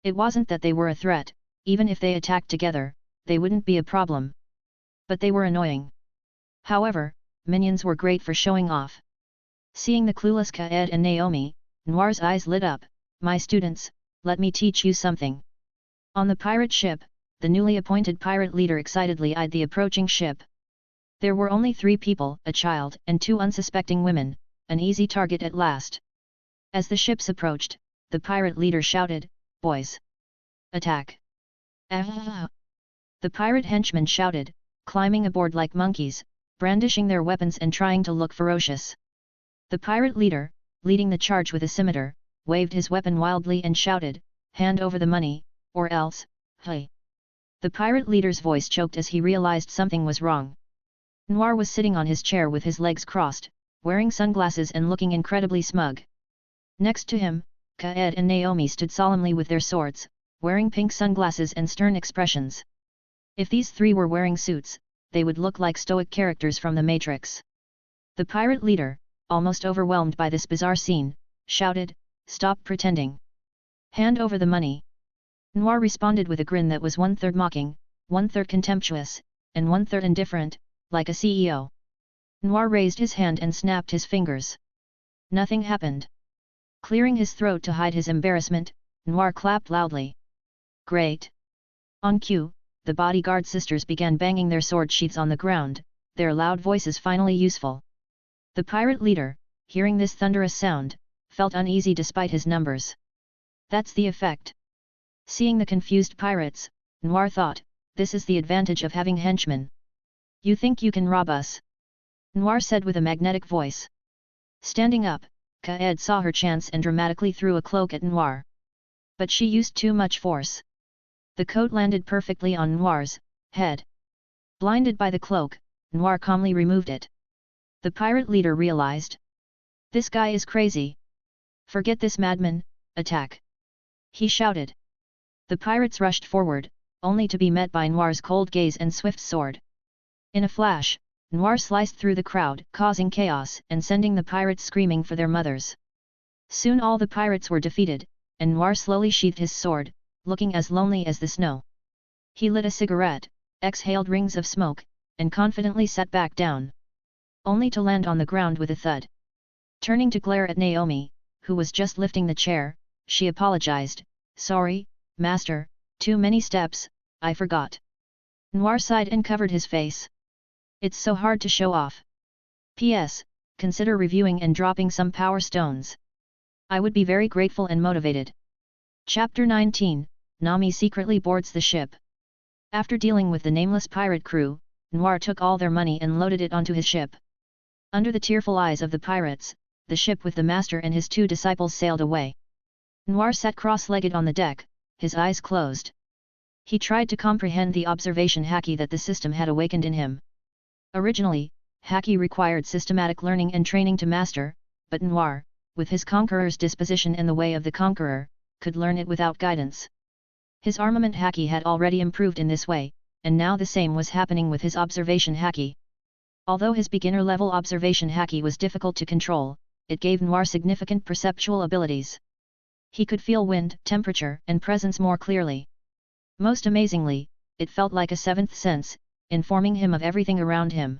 It wasn't that they were a threat. Even if they attacked together, they wouldn't be a problem. But they were annoying. However, minions were great for showing off. Seeing the clueless Kaed and Naomi, Noir's eyes lit up. "My students, let me teach you something." On the pirate ship, the newly appointed pirate leader excitedly eyed the approaching ship. There were only 3 people, a child and 2 unsuspecting women, an easy target at last. As the ships approached, the pirate leader shouted, "Boys! Attack!" "Ah!" The pirate henchmen shouted, climbing aboard like monkeys, brandishing their weapons and trying to look ferocious. The pirate leader, leading the charge with a scimitar, waved his weapon wildly and shouted, "Hand over the money, or else, hey!" The pirate leader's voice choked as he realized something was wrong. Noir was sitting on his chair with his legs crossed, wearing sunglasses and looking incredibly smug. Next to him, Kaed and Naomi stood solemnly with their swords, wearing pink sunglasses and stern expressions. If these 3 were wearing suits, they would look like stoic characters from the Matrix. The pirate leader, almost overwhelmed by this bizarre scene, shouted, "Stop pretending! Hand over the money!" Noir responded with a grin that was 1/3 mocking, 1/3 contemptuous, and 1/3 indifferent, like a CEO. Noir raised his hand and snapped his fingers. Nothing happened. Clearing his throat to hide his embarrassment, Noir clapped loudly. Great! On cue, the bodyguard sisters began banging their sword sheaths on the ground, their loud voices finally useful. The pirate leader, hearing this thunderous sound, felt uneasy despite his numbers. That's the effect. Seeing the confused pirates, Noir thought, this is the advantage of having henchmen. You think you can rob us? Noir said with a magnetic voice. Standing up, Kaed saw her chance and dramatically threw a cloak at Noir. But she used too much force. The coat landed perfectly on Noir's head. Blinded by the cloak, Noir calmly removed it. The pirate leader realized. This guy is crazy. Forget this madman, attack! He shouted. The pirates rushed forward, only to be met by Noir's cold gaze and swift sword. In a flash, Noir sliced through the crowd, causing chaos and sending the pirates screaming for their mothers. Soon all the pirates were defeated, and Noir slowly sheathed his sword, looking as lonely as the snow. He lit a cigarette, exhaled rings of smoke, and confidently sat back down. Only to land on the ground with a thud. Turning to glare at Naomi, who was just lifting the chair, she apologized, "Sorry, master, too many steps, I forgot." Noir sighed and covered his face. It's so hard to show off. P.S. Consider reviewing and dropping some power stones. I would be very grateful and motivated. Chapter 19, Nami secretly boards the ship. After dealing with the nameless pirate crew, Noir took all their money and loaded it onto his ship. Under the tearful eyes of the pirates, the ship with the master and his 2 disciples sailed away. Noir sat cross-legged on the deck, his eyes closed. He tried to comprehend the observation Haki that the system had awakened in him. Originally, Haki required systematic learning and training to master, but Noir, with his conqueror's disposition and the way of the conqueror, could learn it without guidance. His armament Haki had already improved in this way, and now the same was happening with his observation Haki. Although his beginner-level observation Haki was difficult to control, it gave Noir significant perceptual abilities. He could feel wind, temperature, and presence more clearly. Most amazingly, it felt like a 7th sense, informing him of everything around him.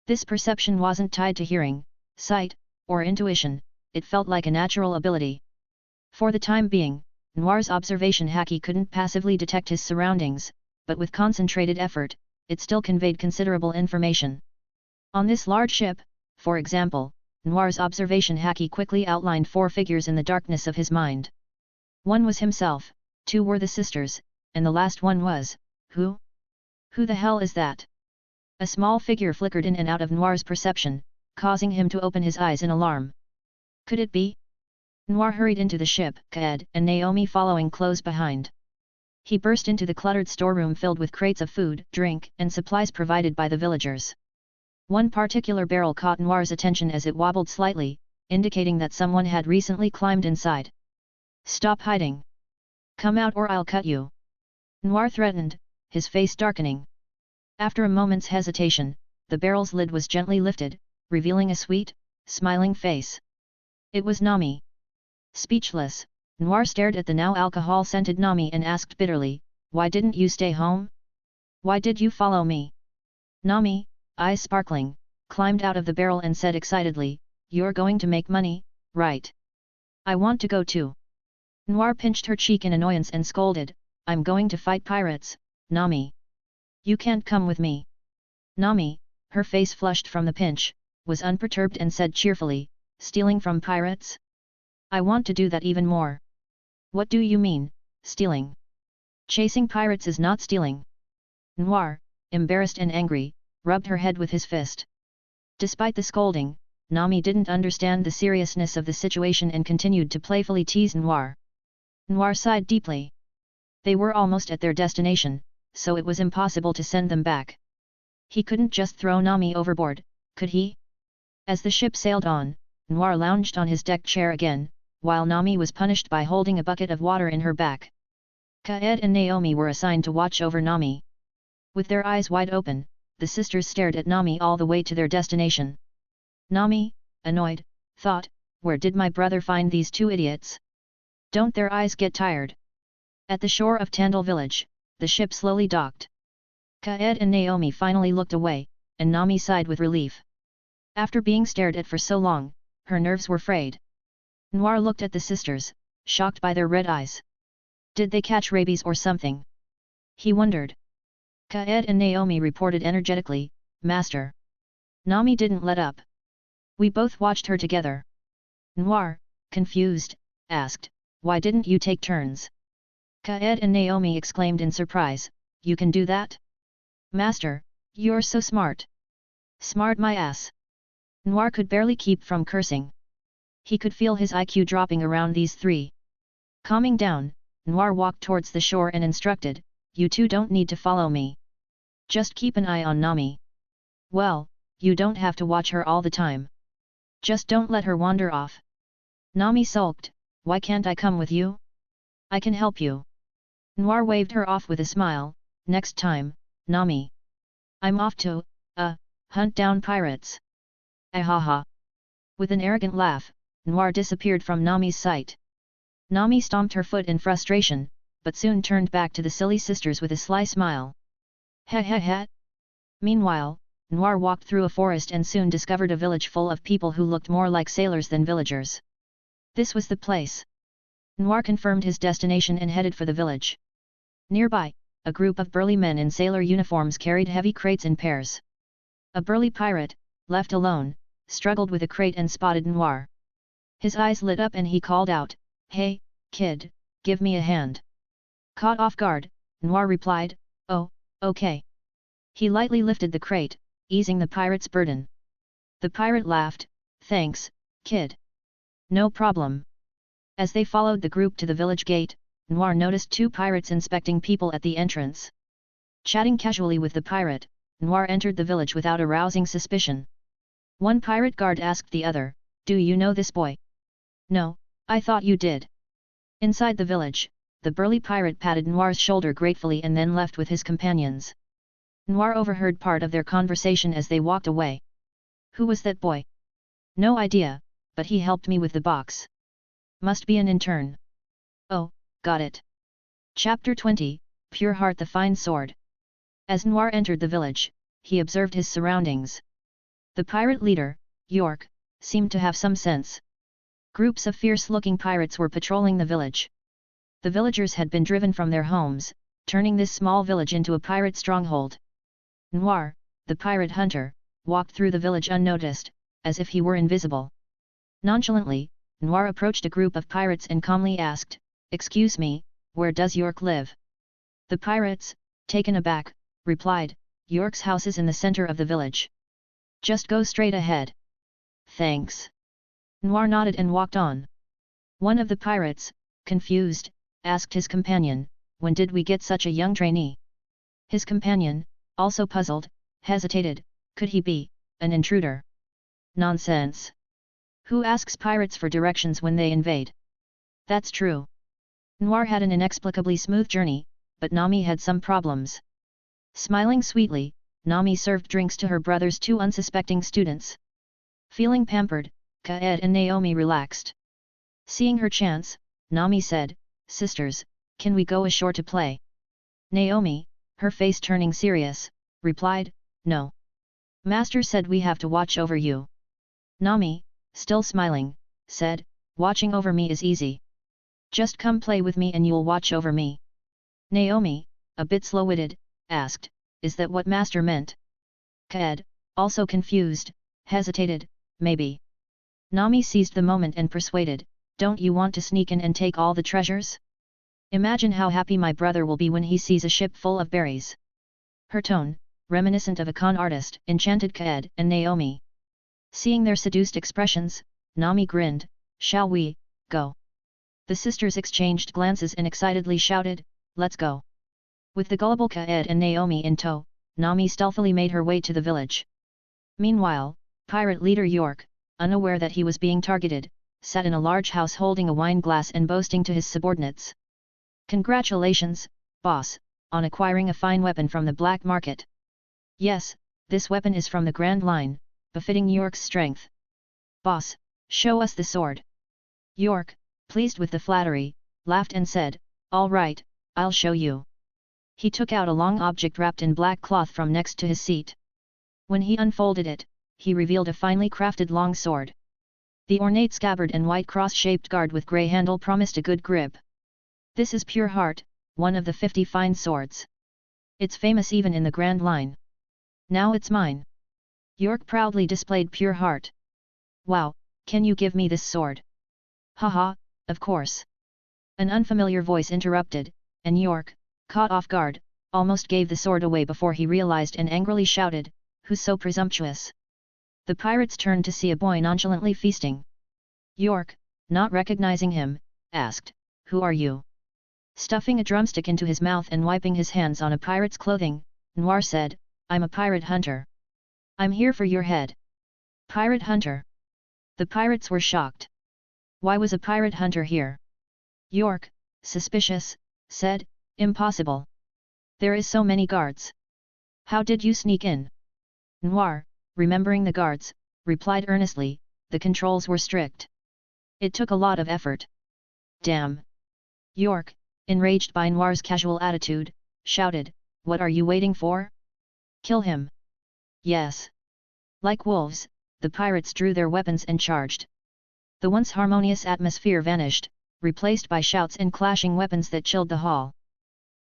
This perception wasn't tied to hearing, sight, or intuition, it felt like a natural ability. For the time being, Noir's observation Haki couldn't passively detect his surroundings, but with concentrated effort, it still conveyed considerable information. On this large ship, for example, Noir's observation Haki quickly outlined 4 figures in the darkness of his mind. 1 was himself, 2 were the sisters, and the last one was, who? Who the hell is that? A small figure flickered in and out of Noir's perception, causing him to open his eyes in alarm. Could it be? Noir hurried into the ship, Kaed and Naomi following close behind. He burst into the cluttered storeroom filled with crates of food, drink, and supplies provided by the villagers. One particular barrel caught Noir's attention as it wobbled slightly, indicating that someone had recently climbed inside. "Stop hiding! Come out or I'll cut you!" Noir threatened, his face darkening. After a moment's hesitation, the barrel's lid was gently lifted, revealing a sweet, smiling face. It was Nami. Speechless, Noir stared at the now alcohol-scented Nami and asked bitterly, "Why didn't you stay home? Why did you follow me?" Nami, eyes sparkling, climbed out of the barrel and said excitedly, "You're going to make money, right? I want to go too." Noir pinched her cheek in annoyance and scolded, "I'm going to fight pirates, Nami. You can't come with me." Nami, her face flushed from the pinch, was unperturbed and said cheerfully, "Stealing from pirates? I want to do that even more." "What do you mean, stealing? Chasing pirates is not stealing." Noir, embarrassed and angry, rubbed her head with his fist. Despite the scolding, Nami didn't understand the seriousness of the situation and continued to playfully tease Noir. Noir sighed deeply. They were almost at their destination, so it was impossible to send them back. He couldn't just throw Nami overboard, could he? As the ship sailed on, Noir lounged on his deck chair again, while Nami was punished by holding a bucket of water in her back. Kaed and Naomi were assigned to watch over Nami. With their eyes wide open, the sisters stared at Nami all the way to their destination. Nami, annoyed, thought, "Where did my brother find these 2 idiots? Don't their eyes get tired?" At the shore of Tandil village, the ship slowly docked. Kaed and Naomi finally looked away, and Nami sighed with relief. After being stared at for so long, her nerves were frayed. Noir looked at the sisters, shocked by their red eyes. Did they catch rabies or something? He wondered. Kaed and Naomi reported energetically, Master. Nami didn't let up. We both watched her together. Noir, confused, asked, why didn't you take turns? Kaed and Naomi exclaimed in surprise, you can do that? Master, you're so smart. Smart my ass. Noir could barely keep from cursing. He could feel his IQ dropping around these three. Calming down, Noir walked towards the shore and instructed, you two don't need to follow me. Just keep an eye on Nami. Well, you don't have to watch her all the time. Just don't let her wander off. Nami sulked, why can't I come with you? I can help you. Noir waved her off with a smile, next time, Nami. I'm off to, hunt down pirates. Ahaha. With an arrogant laugh, Noir disappeared from Nami's sight. Nami stomped her foot in frustration, but soon turned back to the silly sisters with a sly smile. Ha ha ha. Meanwhile, Noir walked through a forest and soon discovered a village full of people who looked more like sailors than villagers. This was the place. Noir confirmed his destination and headed for the village. Nearby, a group of burly men in sailor uniforms carried heavy crates in pairs. A burly pirate, left alone, struggled with a crate and spotted Noir. His eyes lit up and he called out, Hey, kid, give me a hand. Caught off guard, Noir replied, Oh, okay. He lightly lifted the crate, easing the pirate's burden. The pirate laughed, Thanks, kid. No problem. As they followed the group to the village gate, Noir noticed two pirates inspecting people at the entrance. Chatting casually with the pirate, Noir entered the village without arousing suspicion. One pirate guard asked the other, Do you know this boy? No, I thought you did. Inside the village, the burly pirate patted Noir's shoulder gratefully and then left with his companions. Noir overheard part of their conversation as they walked away. Who was that boy? No idea, but he helped me with the box. Must be an intern. Oh, got it. Chapter 20, Pure Heart the Fine Sword. As Noir entered the village, he observed his surroundings. The pirate leader, York, seemed to have some sense. Groups of fierce-looking pirates were patrolling the village. The villagers had been driven from their homes, turning this small village into a pirate stronghold. Noir, the pirate hunter, walked through the village unnoticed, as if he were invisible. Nonchalantly, Noir approached a group of pirates and calmly asked, Excuse me, where does York live? The pirates, taken aback, replied, York's house is in the center of the village. Just go straight ahead. Thanks. Noir nodded and walked on. One of the pirates, confused, asked his companion, When did we get such a young trainee? His companion, also puzzled, hesitated, could he be an intruder? Nonsense. Who asks pirates for directions when they invade? That's true. Noir had an inexplicably smooth journey, but Nami had some problems. Smiling sweetly, Nami served drinks to her brother's two unsuspecting students. Feeling pampered, Kaed and Naomi relaxed. Seeing her chance, Nami said, Sisters, can we go ashore to play? Naomi, her face turning serious, replied, No. Master said we have to watch over you. Nami, still smiling, said, Watching over me is easy. Just come play with me and you'll watch over me. Naomi, a bit slow-witted, asked, Is that what Master meant? Kaed, also confused, hesitated, Maybe. Nami seized the moment and persuaded, Don't you want to sneak in and take all the treasures? Imagine how happy my brother will be when he sees a ship full of berries. Her tone, reminiscent of a con artist, enchanted Kaed and Naomi. Seeing their seduced expressions, Nami grinned, Shall we, go? The sisters exchanged glances and excitedly shouted, Let's go. With the gullible Kaed and Naomi in tow, Nami stealthily made her way to the village. Meanwhile, pirate leader York, unaware that he was being targeted, sat in a large house holding a wine glass and boasting to his subordinates. Congratulations, boss, on acquiring a fine weapon from the black market. Yes, this weapon is from the Grand Line, befitting York's strength. Boss, show us the sword. York, pleased with the flattery, laughed and said, All right, I'll show you. He took out a long object wrapped in black cloth from next to his seat. When he unfolded it, he revealed a finely crafted long sword. The ornate scabbard and white cross-shaped guard with grey handle promised a good grip. This is Pure Heart, one of the 50 fine swords. It's famous even in the Grand Line. Now it's mine. York proudly displayed Pure Heart. Wow, can you give me this sword? Haha, of course. An unfamiliar voice interrupted, and York, caught off guard, almost gave the sword away before he realized and angrily shouted, "Who's so presumptuous?" The pirates turned to see a boy nonchalantly feasting. York, not recognizing him, asked, "Who are you?" Stuffing a drumstick into his mouth and wiping his hands on a pirate's clothing, Noir said, "I'm a pirate hunter. I'm here for your head." Pirate hunter? The pirates were shocked. Why was a pirate hunter here? York, suspicious, said, "Impossible. There is so many guards. How did you sneak in?" Noir, remembering the guards, replied earnestly, "The controls were strict. It took a lot of effort." Damn! York, enraged by Noir's casual attitude, shouted, "What are you waiting for? Kill him!" Yes. Like wolves, the pirates drew their weapons and charged. The once harmonious atmosphere vanished, replaced by shouts and clashing weapons that chilled the hall.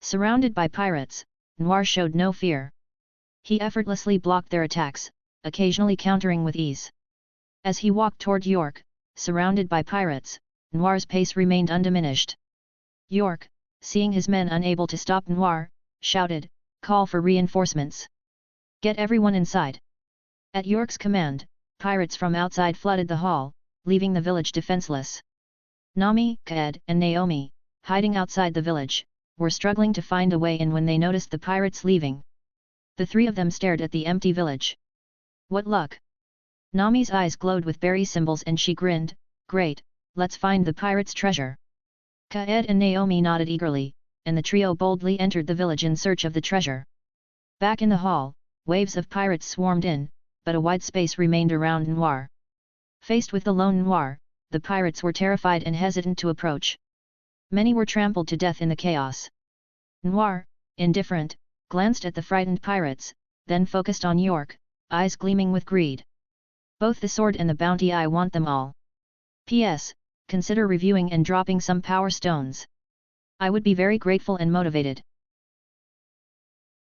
Surrounded by pirates, Noir showed no fear. He effortlessly blocked their attacks, occasionally countering with ease. As he walked toward York, surrounded by pirates, Noir's pace remained undiminished. York, seeing his men unable to stop Noir, shouted, "Call for reinforcements. Get everyone inside." At York's command, pirates from outside flooded the hall, leaving the village defenseless. Nami, Kaed, and Naomi, hiding outside the village, were struggling to find a way in when they noticed the pirates leaving. The three of them stared at the empty village. What luck! Nami's eyes glowed with berry symbols and she grinned, "Great, let's find the pirates' treasure." Kaed and Naomi nodded eagerly, and the trio boldly entered the village in search of the treasure. Back in the hall, waves of pirates swarmed in, but a wide space remained around Noir. Faced with the lone Noir, the pirates were terrified and hesitant to approach. Many were trampled to death in the chaos. Noir, indifferent, glanced at the frightened pirates, then focused on York, eyes gleaming with greed. "Both the sword and the bounty, I want them all. P.S. Consider reviewing and dropping some power stones. I would be very grateful and motivated."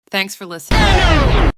Thanks for listening.